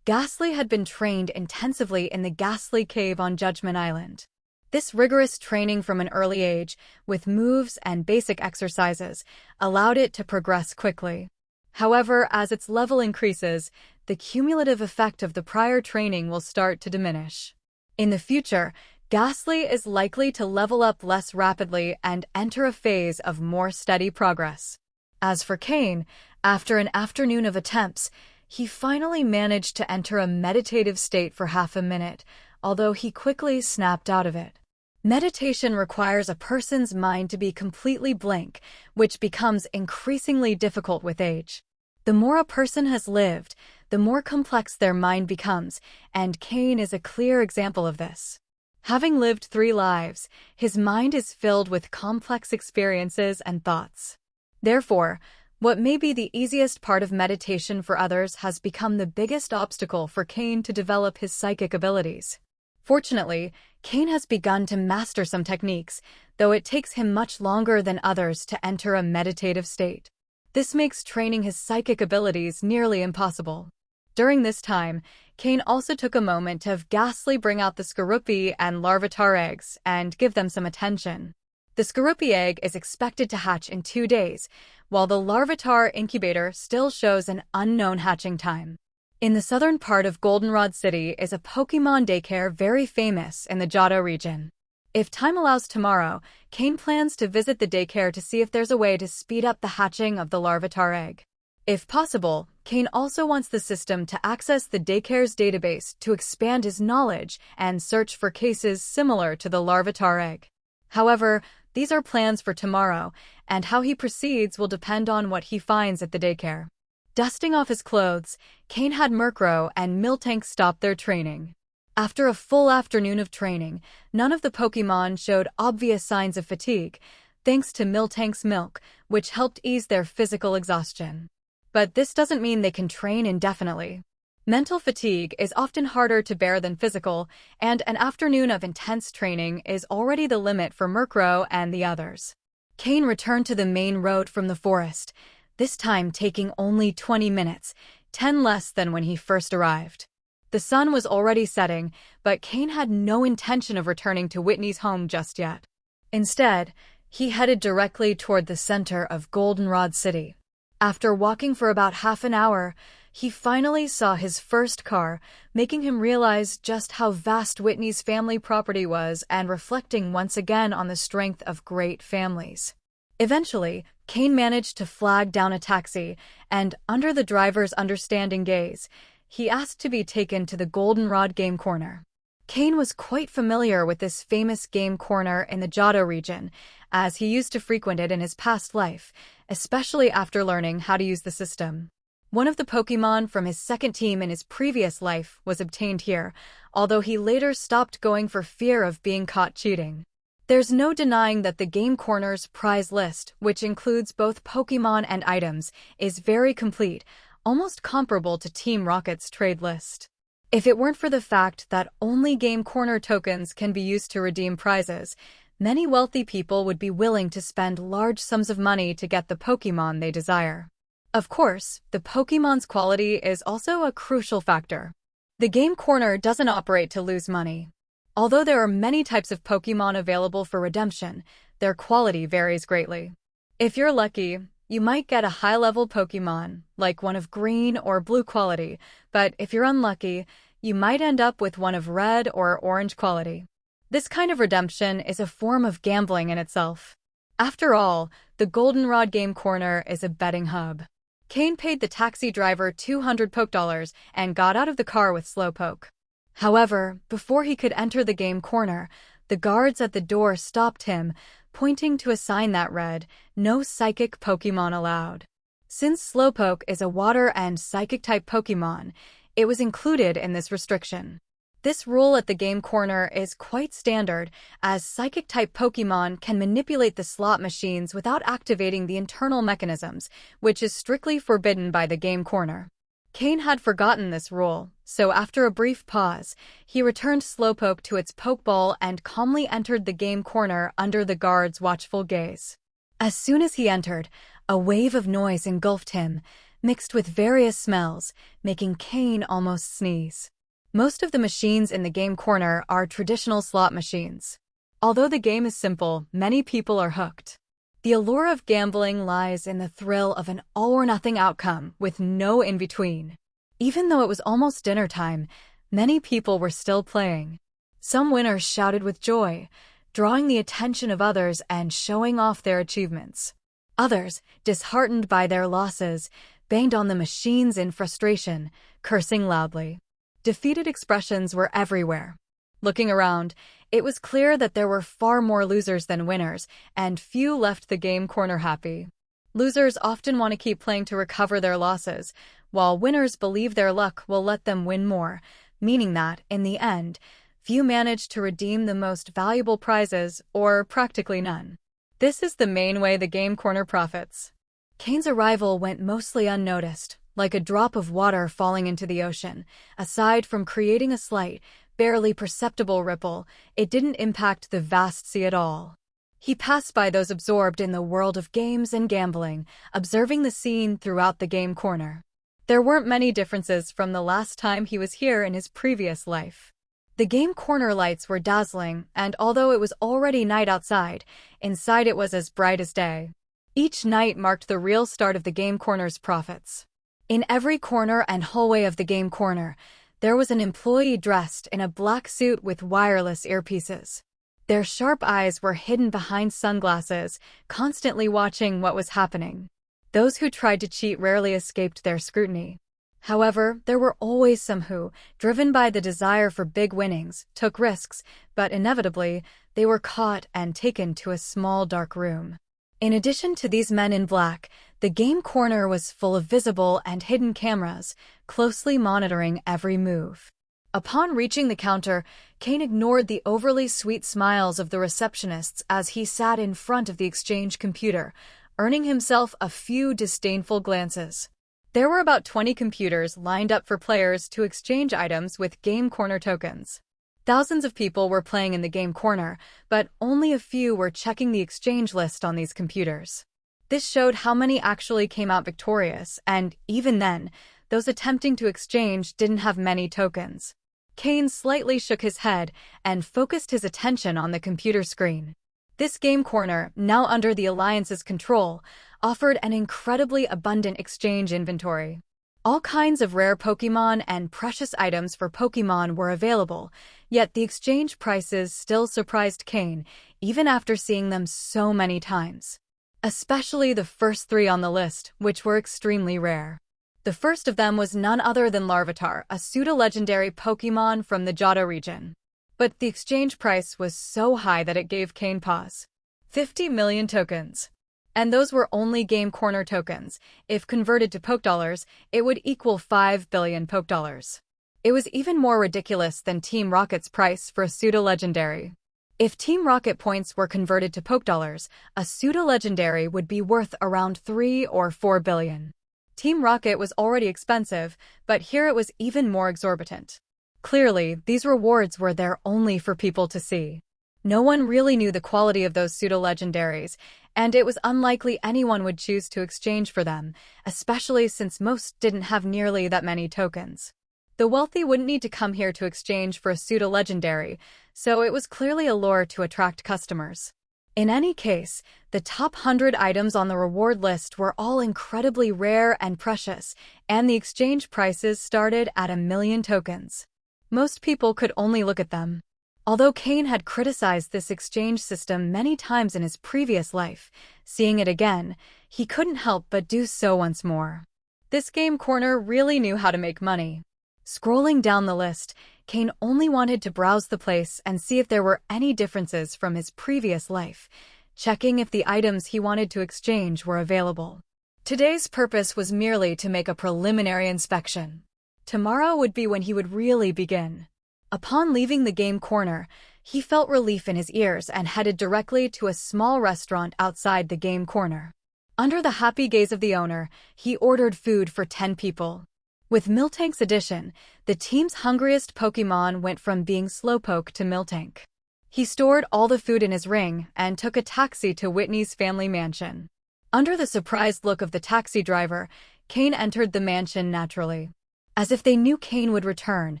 Ghastly had been trained intensively in the Ghastly Cave on Judgment Island. This rigorous training from an early age, with moves and basic exercises, allowed it to progress quickly. However, as its level increases, the cumulative effect of the prior training will start to diminish. In the future, Ghastly is likely to level up less rapidly and enter a phase of more steady progress. As for Cain, after an afternoon of attempts, he finally managed to enter a meditative state for half a minute, although he quickly snapped out of it. Meditation requires a person's mind to be completely blank, which becomes increasingly difficult with age. The more a person has lived, the more complex their mind becomes, and Cain is a clear example of this. Having lived 3 lives, his mind is filled with complex experiences and thoughts. Therefore, what may be the easiest part of meditation for others has become the biggest obstacle for Cain to develop his psychic abilities. Fortunately, Cain has begun to master some techniques, though it takes him much longer than others to enter a meditative state. This makes training his psychic abilities nearly impossible. During this time, Cain also took a moment to have Ghastly bring out the Skorupi and Larvitar eggs and give them some attention. The Skorupi egg is expected to hatch in 2 days, while the Larvitar incubator still shows an unknown hatching time. In the southern part of Goldenrod City is a Pokémon daycare very famous in the Johto region. If time allows tomorrow, Cain plans to visit the daycare to see if there's a way to speed up the hatching of the Larvitar egg. If possible, Cain also wants the system to access the daycare's database to expand his knowledge and search for cases similar to the Larvitar egg. However, these are plans for tomorrow, and how he proceeds will depend on what he finds at the daycare. Dusting off his clothes, Cain had Murkrow and Miltank stop their training. After a full afternoon of training, none of the Pokémon showed obvious signs of fatigue, thanks to Miltank's milk, which helped ease their physical exhaustion. But this doesn't mean they can train indefinitely. Mental fatigue is often harder to bear than physical, and an afternoon of intense training is already the limit for Murkrow and the others. Cain returned to the main road from the forest, this time taking only 20 minutes, 10 less than when he first arrived. The sun was already setting, but Cain had no intention of returning to Whitney's home just yet. Instead, he headed directly toward the center of Goldenrod City. After walking for about half an hour, he finally saw his first car, making him realize just how vast Whitney's family property was and reflecting once again on the strength of great families. Eventually, Cain managed to flag down a taxi, and under the driver's understanding gaze, he asked to be taken to the Goldenrod Game Corner. Cain was quite familiar with this famous game corner in the Johto region, as he used to frequent it in his past life, especially after learning how to use the system. One of the Pokémon from his second team in his previous life was obtained here, although he later stopped going for fear of being caught cheating. There's no denying that the Game Corner's prize list, which includes both Pokémon and items, is very complete, almost comparable to Team Rocket's trade list. If it weren't for the fact that only Game Corner tokens can be used to redeem prizes, many wealthy people would be willing to spend large sums of money to get the Pokémon they desire. Of course, the Pokémon's quality is also a crucial factor. The Game Corner doesn't operate to lose money. Although there are many types of Pokémon available for redemption, their quality varies greatly. If you're lucky, you might get a high-level Pokémon, like one of green or blue quality, but if you're unlucky, you might end up with one of red or orange quality. This kind of redemption is a form of gambling in itself. After all, the Goldenrod Game Corner is a betting hub. Cain paid the taxi driver 200 Poké and got out of the car with Slowpoke. However, before he could enter the Game Corner, the guards at the door stopped him, pointing to a sign that read, "No psychic Pokémon allowed." Since Slowpoke is a water and psychic-type Pokémon, it was included in this restriction. This rule at the Game Corner is quite standard, as psychic-type Pokémon can manipulate the slot machines without activating the internal mechanisms, which is strictly forbidden by the Game Corner. Cain had forgotten this rule, so after a brief pause, he returned Slowpoke to its Pokeball and calmly entered the Game Corner under the guard's watchful gaze. As soon as he entered, a wave of noise engulfed him, mixed with various smells, making Cain almost sneeze. Most of the machines in the Game Corner are traditional slot machines. Although the game is simple, many people are hooked. The allure of gambling lies in the thrill of an all-or-nothing outcome with no in-between. Even though it was almost dinner time, many people were still playing. Some winners shouted with joy, drawing the attention of others and showing off their achievements. Others, disheartened by their losses, banged on the machines in frustration, cursing loudly. Defeated expressions were everywhere. Looking around, it was clear that there were far more losers than winners, and few left the Game Corner happy. Losers often want to keep playing to recover their losses, while winners believe their luck will let them win more, meaning that, in the end, few manage to redeem the most valuable prizes, or practically none. This is the main way the Game Corner profits. Cain's arrival went mostly unnoticed, like a drop of water falling into the ocean. Aside from creating a slight, barely perceptible ripple, it didn't impact the vast sea at all. He passed by those absorbed in the world of games and gambling, observing the scene throughout the Game Corner. There weren't many differences from the last time he was here in his previous life. The Game Corner lights were dazzling, and although it was already night outside, inside it was as bright as day. Each night marked the real start of the Game Corner's profits. In every corner and hallway of the Game Corner, there was an employee dressed in a black suit with wireless earpieces. Their sharp eyes were hidden behind sunglasses, constantly watching what was happening. Those who tried to cheat rarely escaped their scrutiny. However, there were always some who, driven by the desire for big winnings, took risks, but inevitably, they were caught and taken to a small dark room. In addition to these men in black, the Game Corner was full of visible and hidden cameras, closely monitoring every move. Upon reaching the counter, Cain ignored the overly sweet smiles of the receptionists as he sat in front of the exchange computer, earning himself a few disdainful glances. There were about 20 computers lined up for players to exchange items with Game Corner tokens. Thousands of people were playing in the Game Corner, but only a few were checking the exchange list on these computers. This showed how many actually came out victorious, and even then, those attempting to exchange didn't have many tokens. Cain slightly shook his head and focused his attention on the computer screen. This Game Corner, now under the Alliance's control, offered an incredibly abundant exchange inventory. All kinds of rare Pokémon and precious items for Pokémon were available, yet the exchange prices still surprised Cain, even after seeing them so many times. especially the first three on the list, which were extremely rare. The first of them was none other than Larvitar, a pseudo-legendary Pokémon from the Johto region. But the exchange price was so high that it gave Cain pause. 50 million tokens. And those were only Game Corner tokens. If converted to Poke Dollars, it would equal 5 billion Poke Dollars. It was even more ridiculous than Team Rocket's price for a pseudo-legendary. If Team Rocket points were converted to Poke Dollars, a pseudo-legendary would be worth around 3 or 4 billion. Team Rocket was already expensive, but here it was even more exorbitant. Clearly, these rewards were there only for people to see. No one really knew the quality of those pseudo-legendaries, and it was unlikely anyone would choose to exchange for them, especially since most didn't have nearly that many tokens. The wealthy wouldn't need to come here to exchange for a pseudo-legendary, so it was clearly a lure to attract customers. In any case, the top 100 items on the reward list were all incredibly rare and precious, and the exchange prices started at 1 million tokens. Most people could only look at them. Although Cain had criticized this exchange system many times in his previous life, seeing it again, he couldn't help but do so once more. This game corner really knew how to make money. Scrolling down the list, Cain only wanted to browse the place and see if there were any differences from his previous life, checking if the items he wanted to exchange were available. Today's purpose was merely to make a preliminary inspection. Tomorrow would be when he would really begin. Upon leaving the game corner, he felt relief in his ears and headed directly to a small restaurant outside the game corner. Under the happy gaze of the owner, he ordered food for 10 people. With Miltank's addition, the team's hungriest Pokémon went from being Slowpoke to Miltank. He stored all the food in his ring and took a taxi to Whitney's family mansion. Under the surprised look of the taxi driver, Cain entered the mansion naturally. As if they knew Cain would return,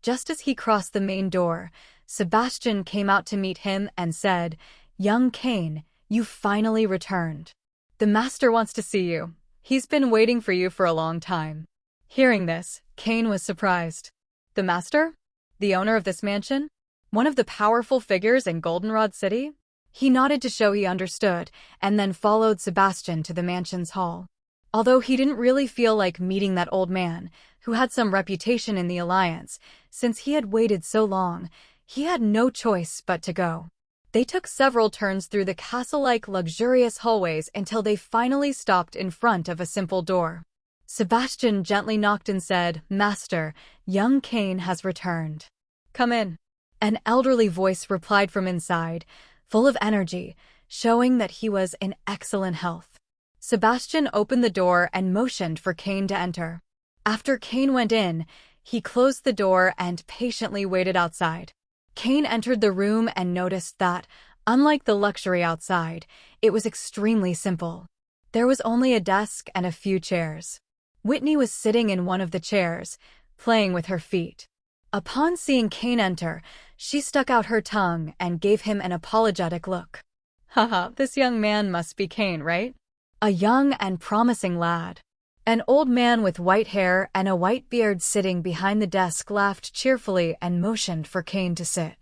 just as he crossed the main door, Sebastian came out to meet him and said, "Young Cain, you finally returned. The master wants to see you. He's been waiting for you for a long time." Hearing this, Cain was surprised. The master? The owner of this mansion? One of the powerful figures in Goldenrod City? He nodded to show he understood, and then followed Sebastian to the mansion's hall. Although he didn't really feel like meeting that old man, who had some reputation in the Alliance, since he had waited so long, he had no choice but to go. They took several turns through the castle-like luxurious hallways until they finally stopped in front of a simple door. Sebastian gently knocked and said, "Master, young Cain has returned. Come in." An elderly voice replied from inside, full of energy, showing that he was in excellent health. Sebastian opened the door and motioned for Cain to enter. After Cain went in, he closed the door and patiently waited outside. Cain entered the room and noticed that, unlike the luxury outside, it was extremely simple. There was only a desk and a few chairs. Whitney was sitting in one of the chairs, playing with her feet. Upon seeing Cain enter, she stuck out her tongue and gave him an apologetic look. "Haha, this young man must be Cain, right?" A young and promising lad. An old man with white hair and a white beard sitting behind the desk laughed cheerfully and motioned for Cain to sit.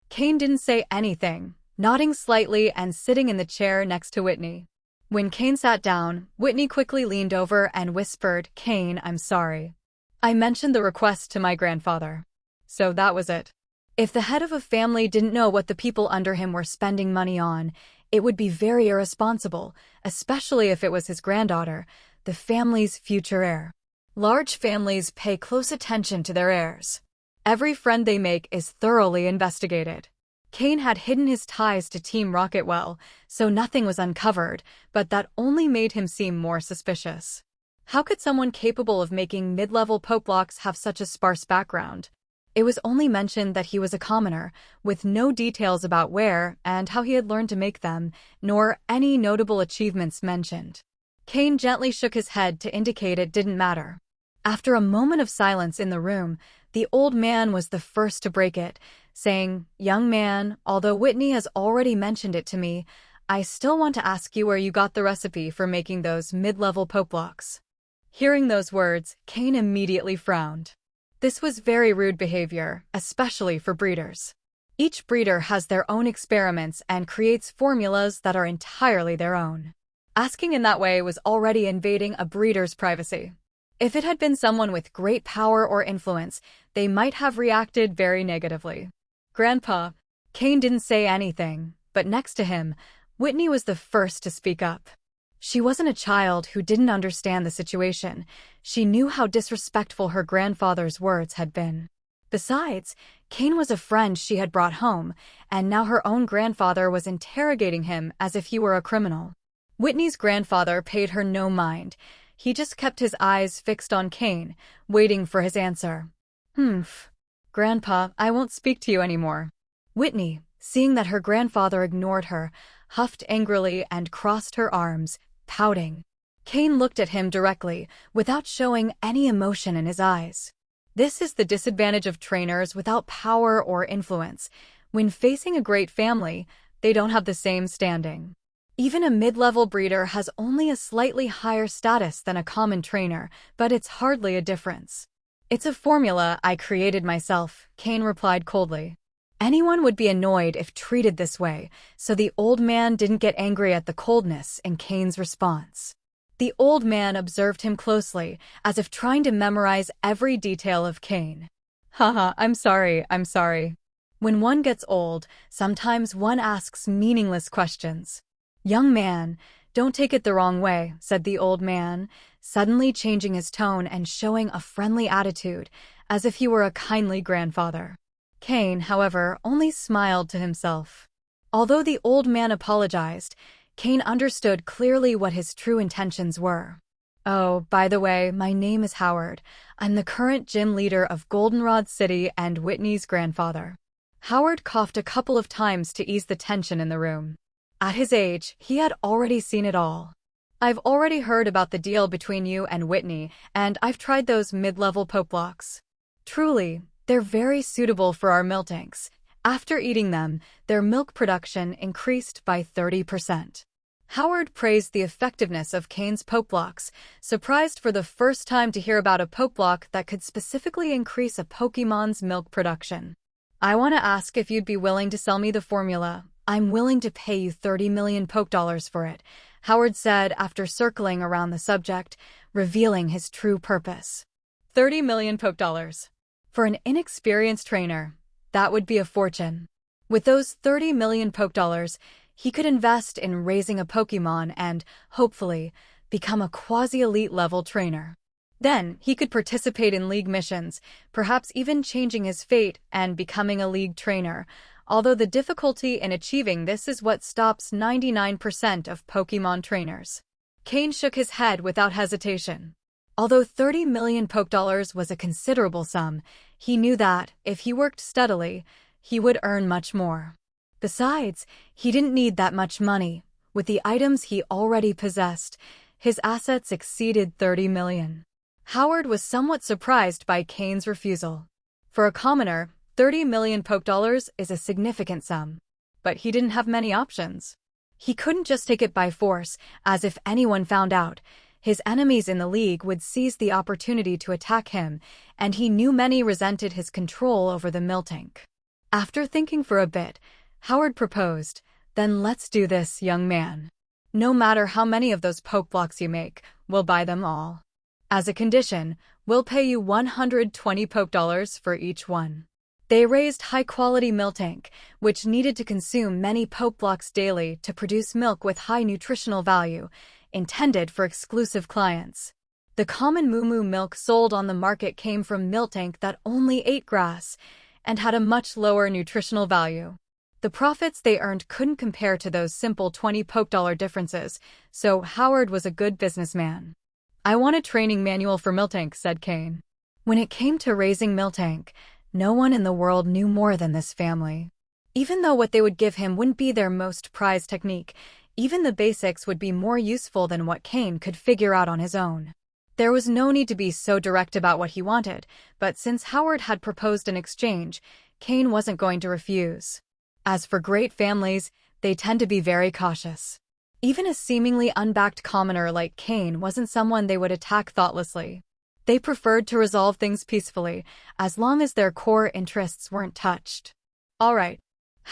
Cain didn't say anything, nodding slightly and sitting in the chair next to Whitney. When Cain sat down, Whitney quickly leaned over and whispered, "Cain, I'm sorry. I mentioned the request to my grandfather. So that was it." If the head of a family didn't know what the people under him were spending money on, it would be very irresponsible, especially if it was his granddaughter, the family's future heir. Large families pay close attention to their heirs. Every friend they make is thoroughly investigated. Cain had hidden his ties to Team Rocket well, so nothing was uncovered, but that only made him seem more suspicious. How could someone capable of making mid-level Pokeblocks have such a sparse background? It was only mentioned that he was a commoner, with no details about where and how he had learned to make them, nor any notable achievements mentioned. Cain gently shook his head to indicate it didn't matter. After a moment of silence in the room, the old man was the first to break it, saying, "Young man, although Whitney has already mentioned it to me, I still want to ask you where you got the recipe for making those mid-level Pokeblocks." Hearing those words, Cain immediately frowned. This was very rude behavior, especially for breeders. Each breeder has their own experiments and creates formulas that are entirely their own. Asking in that way was already invading a breeder's privacy. If it had been someone with great power or influence, they might have reacted very negatively. Grandpa. Cain didn't say anything, but next to him, Whitney was the first to speak up. She wasn't a child who didn't understand the situation. She knew how disrespectful her grandfather's words had been. Besides, Cain was a friend she had brought home, and now her own grandfather was interrogating him as if he were a criminal. Whitney's grandfather paid her no mind. He just kept his eyes fixed on Cain, waiting for his answer. Grandpa, I won't speak to you anymore. Whitney, seeing that her grandfather ignored her, huffed angrily and crossed her arms, pouting. Cain looked at him directly, without showing any emotion in his eyes. This is the disadvantage of trainers without power or influence. When facing a great family, they don't have the same standing. Even a mid-level breeder has only a slightly higher status than a common trainer, but it's hardly a difference. It's a formula I created myself, Cain replied coldly. Anyone would be annoyed if treated this way, so the old man didn't get angry at the coldness in Cain's response. The old man observed him closely, as if trying to memorize every detail of Cain. Haha, I'm sorry. When one gets old, sometimes one asks meaningless questions. Young man, don't take it the wrong way, said the old man, suddenly changing his tone and showing a friendly attitude, as if he were a kindly grandfather. Cain, however, only smiled to himself. Although the old man apologized, Cain understood clearly what his true intentions were. Oh, by the way, my name is Howard. I'm the current gym leader of Goldenrod City and Whitney's grandfather. Howard coughed a couple of times to ease the tension in the room. At his age, he had already seen it all. I've already heard about the deal between you and Whitney, and I've tried those mid-level Poke blocks. Truly, they're very suitable for our milk tanks. After eating them, their milk production increased by 30%. Howard praised the effectiveness of Cain's Poke blocks, surprised for the first time to hear about a Poke block that could specifically increase a Pokemon's milk production. I want to ask if you'd be willing to sell me the formula. I'm willing to pay you 30 million Poke dollars for it, Howard said after circling around the subject, revealing his true purpose. 30 million Poke dollars. For an inexperienced trainer, that would be a fortune. With those 30 million Poke dollars, he could invest in raising a Pokémon and, hopefully, become a quasi-elite level trainer. Then, he could participate in league missions, perhaps even changing his fate and becoming a league trainer, although the difficulty in achieving this is what stops 99% of Pokémon trainers. Cain shook his head without hesitation. Although 30 million Poke dollars was a considerable sum, he knew that, if he worked steadily, he would earn much more. Besides, he didn't need that much money. With the items he already possessed, his assets exceeded 30 million. Howard was somewhat surprised by Cain's refusal. For a commoner, 30 million Poke dollars is a significant sum. But he didn't have many options. He couldn't just take it by force, as if anyone found out. His enemies in the league would seize the opportunity to attack him, and he knew many resented his control over the milk tank. After thinking for a bit, Howard proposed, "Then let's do this, young man. No matter how many of those Poke blocks you make, we'll buy them all. As a condition, we'll pay you 120 Poke dollars for each one." They raised high-quality milk tank, which needed to consume many Poke blocks daily to produce milk with high nutritional value, intended for exclusive clients. The common moo milk sold on the market came from milk tank that only ate grass and had a much lower nutritional value. The profits they earned couldn't compare to those simple 20 Poke dollar differences, so Howard was a good businessman. "I want a training manual for milk tank," said Cain. When it came to raising milk tank, no one in the world knew more than this family. Even though what they would give him wouldn't be their most prized technique, even the basics would be more useful than what Cain could figure out on his own. There was no need to be so direct about what he wanted, but since Howard had proposed an exchange, Cain wasn't going to refuse. As for great families, they tend to be very cautious. Even a seemingly unbacked commoner like Cain wasn't someone they would attack thoughtlessly. They preferred to resolve things peacefully, as long as their core interests weren't touched. All right.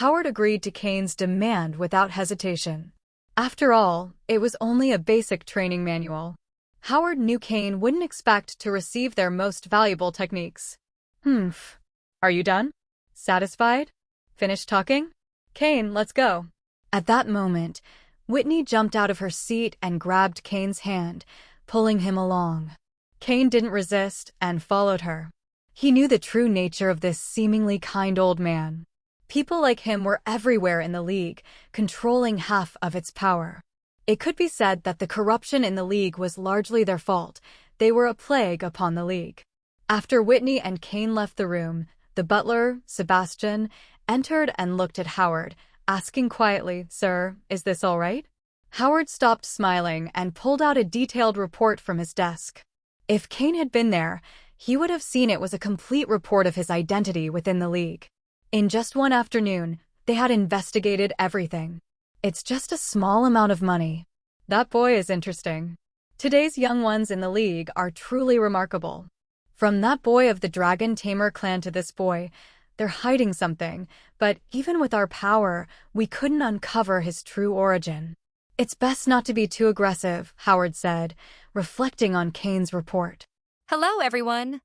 Howard agreed to Cain's demand without hesitation. After all, it was only a basic training manual. Howard knew Cain wouldn't expect to receive their most valuable techniques. Humph. Are you done? Satisfied? Finished talking? Cain, let's go. At that moment, Whitney jumped out of her seat and grabbed Cain's hand, pulling him along. Cain didn't resist and followed her. He knew the true nature of this seemingly kind old man. People like him were everywhere in the League, controlling half of its power. It could be said that the corruption in the League was largely their fault. They were a plague upon the League. After Whitney and Cain left the room, the butler, Sebastian, entered and looked at Howard, asking quietly, "Sir, is this all right?" Howard stopped smiling and pulled out a detailed report from his desk. If Cain had been there, he would have seen it was a complete report of his identity within the League. In just one afternoon, they had investigated everything. It's just a small amount of money. That boy is interesting. Today's young ones in the League are truly remarkable. From that boy of the Dragon Tamer clan to this boy, they're hiding something, but even with our power, we couldn't uncover his true origin. It's best not to be too aggressive, Howard said, reflecting on Cain's report. Hello, everyone.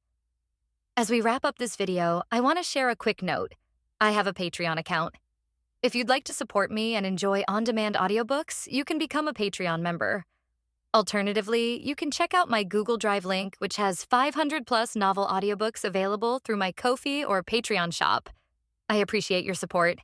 As we wrap up this video, I want to share a quick note. I have a Patreon account. If you'd like to support me and enjoy on-demand audiobooks, you can become a Patreon member. Alternatively, you can check out my Google Drive link, which has 500+ novel audiobooks available through my Ko-fi or Patreon shop. I appreciate your support.